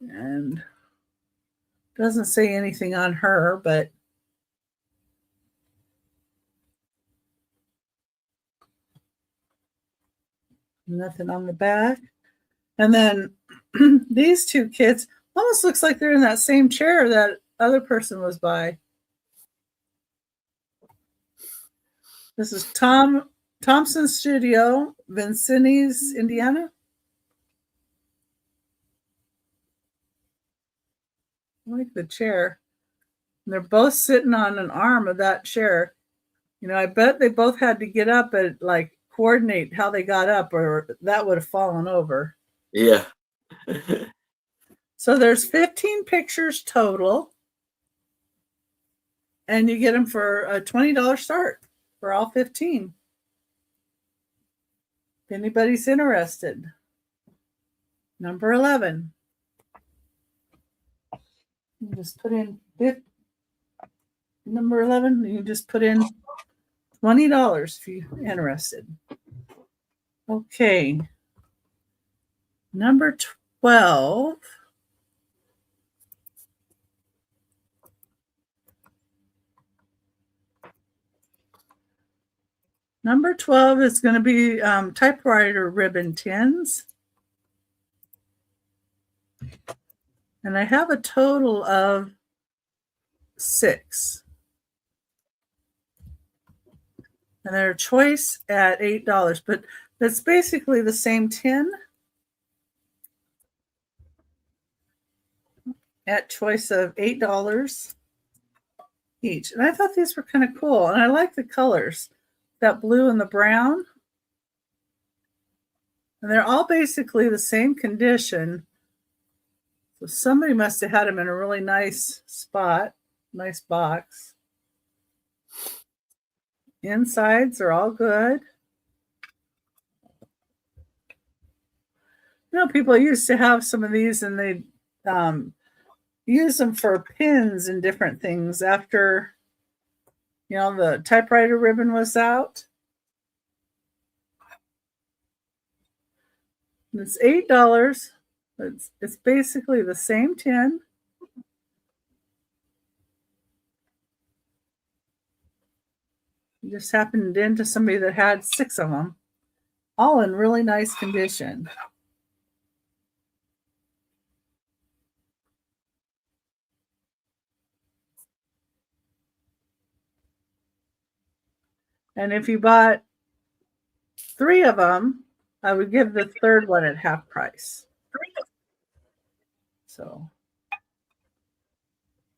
And doesn't say anything on her, but nothing on the back. And then these two kids almost looks like they're in that same chair that other person was by. This is Thompson Studio, Vincennes, Indiana. I like the chair. And they're both sitting on an arm of that chair. You know, I bet they both had to get up and like coordinate how they got up, or that would have fallen over. Yeah. So there's 15 pictures total. And you get them for a $20 start for all 15. If anybody's interested. Number 11. You just put in number 11. You just put in $20 if you're interested. Okay. Number 12. Number 12 is going to be typewriter ribbon tins. And I have a total of 6. And they're choice at $8, but that's basically the same tin at choice of $8 each. And I thought these were kind of cool. And I like the colors, that blue and the brown. And they're all basically the same condition. So somebody must have had them in a really nice spot, nice box. Insides are all good. You know, people used to have some of these and they use them for pins and different things after, you know, the typewriter ribbon was out. And it's $8. It's basically the same tin. It just happened into somebody that had 6 of them, all in really nice condition. And if you bought 3 of them, I would give the third one at half price. So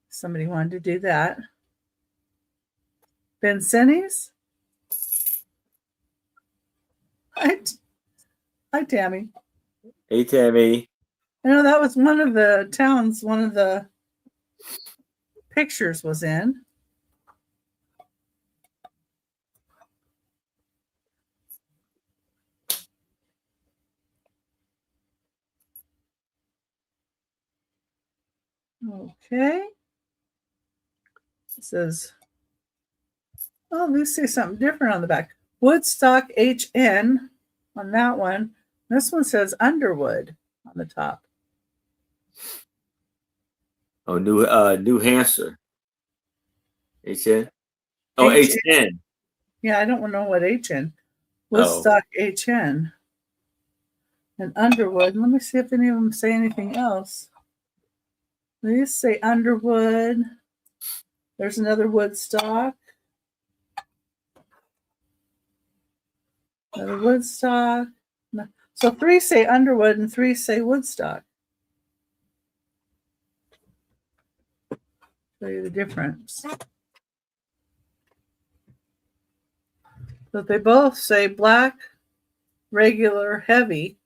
somebody wanted to do that. Bensenis. Hi, Tammy. Hey, Tammy. I know that was one of the towns one of the pictures was in. Okay. It says, oh, these say something different on the back. Woodstock HN on that one. This one says Underwood on the top. Oh, New Hampshire. HN. Oh, HN. Yeah, I don't know what HN. Woodstock HN. And Underwood. Let me see if any of them say anything else. These say Underwood. There's another Woodstock. Another Woodstock. So 3 say Underwood and 3 say Woodstock. Show you the difference. But they both say black, regular, heavy.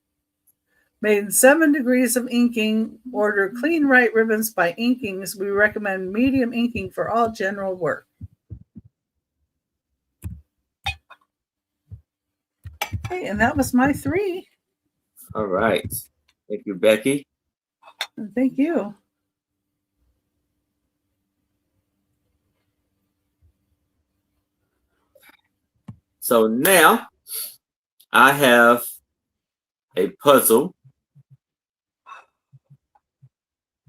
Made in 7 degrees of inking. Order clean right ribbons by Inkings. We recommend medium inking for all general work. Okay, and that was my 3. All right. Thank you, Becky. And thank you. So now I have a puzzle.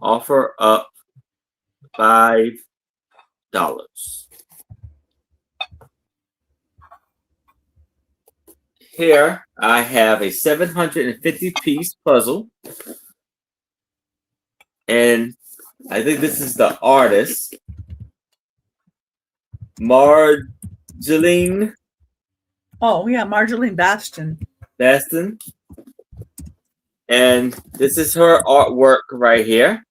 Offer up $5. Here I have a 750-piece puzzle. And I think this is the artist, Marjolaine. Oh, yeah, Marjolaine Bastion. And this is her artwork right here.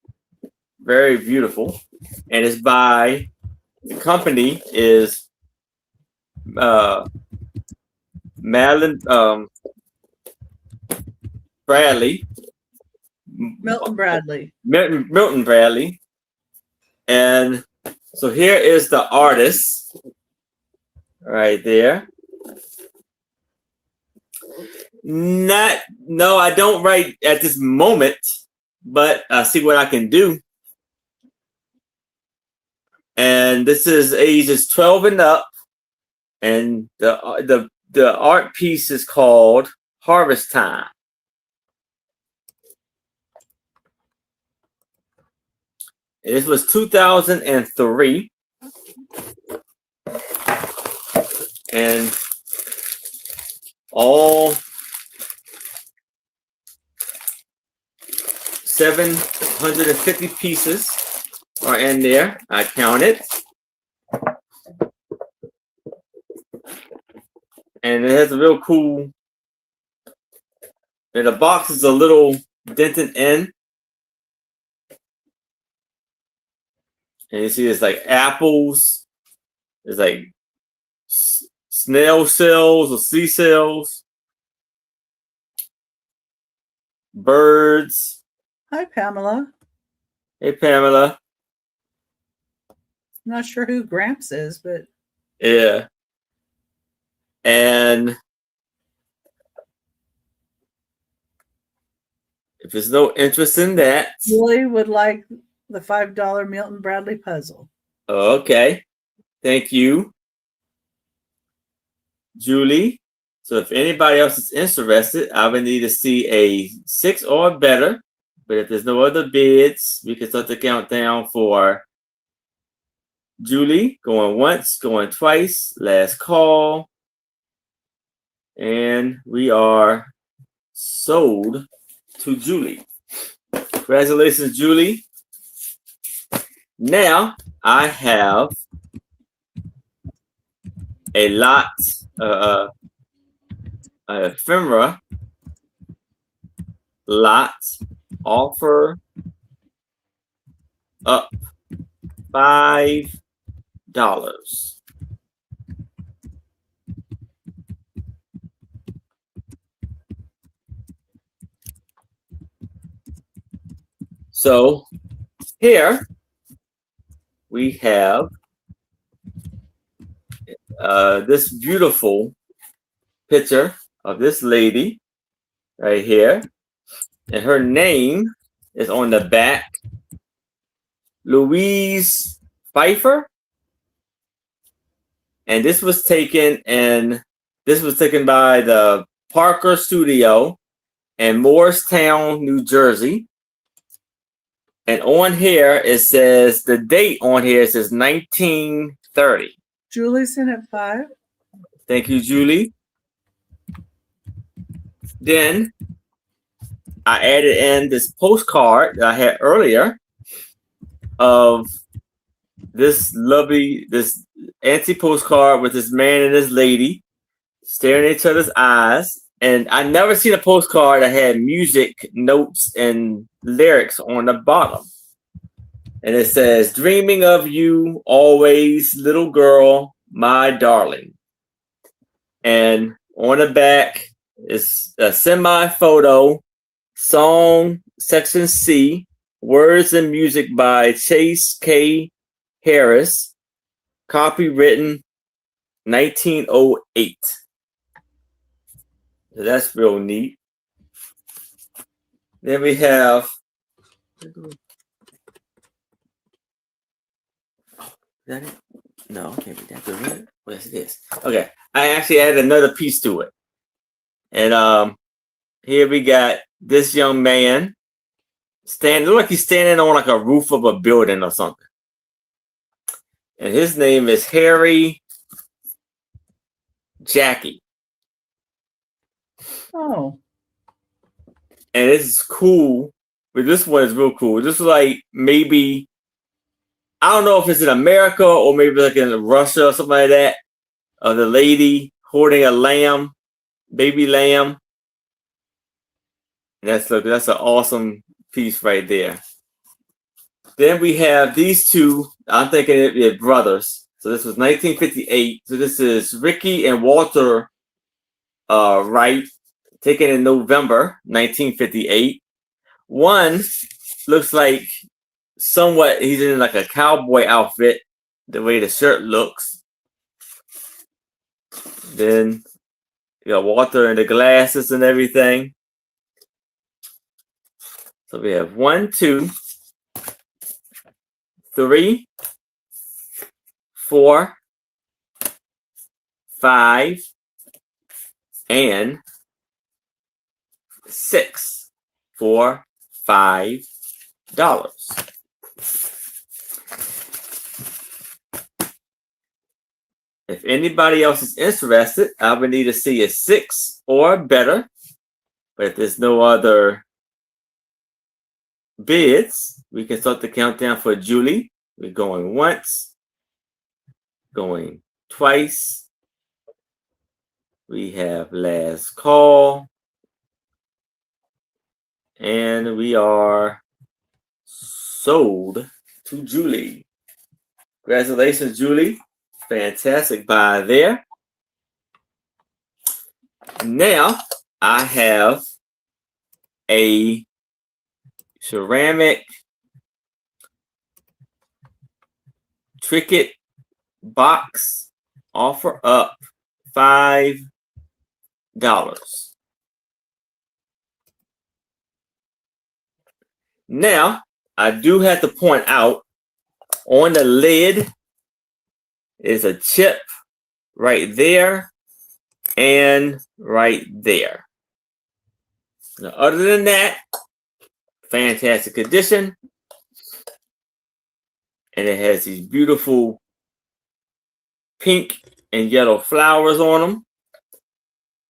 Very beautiful. And it's by, the company is Milton Bradley. Milton Bradley. And so here is the artist right there. No, I don't write at this moment, but I see what I can do. And this is ages 12 and up. And the art piece is called Harvest Time. This was 2003. And all 750 pieces are in there. I counted. And it has a real cool. And the box is a little dented in. And you see there's like apples. There's like snail shells or seashells. Birds. Hi, Pamela. Hey, Pamela. I'm not sure who Gramps is, but Yeah. And if there's no interest in that. Julie would like the $5 Milton Bradley puzzle. Okay. Thank you, Julie. So if anybody else is interested, I would need to see a 6 or better. But if there's no other bids, we can start the countdown for Julie. Going once, going twice. Last call. And we are sold to Julie. Congratulations, Julie. Now I have a lot ephemera lot offer up $5. So here we have this beautiful picture of this lady right here. And her name is on the back. Louise Pfeiffer. And this was taken by the Parker Studio in Morristown, New Jersey. And on here it says the date on here says 1930. Julie's in at 5. Thank you, Julie. Then I added in this postcard that I had earlier of this antique postcard with this man and this lady staring at each other's eyes. And I never seen a postcard that had music, notes, and lyrics on the bottom. And it says, "Dreaming of you always, little girl, my darling." And on the back is a semi-photo, song, section C, words and music by Chase K. Harris, copywritten 1908. So that's real neat. Then we have that it? No, it can't be that good, right? Oh, yes, it is. Okay. I actually added another piece to it. And here we got this young man look like he's standing on like a roof of a building or something. And his name is Harry Jackie. Oh. And this is cool. But this one is real cool. This is like maybe, I don't know if it's in America or maybe like in Russia or something like that. The lady holding a lamb, baby lamb. And that's an awesome piece right there. Then we have these two. I'm thinking they're brothers. So this was 1958. So this is Ricky and Walter Wright, taken in November 1958. One looks like somewhat he's in like a cowboy outfit, the way the shirt looks. Then you got Walter and the glasses and everything. So we have 1, 2, 3, 4, 5, and 6 for $5. If anybody else is interested, I would need to see a 6 or better. But if there's no other bids, we can start the countdown for Julie. We're going once, going twice, We have last call. And we are sold to Julie. Congratulations, Julie. Fantastic buy there. Now I have a ceramic Trinket box offer up $5. Now, I do have to point out on the lid is a chip right there and right there. Now, other than that, fantastic condition. And it has these beautiful pink and yellow flowers on them.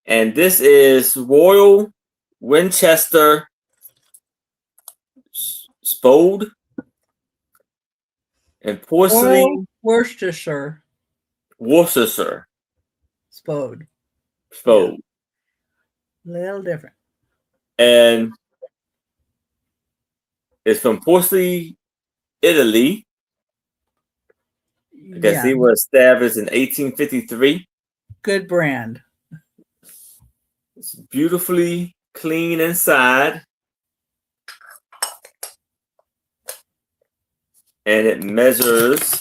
And this is Royal Winchester Spode and porcelain Worcestershire Spode. Yeah. Little different. And it's from Porcelain, Italy. I guess they were established in 1853. Good brand. It's beautifully clean inside. And it measures.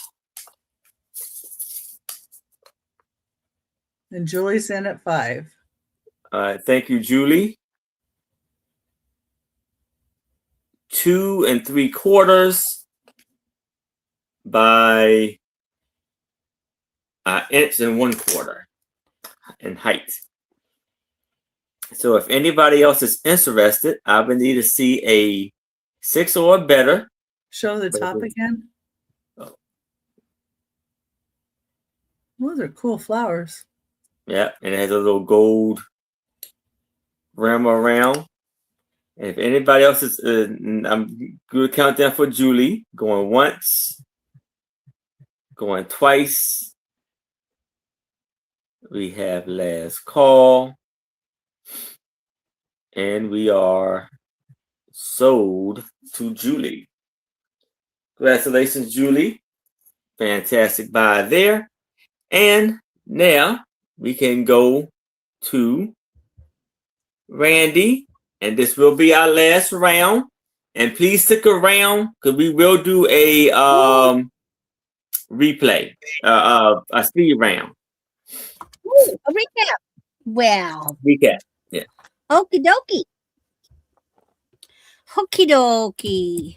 And Julie's in at 5. All right, thank you, Julie. 2 3/4 by an inch and 1/4 in height. So if anybody else is interested, I would need to see a 6 or better. Show the top again. Oh. Those are cool flowers. Yeah, and it has a little gold rim around. And if anybody else is, I'm going to count down for Julie. Going once, going twice. We have last call. And we are sold to Julie. Congratulations, Julie. Fantastic buy there. And now we can go to Randy. And this will be our last round. And please stick around because we will do a replay, a speed round. Ooh, a recap. Well. Recap. Yeah. Okie dokie. Okie dokie.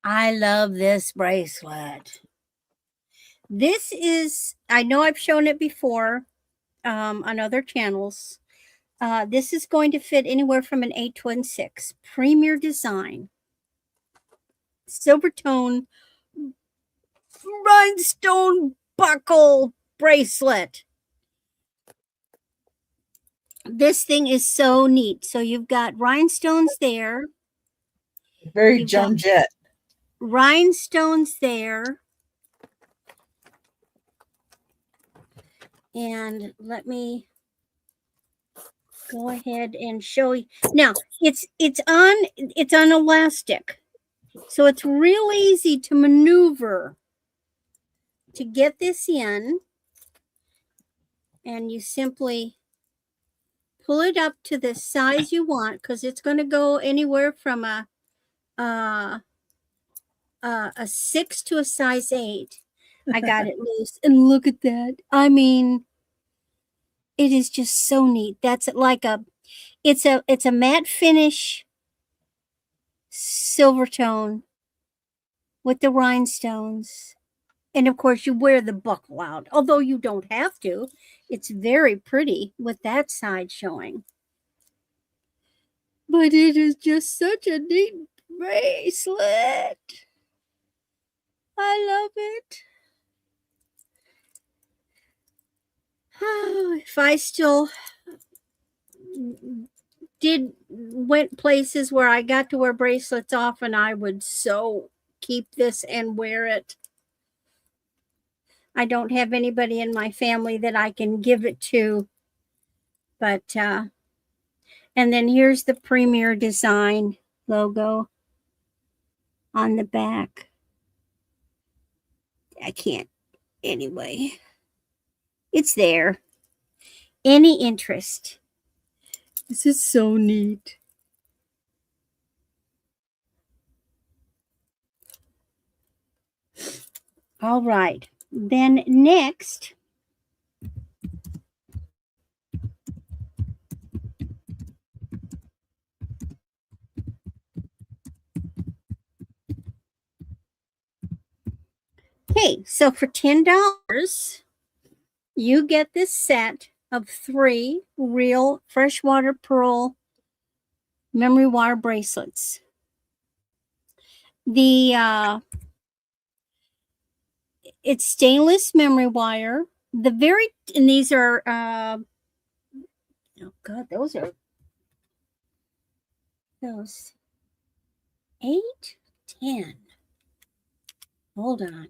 I love this bracelet. This is, I know I've shown it before on other channels. This is going to fit anywhere from an 8 to a 6. Premier design. Silver tone rhinestone buckle bracelet. This thing is so neat. So you've got rhinestones there. Very Joan Jett. Rhinestones there. And let me go ahead and show you. Now, it's on elastic. So it's real easy to maneuver to get this in. And you simply pull it up to the size you want because it's going to go anywhere from a 6 to a size 8. I got it loose. And look at that. I mean, it is just so neat. That's like it's a matte finish silver tone with the rhinestones. And of course you wear the buckle out, although you don't have to. It's very pretty with that side showing. But it is just such a neat bracelet. I love it. If I still went places where I got to wear bracelets often, I would so keep this and wear it. I don't have anybody in my family that I can give it to. But, and then here's the Premier Design logo on the back. I can't, anyway. It's there. Any interest? This is so neat. All right. Then next, okay, so for $10, you get this set of 3 real freshwater pearl memory wire bracelets. The it's stainless memory wire. And these are oh God, those 8, 10. Hold on.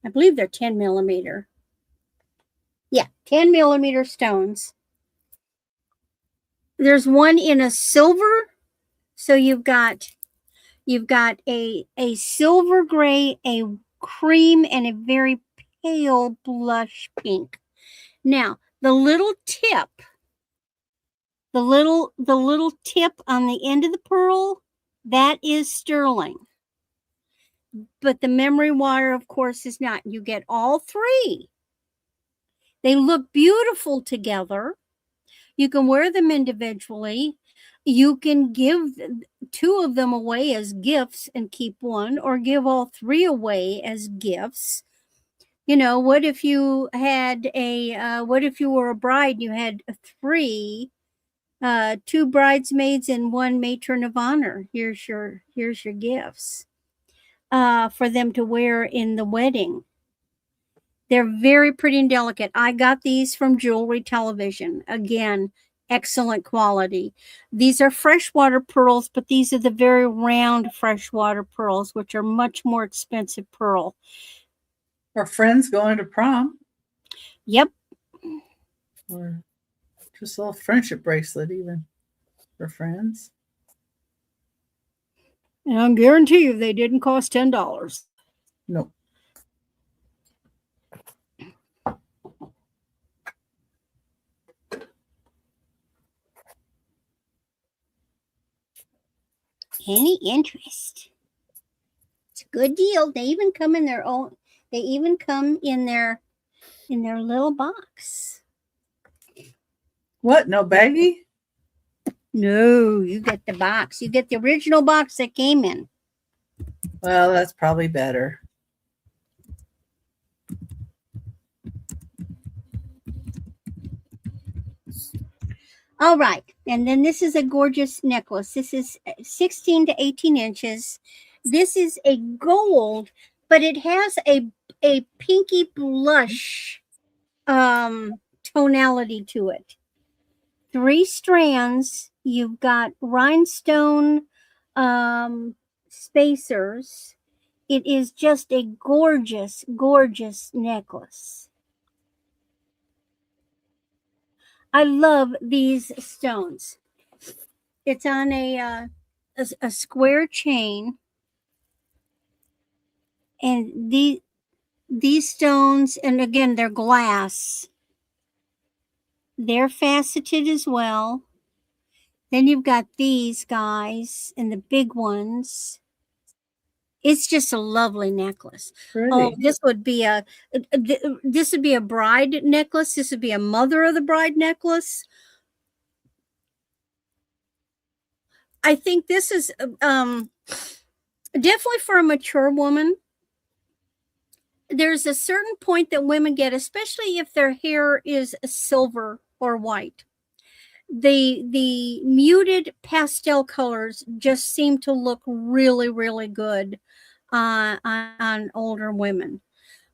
I believe they're 10 millimeter. Yeah, 10 millimeter stones. There's one in a silver. So you've got a silver gray, a cream, and a very pale blush pink. Now, the little tip on the end of the pearl, that is sterling. But the memory wire, of course, is not. You get all 3. They look beautiful together. You can wear them individually. You can give 2 of them away as gifts and keep one, or give all 3 away as gifts. You know, what if you had what if you were a bride and you had 3, 2 bridesmaids and 1 matron of honor? Here's your gifts for them to wear in the wedding. They're very pretty and delicate. I got these from Jewelry Television. Again, excellent quality. These are freshwater pearls, but these are the very round freshwater pearls, which are much more expensive pearl. Or friends going to prom. Yep. Or just a little friendship bracelet even for friends. And I guarantee you they didn't cost $10. Nope. Any interest? It's a good deal. They even come in their own. They even come in their little box. What? No baggie? No, you get the box. You get the original box that came in. Well, that's probably better. All right. And then this is a gorgeous necklace. This is 16 to 18 inches. This is a gold, but it has a pinky blush tonality to it. 3 strands. You've got rhinestone spacers. It is just a gorgeous, gorgeous necklace. I love these stones. It's on a square chain, and these stones, and again, they're glass. They're faceted as well. Then you've got these guys and the big ones. It's just a lovely necklace. Pretty. Oh, this would be a bride necklace. This would be a mother of the bride necklace. I think this is definitely for a mature woman. There's a certain point that women get, especially if their hair is silver or white. The muted pastel colors just seem to look really, really good on older women.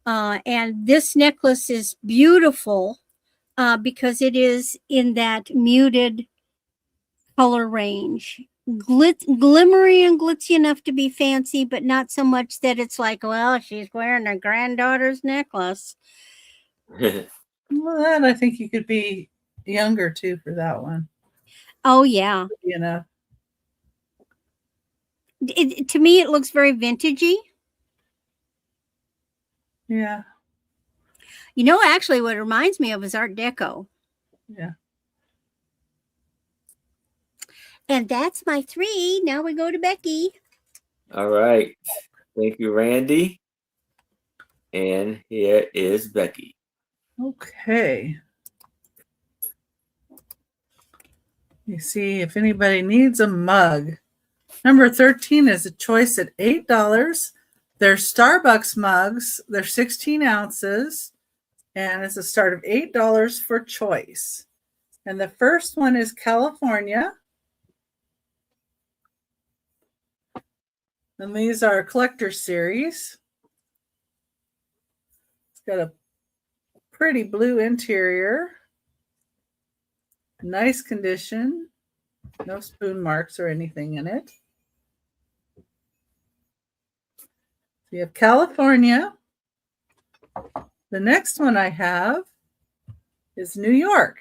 And this necklace is beautiful because it is in that muted color range. Glimmery and glitzy enough to be fancy, but not so much that it's like, well, she's wearing her granddaughter's necklace. Well, that I think you could be younger too for that one. Oh yeah. You know. To me, it looks very vintagey. Yeah. You know, actually, what it reminds me of is Art Deco. Yeah. And that's my 3. Now we go to Becky. All right. Thank you, Randy. And here is Becky. Okay. You see if anybody needs a mug. Number 13 is a choice at $8. They're Starbucks mugs. They're 16 ounces. And it's a start of $8 for choice. And the first one is California. And these are collector series. It's got a pretty blue interior. Nice condition. No spoon marks or anything in it. We have California. The next one I have is New York.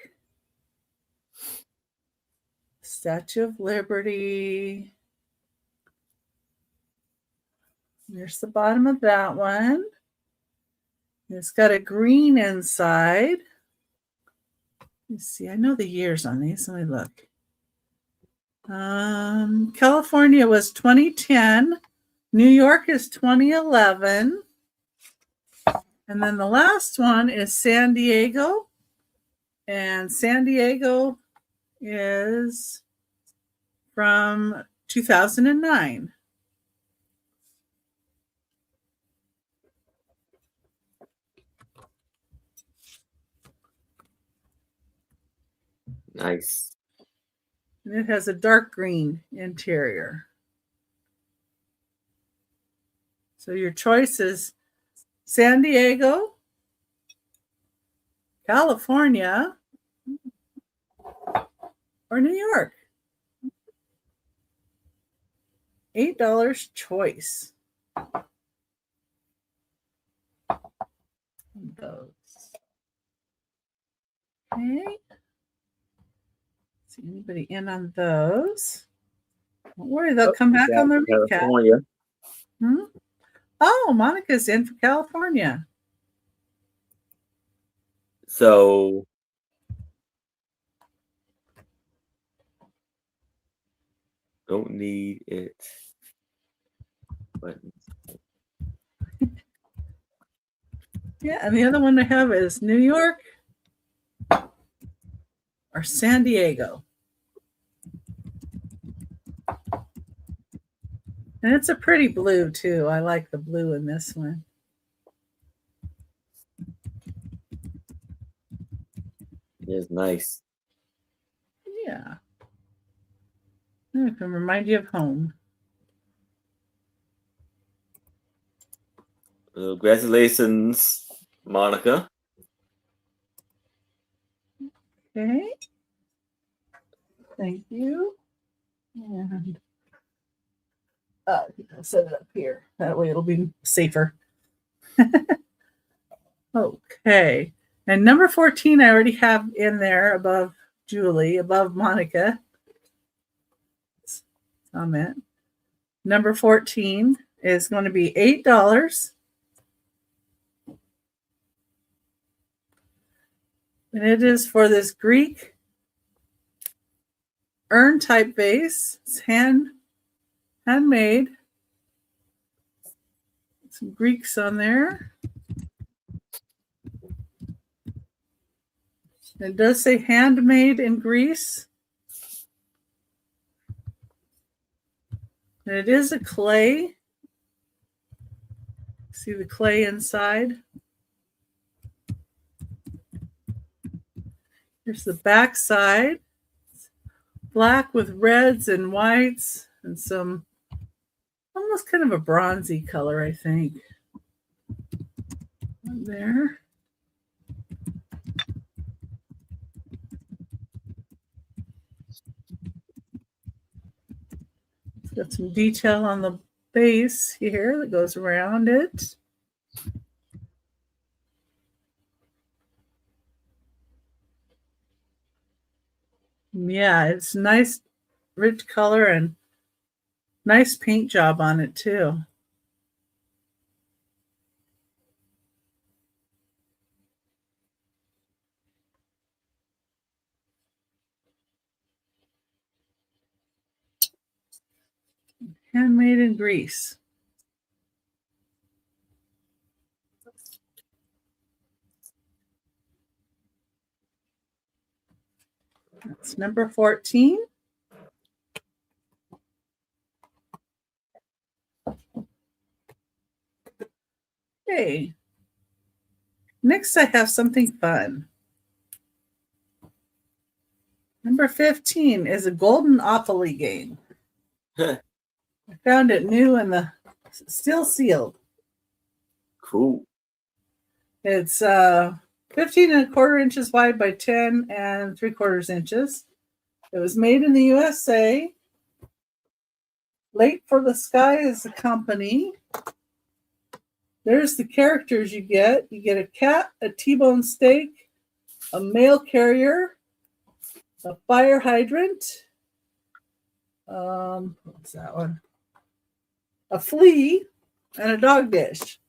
Statue of Liberty. There's the bottom of that one. It's got a green inside. Let's see, I know the years on these. Let me look. California was 2010. New York is 2011. And then the last one is San Diego. And San Diego is from 2009. Nice. And it has a dark green interior. So your choice is San Diego, California, or New York. $8 choice. Those. Okay. See anybody in on those? Don't worry, they'll come back on the recap. California. Oh, Monica's in for California. So don't need it. Buttons. Yeah, and the other one I have is New York or San Diego. And it's a pretty blue too. I like the blue in this one. It is nice. Yeah. It can remind you of home. Congratulations, Monica. Okay. Thank you. And I'll set it up here. That way it'll be safer. Okay. And number 14, I already have in there above Julie, above Monica. Comment. Number 14 is going to be $8. And it is for this Greek urn type vase. It's handmade. Some Greeks on there. It does say handmade in Greece. And it is a clay. See the clay inside. Here's the back side. Black with reds and whites and some almost kind of a bronzy color, I think. There. Got some detail on the base here that goes around it. Yeah, it's nice, rich color and nice paint job on it too. Handmade in Greece. That's number 14. Okay. Next, I have something fun. Number 15 is a golden opoly game. I found it new and still sealed. Cool. It's 15 1/4 inches wide by 10 3/4 inches. It was made in the USA. Late for the Sky is the company. There's the characters you get. You get a cat, a T-bone steak, a mail carrier, a fire hydrant. What's that one? A flea and a dog dish.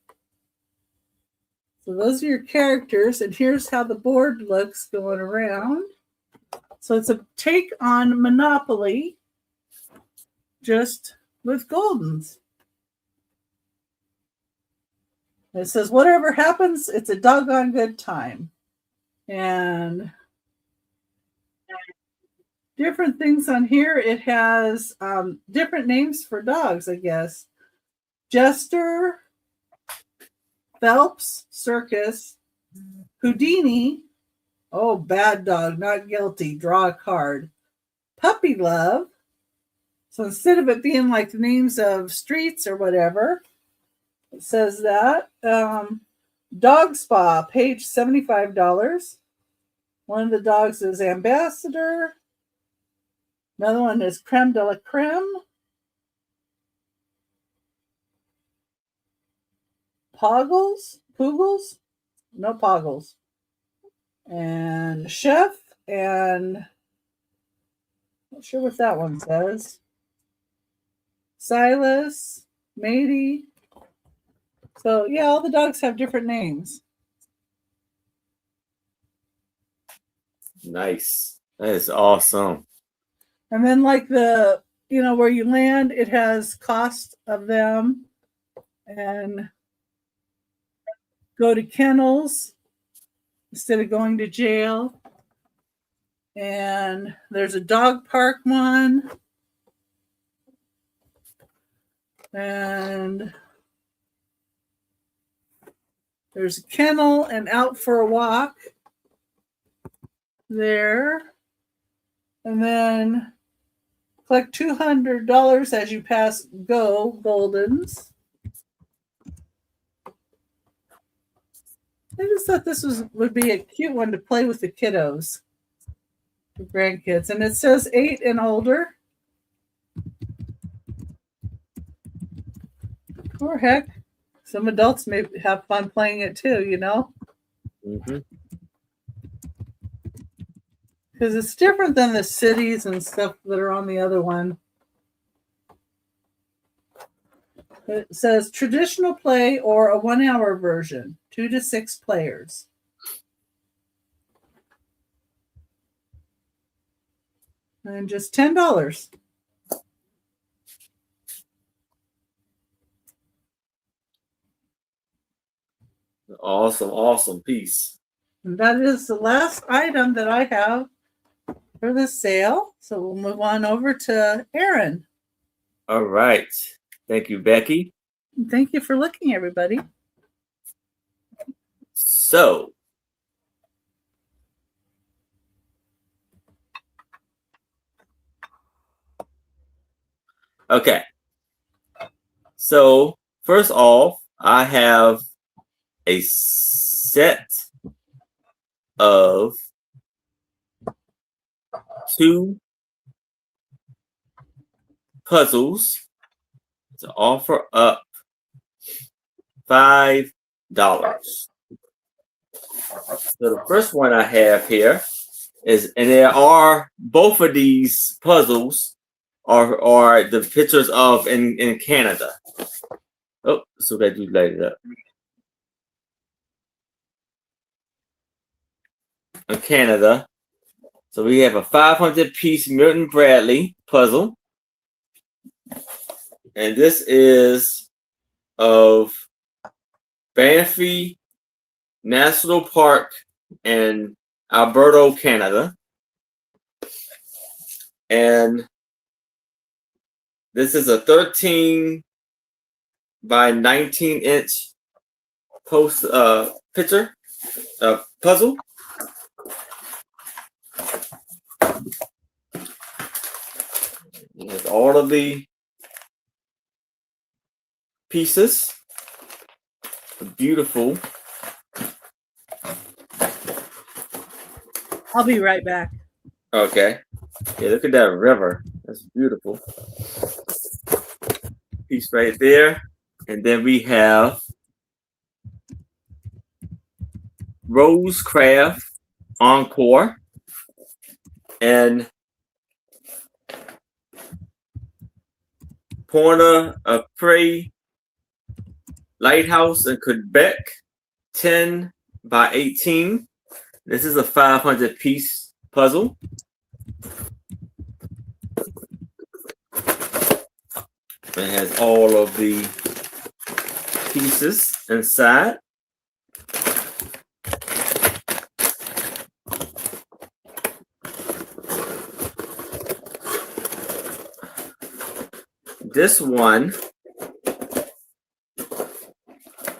So those are your characters, and here's how the board looks going around. So it's a take on Monopoly, just with Goldens. It says, whatever happens, it's a doggone good time. And different things on here. It has different names for dogs, I guess. Jester, Phelps, Circus, Houdini. Oh, bad dog, not guilty. Draw a card. Puppy Love. So instead of it being like the names of streets or whatever, it says that. Dog Spa, page $75. One of the dogs is Ambassador. Another one is Creme de la Creme. Poggles? No Poggles. And Chef, and not sure what that one says. Silas, Matey. So yeah, all the dogs have different names. Nice. That is awesome. And then like the, where you land, it has cost of them, and go to kennels instead of going to jail. And there's a dog park one. And there's a kennel and out for a walk there. And then collect $200 as you pass Go Goldens. I just thought this would be a cute one to play with the kiddos, the grandkids. And it says 8 and older. Or heck, some adults may have fun playing it too, Mm-hmm. Because it's different than the cities and stuff that are on the other one. It says traditional play or a 1-hour version, 2 to 6 players. And just $10. Awesome piece. And that is the last item that I have for the sale. So we'll move on over to Aaron. All right. Thank you, Becky. And thank you for looking, everybody. So, okay. So, first off, I have a set of 2 puzzles to offer up $5. So the first one I have here is, and there are both of these puzzles are the pictures of in Canada. Oh, so that you light it up. In Canada. So we have a 500-piece Milton Bradley puzzle. And this is of Banff National Park in Alberta, Canada. And this is a 13 by 19-inch picture puzzle. It has all of the pieces. Beautiful. I'll be right back. Okay. Yeah, look at that river. That's beautiful. Piece right there. And then we have Rosecraft Encore and Port-au-Prince Lighthouse in Quebec, 10 by 18. This is a 500-piece puzzle. It has all of the pieces inside. This one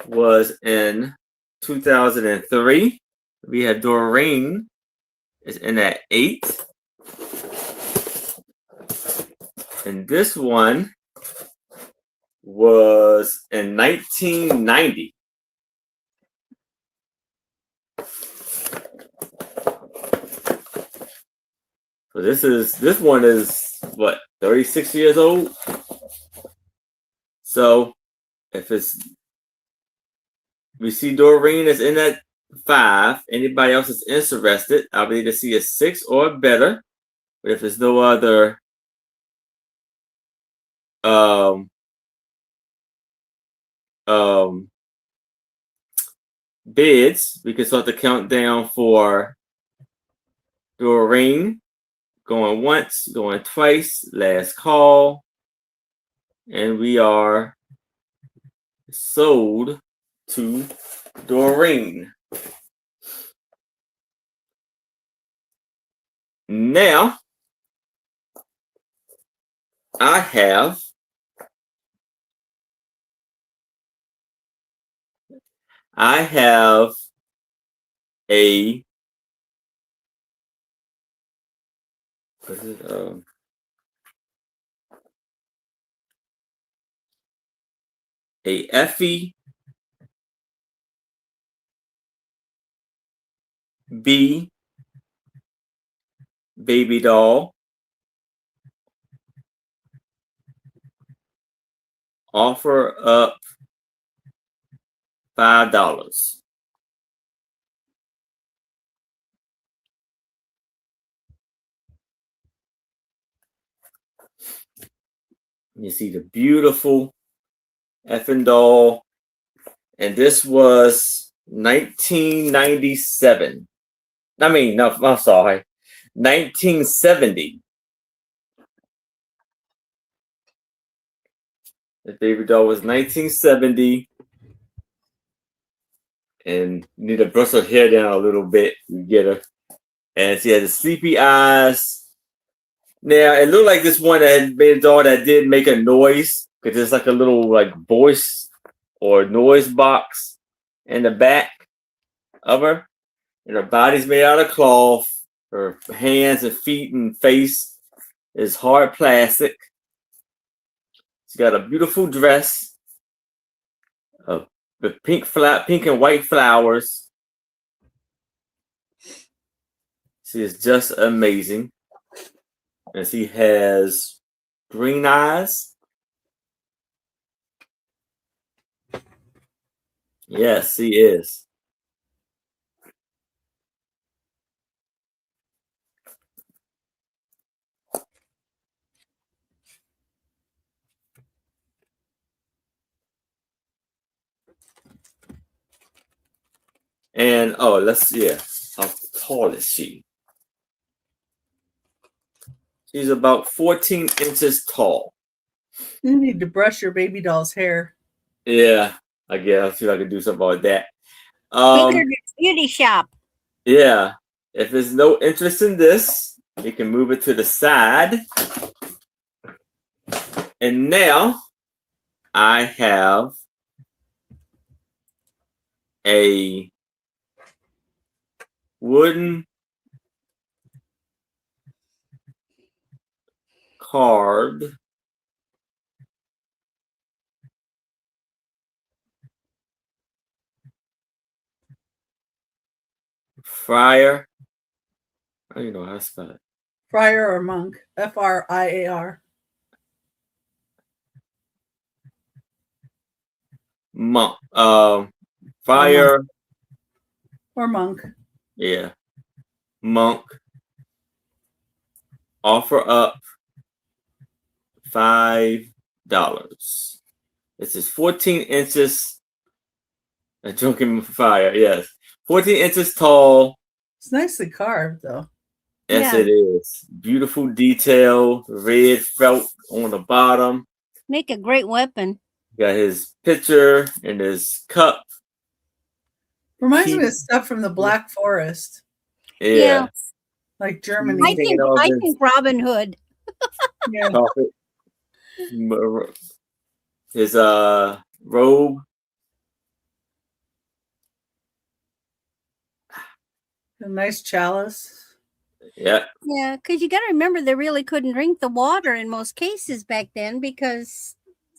was in 2003. We have Doreen is in at 8. And this one was in 1990. So this one is what, 36 years old? So if we see Doreen is in at 5, anybody else is interested, I'll be able to see a 6 or better. But if there's no other bids, we can start the countdown for Doreen. Going once, going twice, last call. And we are sold to Doreen. Now, I have a what is it? A Effie B baby doll. Offer up $5. You see the beautiful effing doll. And this was 1997. I mean, no, I'm sorry. 1970. The baby doll was 1970. And you need to brush her hair down a little bit. You get her. And she had the sleepy eyes. Now, it looked like this one that made a doll that did make a noise. Because there's like a little like voice or noise box in the back of her. And her body's made out of cloth. Her hands and feet and face is hard plastic. She's got a beautiful dress. The pink and white flowers. She is just amazing. And she has green eyes. Yes, he is. And oh, let's see. How tall is she? She's about 14 inches tall. You need to brush your baby doll's hair. Yeah, I guess. I'll see if I can do something about that. Take her to beauty shop. Yeah. If there's no interest in this, you can move it to the side. And now I have a wooden card friar. I don't even know how to spell it. Friar or monk. Friar. Monk. Friar. Or monk. Yeah. Monk. Offer up $5. This is 14 inches. A drunken fire, yes. 14 inches tall. It's nicely carved, though. Yes, Yeah. it is. Beautiful detail. Red felt on the bottom. Make a great weapon. Got his picture and his cup. Reminds me of stuff from the Black Forest, Yeah. like Germany. I think Robin Hood. Yeah. His robe. A nice chalice. Yeah. Yeah, because you got to remember they really couldn't drink the water in most cases back then because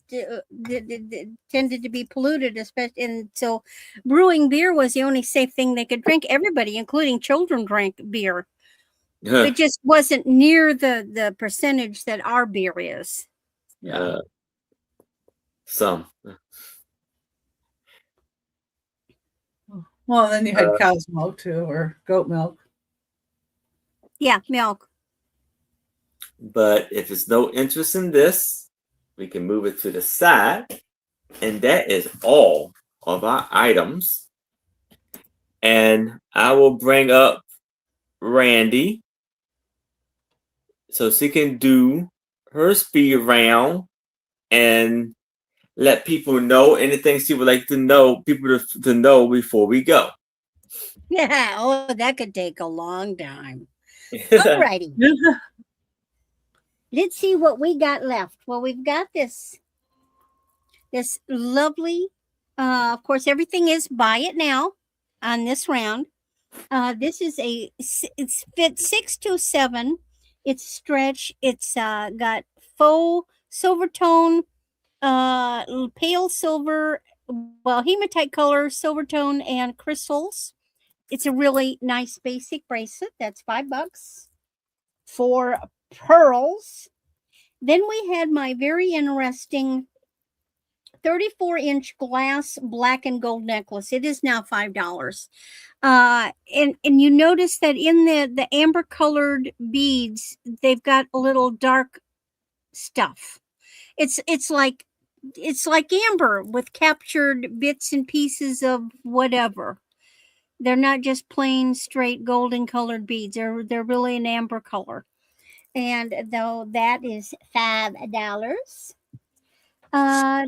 it tended to be polluted, especially. And so, brewing beer was the only safe thing they could drink. Everybody, including children, drank beer. It just wasn't near the percentage that our beer is. Yeah. Some. Well, then you had cow's milk too, or goat milk. Yeah, milk. But if there's no interest in this, we can move it to the side. And that is all of our items. And I will bring up Randy so she can do her speed round and let people know anything she would like to know, people to know before we go. Yeah, oh, that could take a long time. Alrighty. Let's see what we got left. Well, we've got this lovely, of course, everything is buy it now on this round. This is it's fit 6 to 7. It's stretch. It's got faux silver tone, pale silver, well, hematite color, silver tone, and crystals. It's a really nice basic bracelet. That's $5 for pearls. Then we had my very interesting 34-inch glass black and gold necklace. It is now $5. And you notice that in the amber colored beads, they've got a little dark stuff. It's like amber with captured bits and pieces of whatever. They're not just plain straight golden colored beads. They're really an amber color. And though that is $5.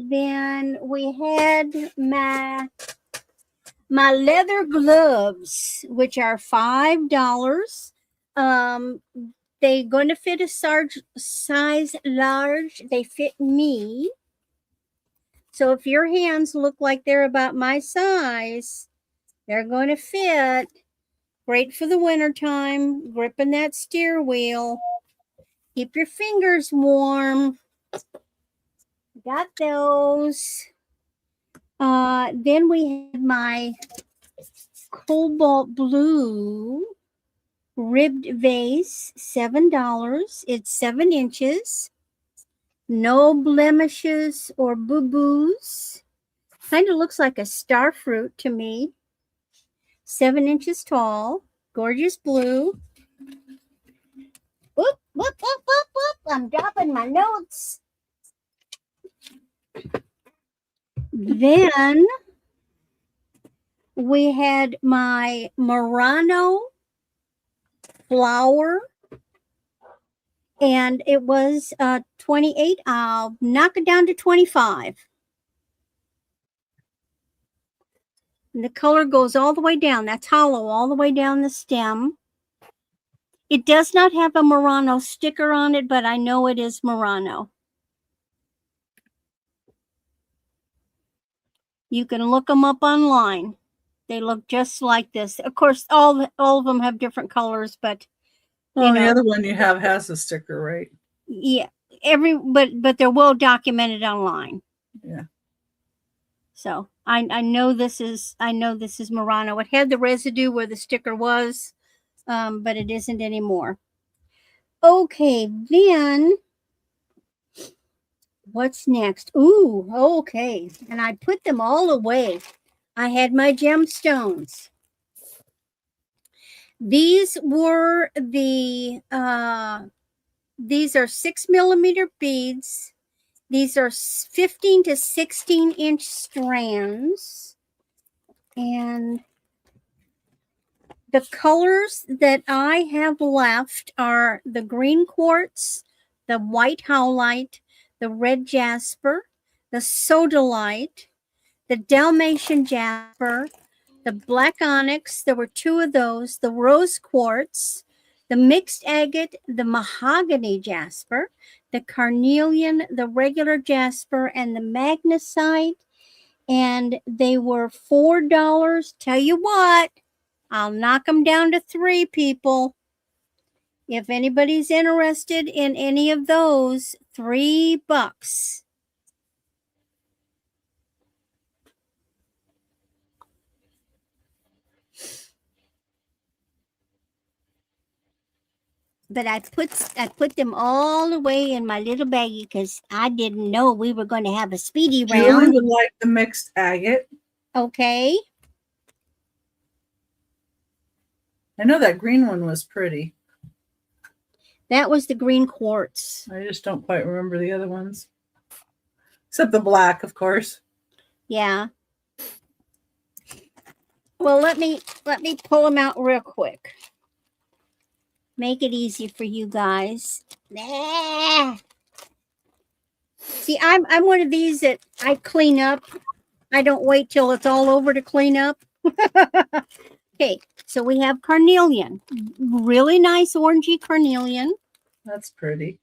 Then we had my leather gloves, which are $5. They're going to fit a size large. They fit me. So if your hands look like they're about my size, they're going to fit. Great for the wintertime, gripping that steer wheel. Keep your fingers warm. Got those. Then we had my cobalt blue ribbed vase, $7. It's 7 inches. No blemishes or boo-boos. Kind of looks like a star fruit to me. 7 inches tall. Gorgeous blue. Whoop, whoop, whoop, whoop, whoop. I'm dropping my notes. Then we had my Murano flower, and it was 28. I'll knock it down to 25. And the color goes all the way down. That's hollow all the way down the stem. It does not have a Murano sticker on it, but I know it is Murano. You can look them up online. They look just like this. Of course, all of them have different colors, but Well, the other one you have has a sticker, right? Yeah, but they're well documented online. Yeah. So I know this is Murano. It had the residue where the sticker was, but it isn't anymore. Okay, then what's next? Ooh, okay. And I put them all away. I had my gemstones. These were these are 6mm beads. These are 15 to 16 inch strands. And the colors that I have left are the green quartz, the white howlite, the red jasper, the sodalite, the Dalmatian jasper, the black onyx. There were 2 of those, the rose quartz, the mixed agate, the mahogany jasper, the carnelian, the regular jasper, and the magnesite. And they were $4. Tell you what, I'll knock them down to 3, people. If anybody's interested in any of those, $3. But I put them all away in my little baggie because I didn't know we were going to have a speedy Julie round. would like the mixed agate. Okay. I know that green one was pretty. That was the green quartz. I just don't quite remember the other ones. Except the black, of course. Yeah. Well, let me pull them out real quick. Make it easy for you guys. Nah. See, I'm one of these that I clean up. I don't wait till it's all over to clean up. Okay, so we have carnelian. Really nice orangey carnelian. That's pretty.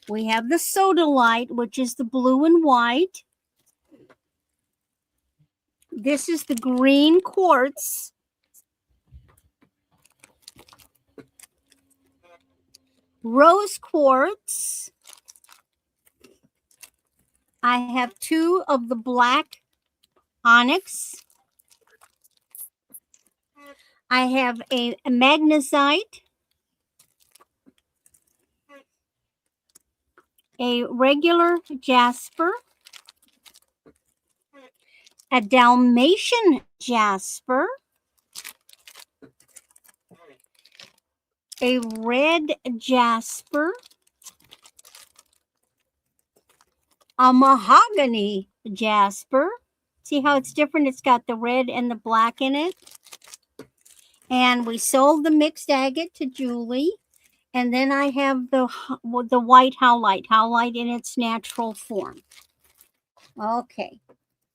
We have the sodalite, which is the blue and white. This is the green quartz. Rose quartz. I have 2 of the black onyx. I have a magnesite, a regular jasper, a Dalmatian jasper, a red jasper, a mahogany jasper. See how it's different? It's got the red and the black in it. And we sold the mixed agate to Julie. And then I have the white howlite in its natural form. Okay.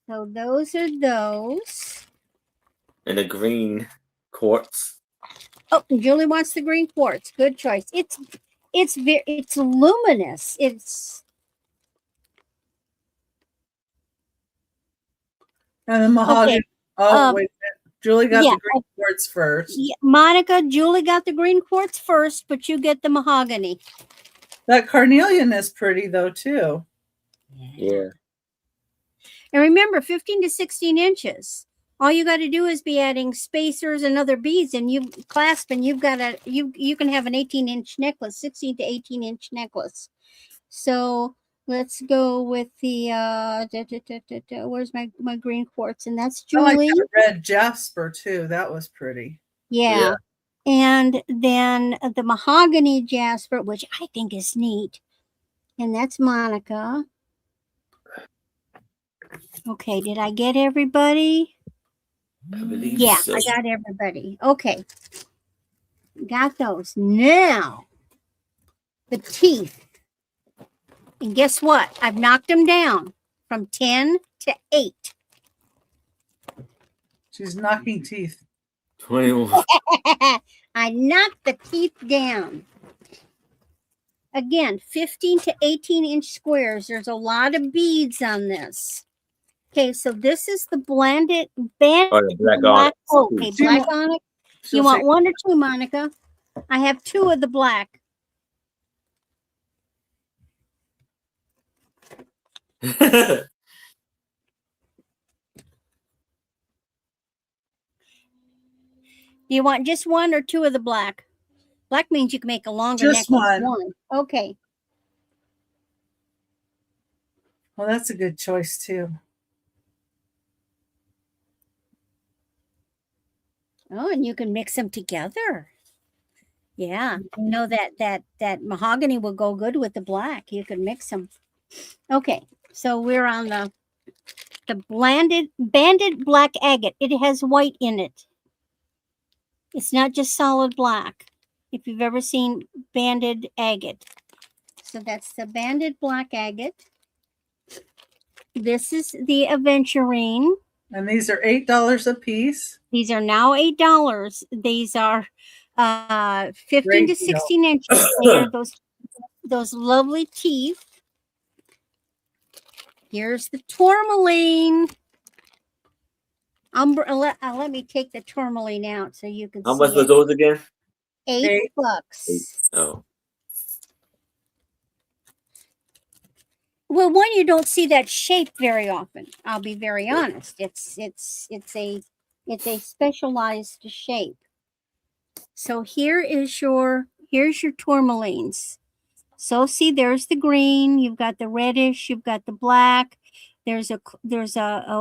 So those are those. And the green quartz. Oh, Julie wants the green quartz. Good choice. It's luminous. And the mahogany. Okay. Oh, wait a minute. Julie got yeah, the green quartz first. Yeah, Monica, Julie got the green quartz first, but you get the mahogany. That carnelian is pretty, though, too. Yeah. And remember, 15 to 16 inches. All you got to do is be adding spacers and other beads, and you clasp, and you can have an 18-inch necklace, 16 to 18-inch necklace. So Let's go with the where's my green quartz? And that's I like Julie. that red jasper too. That was pretty. Yeah. And then the mahogany jasper, which I think is neat. And that's Monica. Okay, did I get everybody? I believe Yeah, so. I got everybody. Okay. Got those. Now, the teeth. And guess what? I've knocked them down from 10 to 8. She's knocking teeth. 21. I knocked the teeth down. Again, 15 to 18-inch squares. There's a lot of beads on this. Okay, so this is the banded Oh, the black onyx. Oh, okay, black onyx. You want say, 1 or 2, Monica? I have 2 of the black. Do you want just 1 or 2 of the black? Black means you can make a longer just necklace. one. Okay. Well, that's a good choice too. Oh, and you can mix them together. Yeah. No, that mahogany will go good with the black. You can mix them. Okay. So we're on the banded black agate. It has white in it. It's not just solid black. If you've ever seen banded agate. So that's the banded black agate. This is the aventurine. And these are $8 a piece. These are now $8. These are 15 Great to 16 inches. They are those lovely teeth. Here's the tourmaline. Let me take the tourmaline out so you can see. How much was it. those again? $8. Oh. Well, one, you don't see that shape very often. I'll be very honest. It's a specialized shape. So here's your tourmalines. So see, there's the green. You've got the reddish. You've got the black. There's a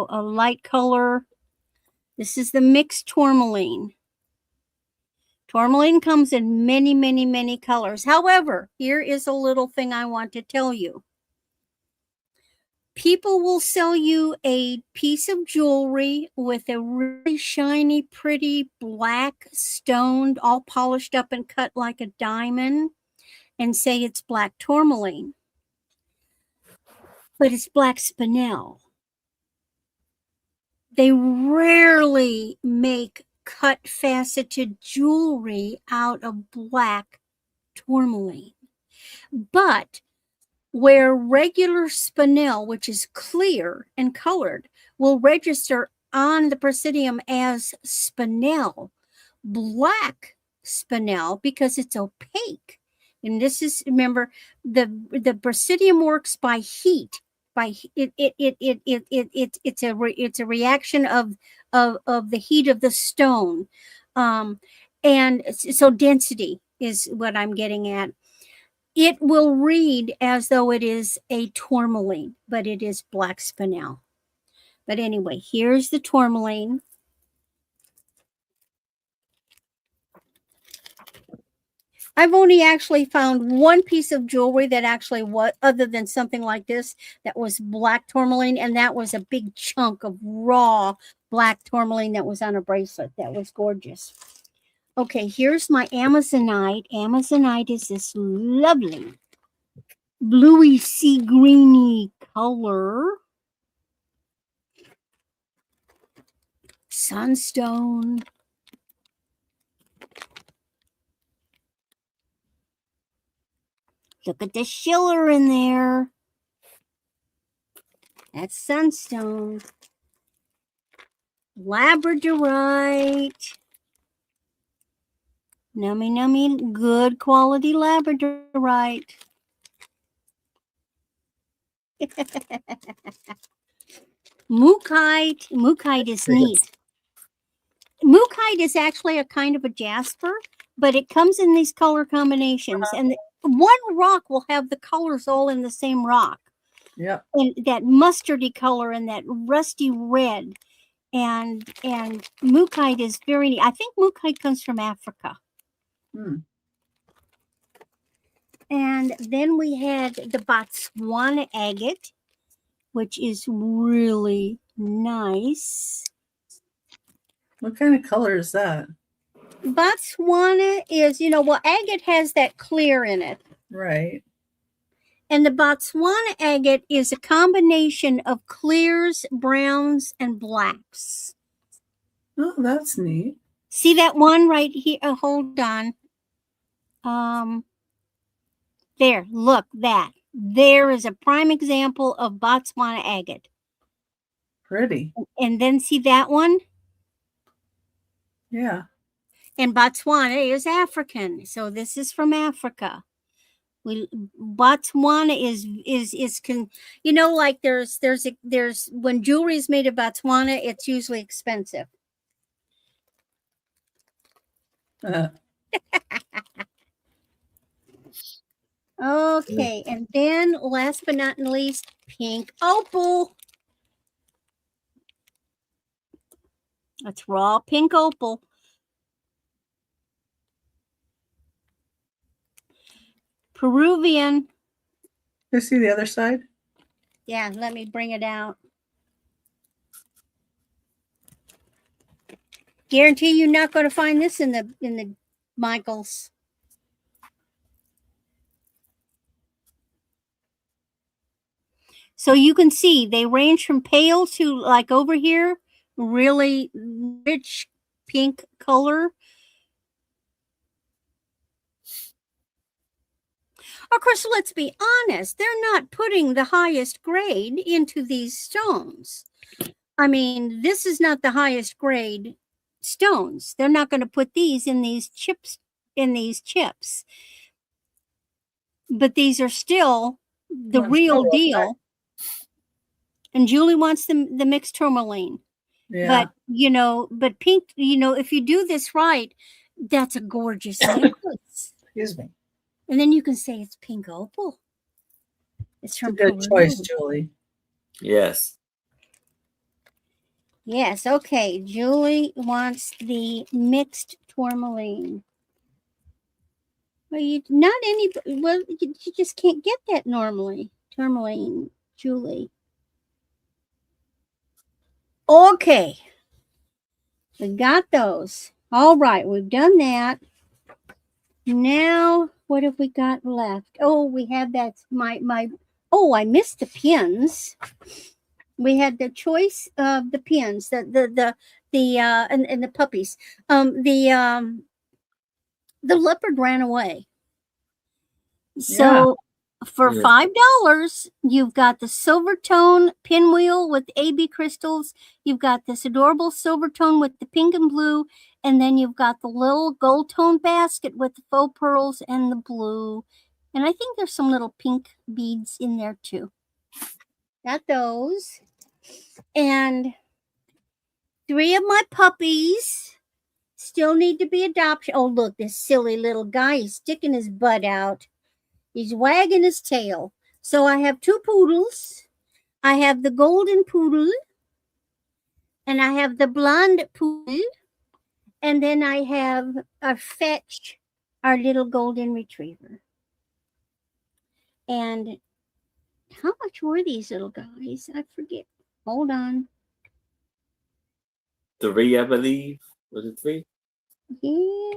light color. This is the mixed tourmaline. Tourmaline comes in many, many, many colors. However, here is a little thing I want to tell you. People will sell you a piece of jewelry with a really shiny, pretty black stone, all polished up and cut like a diamond, and say it's black tourmaline. But it's black spinel. They rarely make cut faceted jewelry out of black tourmaline. But where regular spinel, which is clear and colored, will register on the Presidium as spinel, black spinel, because it's opaque. And this is, remember, the Presidium works by heat. It's a reaction of the heat of the stone, and so density is what I'm getting at. It will read as though it is a tourmaline, but it is black spinel. But anyway, here's the tourmaline. I've only actually found one piece of jewelry that actually was, other than something like this, that was black tourmaline, and that was a big chunk of raw black tourmaline that was on a bracelet. That was gorgeous. Okay, here's my Amazonite. Amazonite is this lovely bluey sea greeny color. Sunstone. Look at the schiller in there. That's sunstone. Labradorite. Nummy, nummy, good quality labradorite. Mookaite. Mookaite is neat. Mookaite is actually a kind of a jasper, but it comes in these color combinations. And one rock will have the colors all in the same rock. Yep. And that mustardy color and that rusty red. And mookaite is very neat. I think mookaite comes from Africa. Hmm. And then we had the Botswana agate, which is really nice. What kind of color is that? Botswana is, well, agate has that clear in it. Right. And the Botswana agate is a combination of clears, browns, and blacks. Oh, that's neat. See that one right here? Oh, hold on. There, look, that. There is a prime example of Botswana agate. Pretty. And then see that one? Yeah. And Botswana is African. So this is from Africa. Botswana like there's when jewelry is made of Botswana, it's usually expensive. Okay, and then last but not least, pink opal. That's raw pink opal. Peruvian. You see the other side? Yeah, let me bring it out. Guarantee you're not going to find this in the Michaels. So you can see they range from pale to like over here, really rich pink color. Of course, let's be honest, they're not putting the highest grade into these stones. I mean, this is not the highest grade stones. They're not going to put these in these chips, But these are still the real deal. And Julie wants the mixed tourmaline. Yeah. But pink, if you do this right, that's a gorgeous necklace. Excuse me. And then you can say it's pink opal. It's from a good choice, Julie. Yes. Yes, okay. Julie wants the mixed tourmaline. Well, you just can't get that normally. Tourmaline, Julie. Okay. We got those. All right, we've done that. Now, what have we got left? Oh, we have that I missed the pins. We had the choice of the pins, and the puppies. The leopard ran away. So for $5, you've got the silver tone pinwheel with AB crystals. You've got this adorable silver tone with the pink and blue. And then you've got the little gold tone basket with the faux pearls and the blue. And I think there's some little pink beads in there too. Got those. And 3 of my puppies still need to be adopted. Oh, look, this silly little guy is sticking his butt out. He's wagging his tail. So I have 2 poodles. I have the golden poodle. And I have the blonde poodle. And then I have a Fetch, our little golden retriever. And how much were these little guys? I forget. Hold on. 3, I believe. Was it 3? Yeah.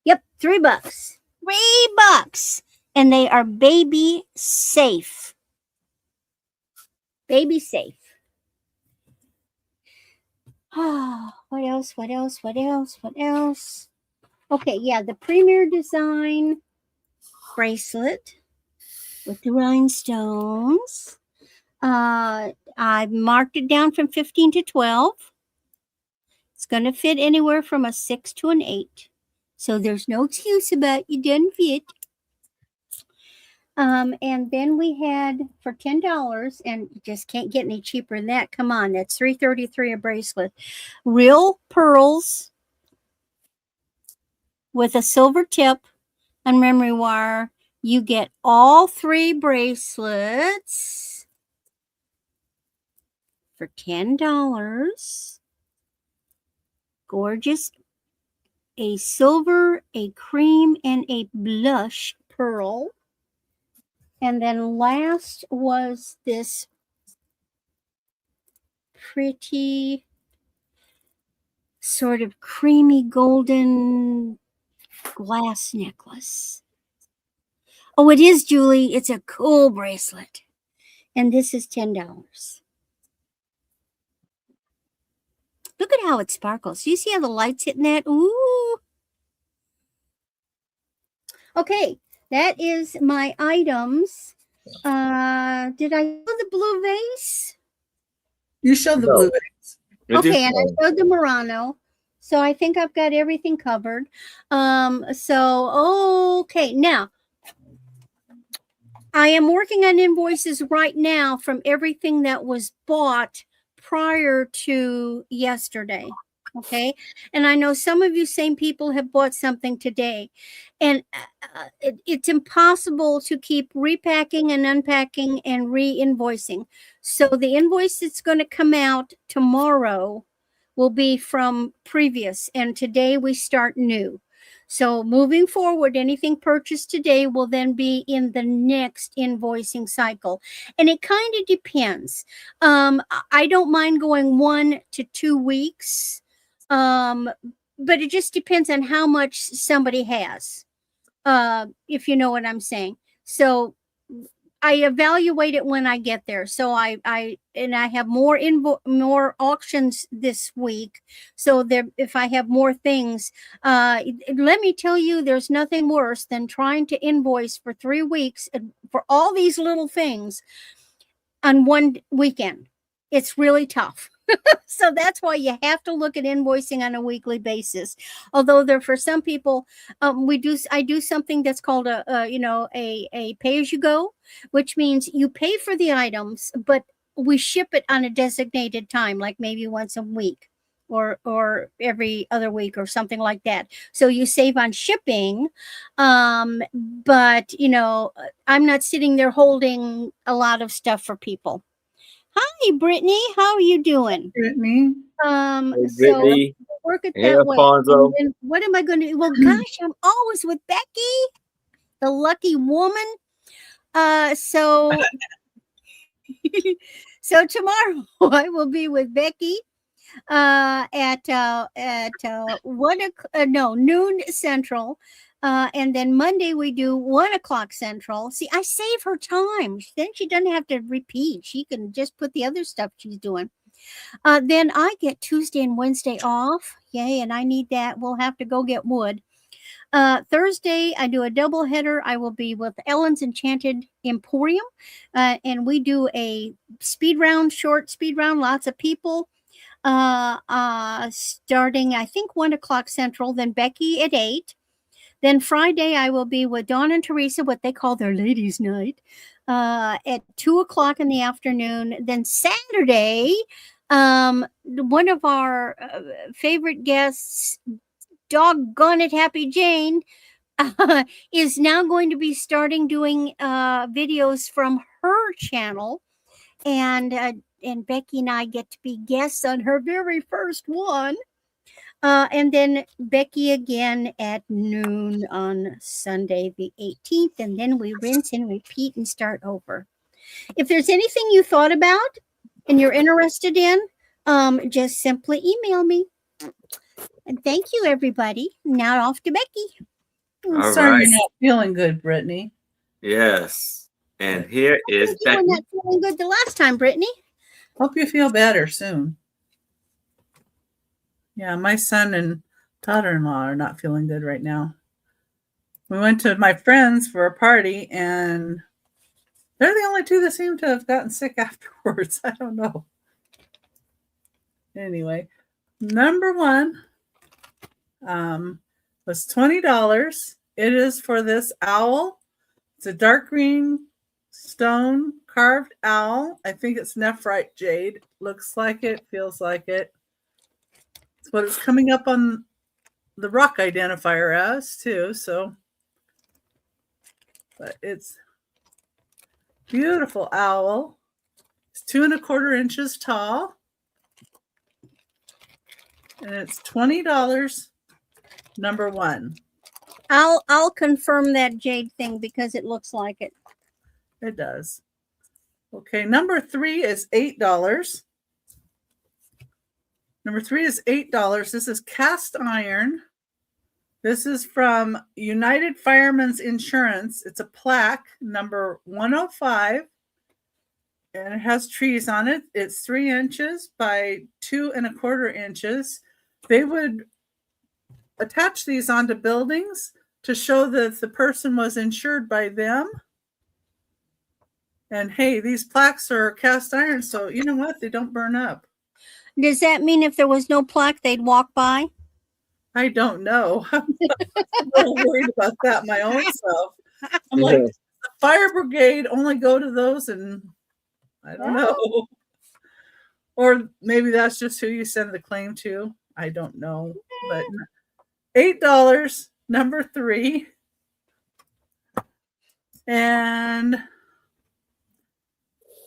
Yep, $3. $3. And they are baby safe. Baby safe. Oh, what else? Okay, yeah, the Premier Design bracelet with the rhinestones. I marked it down from 15 to 12. It's going to fit anywhere from a 6 to an 8. So there's no excuse about it doesn't fit. And then we had for $10, and you just can't get any cheaper than that. Come on, that's $3.33 a bracelet. Real pearls with a silver tip and memory wire. You get all 3 bracelets for $10. Gorgeous. A silver, a cream, and a blush pearl. And then last was this pretty sort of creamy golden glass necklace. Oh, it is, Julie. It's a cool bracelet. And this is $10. Look at how it sparkles. Do you see how the light's hitting that? Ooh. Okay, that is my items. Did I show the blue vase? You showed the No. blue vase. Okay, and I showed the Murano. So I think I've got everything covered. Okay, now I am working on invoices right now from everything that was bought prior to yesterday. Okay. And I know some of you same people have bought something today. And it's impossible to keep repacking and unpacking and re-invoicing. So the invoice that's going to come out tomorrow will be from previous. And today we start new. So moving forward, anything purchased today will then be in the next invoicing cycle. And it kind of depends. I don't mind going 1 to 2 weeks. But it just depends on how much somebody has, if you know what I'm saying. So I evaluate it when I get there. So I have more auctions this week. So there, if I have more things, let me tell you, there's nothing worse than trying to invoice for 3 weeks for all these little things on one weekend. It's really tough. So that's why you have to look at invoicing on a weekly basis. Although there, for some people, I do something that's called a pay as you go, which means you pay for the items, but we ship it on a designated time, like maybe once a week or every other week or something like that. So you save on shipping, but I'm not sitting there holding a lot of stuff for people. Hi, Brittany. How are you doing? Brittany. Hey, So Brittany. work it Hey, that way. Alfonso. And then what am I going to do? Well, gosh, I'm always with Becky, the lucky woman. So so tomorrow I will be with Becky at noon Central. And then Monday we do 1:00 Central. See, I save her time. Then she doesn't have to repeat. She can just put the other stuff she's doing. Then I get Tuesday and Wednesday off. Yay, and I need that. We'll have to go get wood. Thursday, I do a double header. I will be with Ellen's Enchanted Emporium. And we do a short speed round, lots of people. Starting, I think, 1:00 Central, then Becky at 8. Then Friday, I will be with Dawn and Teresa, what they call their ladies' night, at 2:00 in the afternoon. Then Saturday, one of our favorite guests, doggone it, Happy Jane, is now going to be starting doing videos from her channel. And Becky and I get to be guests on her very first one. And then Becky again at noon on Sunday the 18th. And then we rinse and repeat and start over. If there's anything you thought about and you're interested in, just simply email me. And thank you, everybody. Now off to Becky. I'm All sorry right. you're not feeling good, Brittany. Yes. And here is You were Becky. not feeling good the last time, Brittany. Hope you feel better soon. Yeah, my son and daughter-in-law are not feeling good right now. We went to my friends for a party, and they're the only two that seem to have gotten sick afterwards. I don't know. Anyway, number one was $20. It is for this owl. It's a dark green stone carved owl. I think it's nephrite jade. Looks like it, feels like it. It's what it's coming up on the rock identifier as too. So, but it's beautiful owl. It's 2¼ inches tall, and it's $20. Number one. I'll confirm that jade thing because it looks like it. It does. Okay, number 3 is $8. Number 3 is $8. This is cast iron. This is from United Firemen's Insurance. It's a plaque, number 105, and it has trees on it. It's 3 inches by 2¼ inches. They would attach these onto buildings to show that the person was insured by them. And hey, these plaques are cast iron, so you know what? They don't burn up. Does that mean if there was no plaque, they'd walk by? I don't know. I'm a little worried about that my own self. I'm like, the fire brigade only go to those, and I don't know. Or maybe that's just who you send the claim to. I don't know. But $8, number 3. And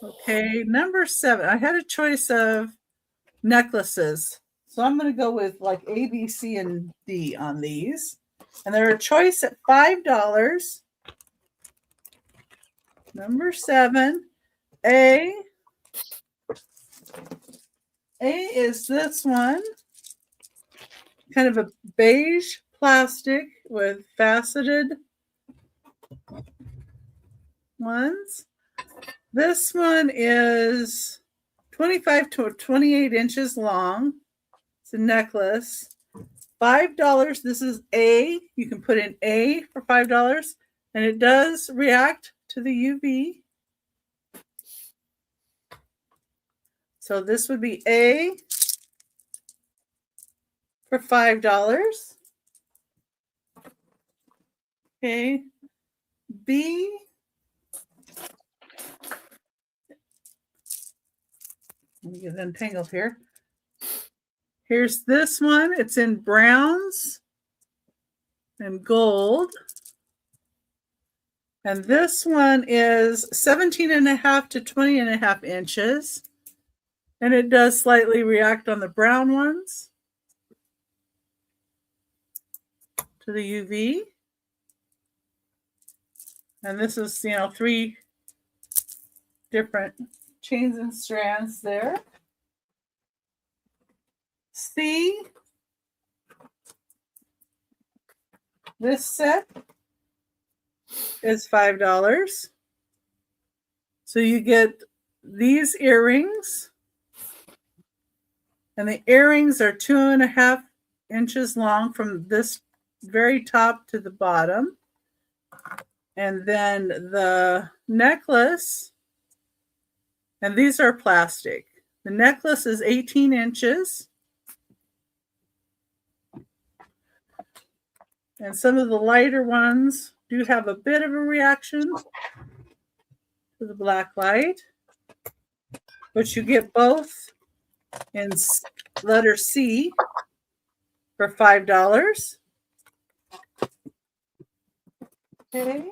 okay, number 7. I had a choice of necklaces. So I'm going to go with like A, B, C, and D on these. And they're a choice at $5. Number 7. A is this one. Kind of a beige plastic with faceted ones. This one is 25 to 28 inches long. It's a necklace. $5. This is A. You can put in A for $5, and it does react to the UV. So this would be A for $5. Okay. B. Let me get it untangled here. Here's this one. It's in browns and gold. And this one is 17.5 to 20.5 inches. And it does slightly react on the brown ones to the UV. And this is, 3 different chains and strands there. C. This set is $5. So you get these earrings. And the earrings are 2.5 inches long from this very top to the bottom. And then the necklace, and these are plastic. The necklace is 18 inches. And some of the lighter ones do have a bit of a reaction to the black light. But you get both in letter C for $5. Okay.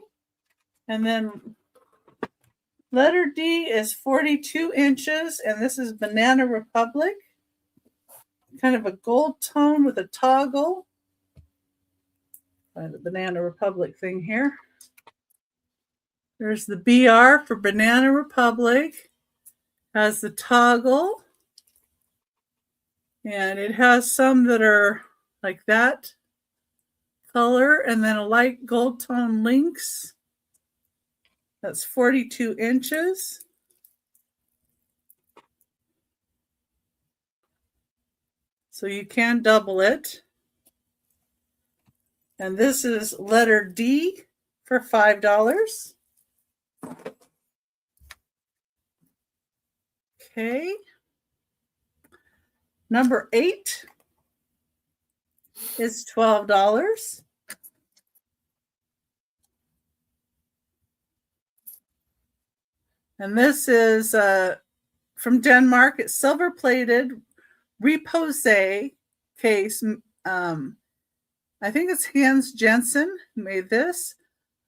And then letter D is 42 inches, and this is Banana Republic. Kind of a gold tone with a toggle. The Banana Republic thing here. There's the BR for Banana Republic. Has the toggle. And it has some that are like that color, and then a light gold tone lynx. That's 42 inches. So you can double it. And this is letter D for $5. Okay. Number 8 is $12. And this is from Denmark. It's silver-plated repose case I think it's Hans Jensen who made this.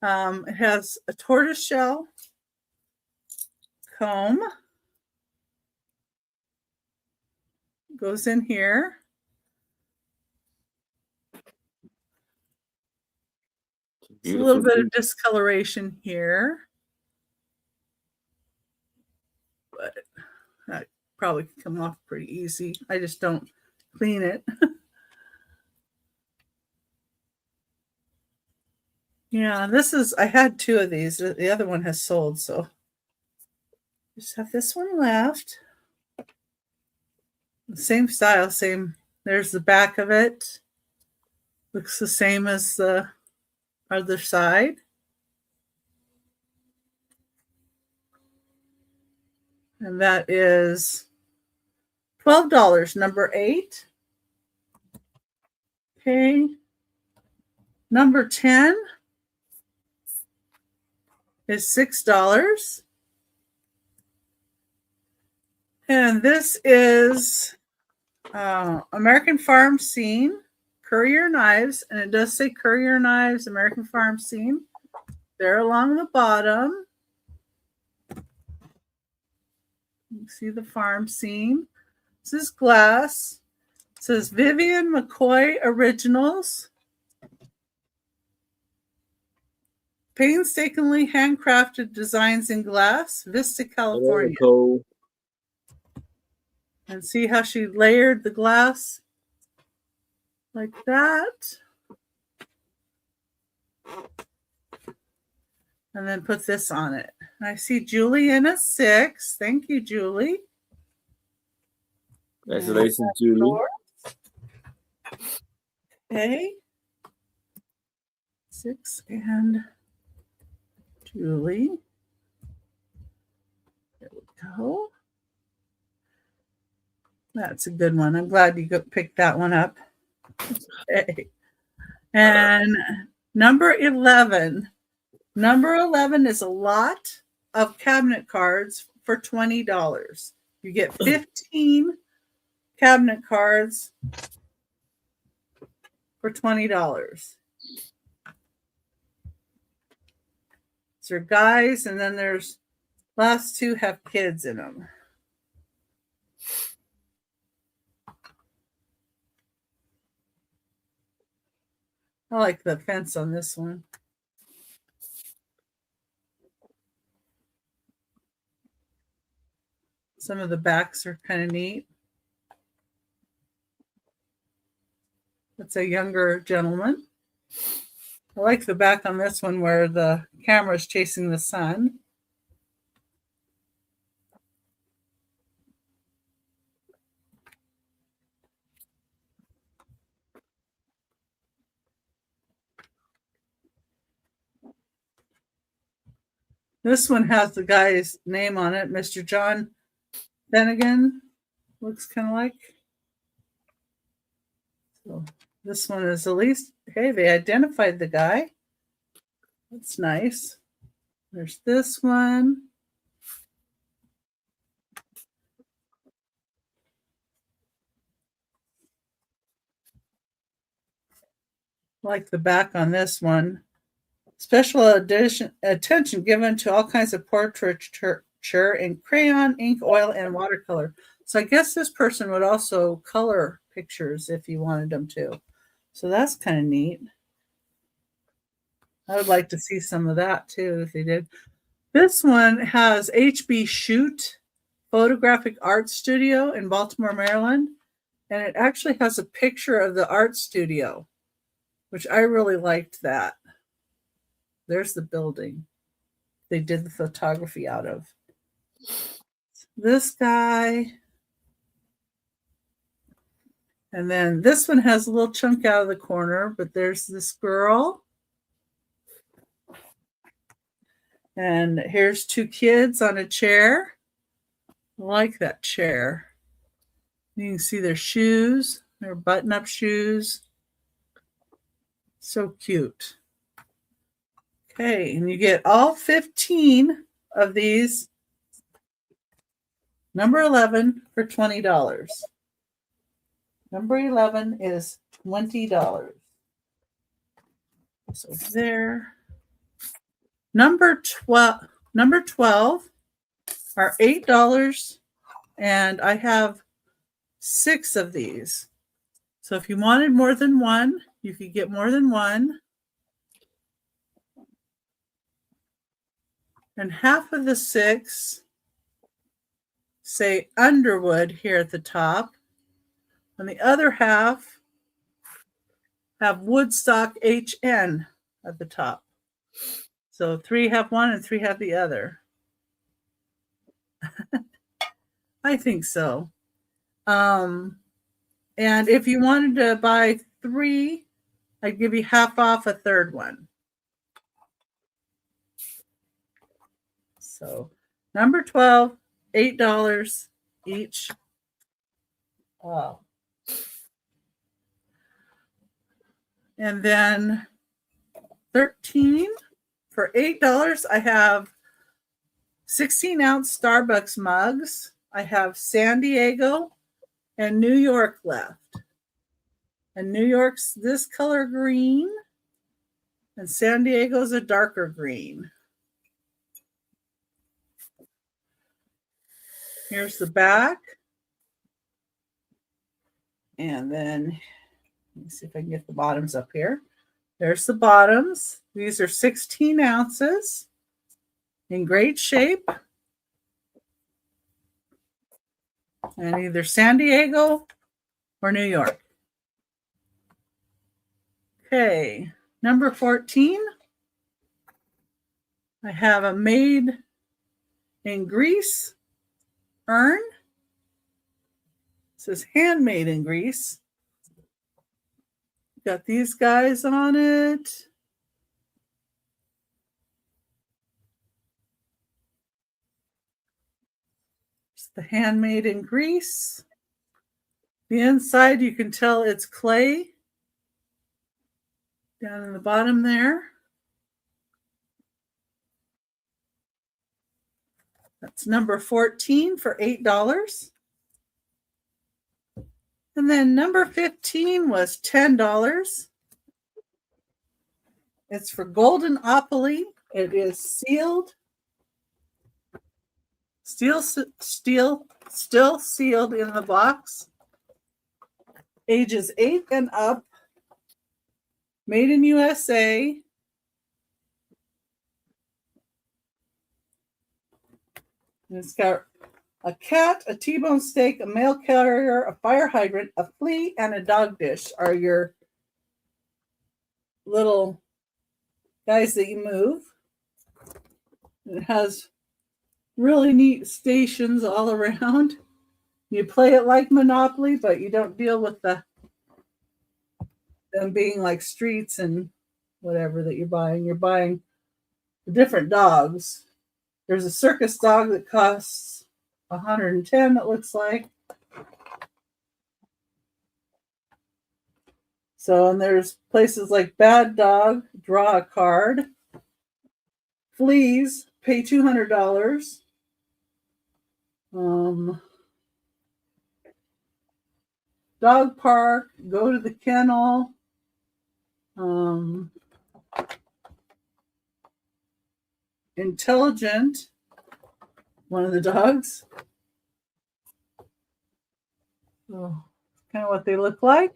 It has a tortoiseshell comb. Goes in here. It's a little bit of discoloration here. But that probably can come off pretty easy. I just don't clean it. Yeah, this is, I had 2 of these. The other one has sold, so just have this one left. Same style, same. There's the back of it. Looks the same as the other side. And that is $12, number 8. Okay. Number 10 is $6. And this is American Farm Scene Courier Knives. And it does say Courier Knives, American Farm Scene. They're along the bottom. You see the farm scene. This is glass. It says Vivian McCoy Originals. Painstakingly handcrafted designs in glass, Vista, California. Cool. And see how she layered the glass like that. And then put this on it. And I see Julie in a 6. Thank you, Julie. Congratulations, Julie. Okay. 6 and Julie. There we go. That's a good one. I'm glad you picked that one up. Okay. And number 11. Number 11 is a lot of cabinet cards for $20. You get 15 cabinet cards for $20. These are guys, and then there's last 2 have kids in them. I like the fence on this one. Some of the backs are kind of neat. That's a younger gentleman. I like the back on this one where the camera is chasing the sun. This one has the guy's name on it, Mr. John Bennigan. Looks kind of like. So this one is at least, hey, they identified the guy. That's nice. There's this one. Like the back on this one. Special attention given to all kinds of portraiture in crayon, ink, oil, and watercolor. So I guess this person would also color pictures if you wanted them to. So that's kind of neat. I would like to see some of that too if they did. This one has HB Shoot Photographic Art Studio in Baltimore, Maryland. And it actually has a picture of the art studio, which I really liked that. There's the building they did the photography out of. This guy. And then this one has a little chunk out of the corner, but there's this girl. And here's 2 kids on a chair. I like that chair. You can see their shoes, their button-up shoes. So cute. Okay, and you get all 15 of these. Number 11 for $20. Number 11 is $20. So there. Number 12 are $8, and I have 6 of these. So if you wanted more than one, you could get more than one. And half of the 6 say Underwood here at the top, and the other half have Woodstock HN at the top. So 3 have one and 3 have the other. I think so. And if you wanted to buy 3, I'd give you half off a third one. So number 12, $8 each. Oh. And then 13 for $8, I have 16-ounce Starbucks mugs. I have San Diego and New York left. And New York's this color green, and San Diego's a darker green. Here's the back. And then, let me see if I can get the bottoms up here. There's the bottoms. These are 16 ounces in great shape. And either San Diego or New York. Okay, number 14. I have a made in Greece urn. It says handmade in Greece. Got these guys on it. It's the handmade in Greece. The inside, you can tell it's clay. Down in the bottom there. That's number 14 for $8. And then number 15 was $10. It's for Golden Opoly. It is sealed. Still sealed in the box. Ages 8 and up. Made in USA. And it's got a cat, a T-bone steak, a mail carrier, a fire hydrant, a flea, and a dog dish are your little guys that you move. And it has really neat stations all around. You play it like Monopoly, but you don't deal with them being like streets and whatever that you're buying. You're buying the different dogs. There's a circus dog that costs $110, it looks like. So, and there's places like Bad Dog, draw a card. Fleas, pay $200. Dog park, go to the kennel. Intelligent, one of the dogs. Oh, kind of what they look like.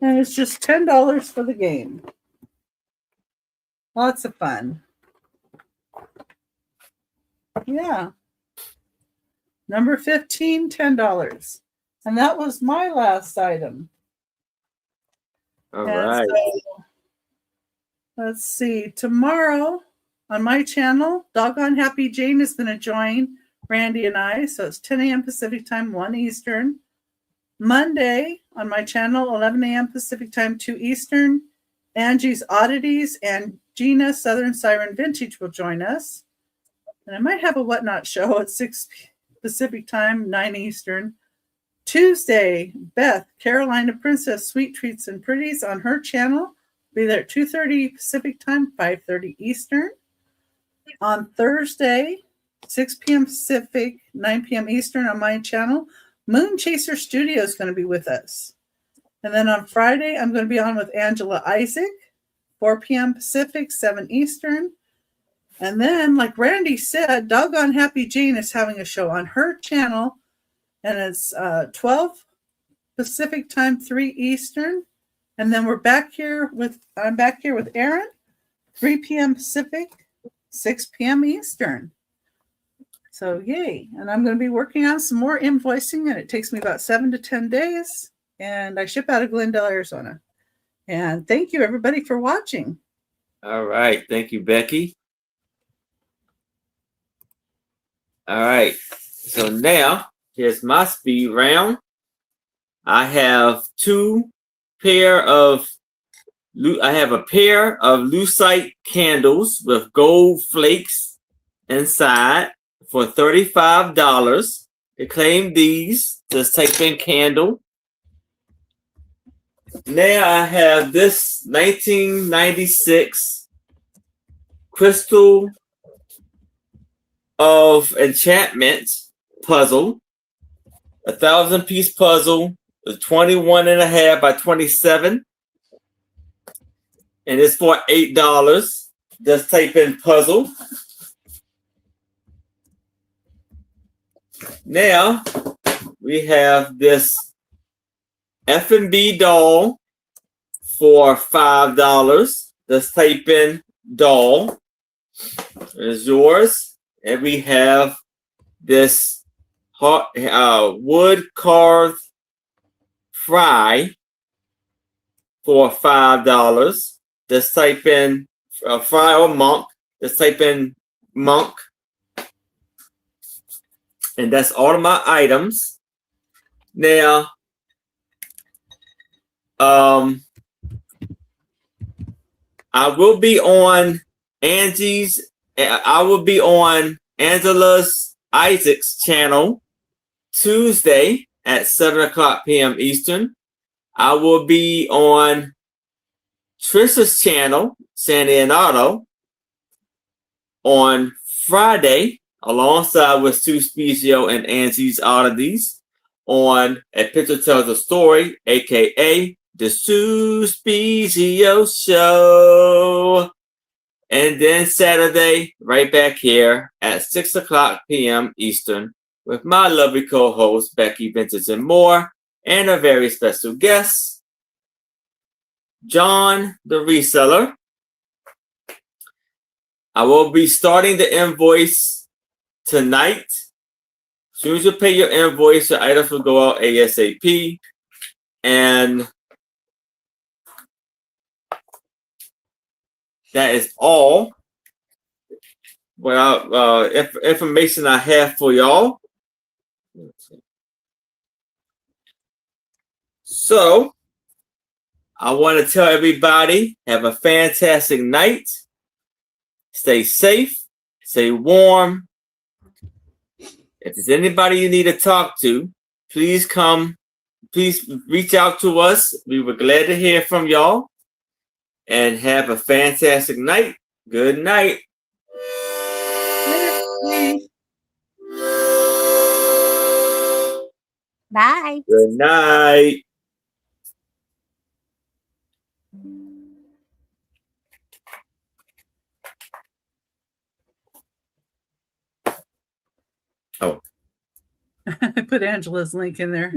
And it's just $10 for the game. Lots of fun. Yeah. Number 15, $10. And that was my last item. All right. So, let's see. Tomorrow on my channel, Doggone Happy Jane is going to join Randy and I. So it's 10 a.m. Pacific time, 1 Eastern. Monday on my channel, 11 a.m. Pacific time, 2 Eastern. Angie's Oddities and Gina Southern Siren Vintage will join us. And I might have a Whatnot show at 6 Pacific time, 9 Eastern. Tuesday, Beth, Carolina Princess, Sweet Treats and Pretties on her channel. Be there at 2:30 Pacific time, 5:30 Eastern. On Thursday, 6 p.m. Pacific, 9 p.m. Eastern on my channel, Moon Chaser Studio is going to be with us. And then on Friday, I'm going to be on with Angela Isaac, 4 p.m. Pacific, 7 Eastern. And then, like Randy said, Doggone Happy Jane is having a show on her channel, and it's 12 Pacific time, 3 Eastern. And then I'm back here with Aaron, 3 p.m. Pacific, 6 p.m. Eastern. So yay. And I'm going to be working on some more invoicing, and it takes me about 7 to 10 days. And I ship out of Glendale, Arizona. And thank you, everybody, for watching. All right. Thank you, Becky. All right. So now, here's my speed round. I have a pair of lucite candles with gold flakes inside for $35. To claim these, just type in candle. Now I have this 1996 Crystal of Enchantment puzzle, 1,000-piece puzzle, 21.5 by 27, and it's for $8. Just type in puzzle. Now we have this F&B doll for $5. Just type in doll. It's yours. And we have this wood carved fry for $5. Just type in fry or monk. Just type in monk. And that's all of my items. Now, I will be on Angela's Isaac's channel Tuesday at 7:00 p.m. Eastern. I will be on Trisha's channel, San Leonardo, on Friday, alongside with Sue Spezio and Angie's Oddities, on A Picture Tells a Story, aka The Sue Spezio Show. And then Saturday, right back here at 6:00 p.m. Eastern with my lovely co-host, Becky Vintage and More, and a very special guest, John the Reseller. I will be starting the invoice tonight. As soon as you pay your invoice, your items will go out ASAP. And that is all information I have for y'all. So, I want to tell everybody, have a fantastic night. Stay safe. Stay warm. If there's anybody you need to talk to, please reach out to us. We were glad to hear from y'all. And have a fantastic night. Good night. Bye. Good night. Oh. I put Angela's link in there.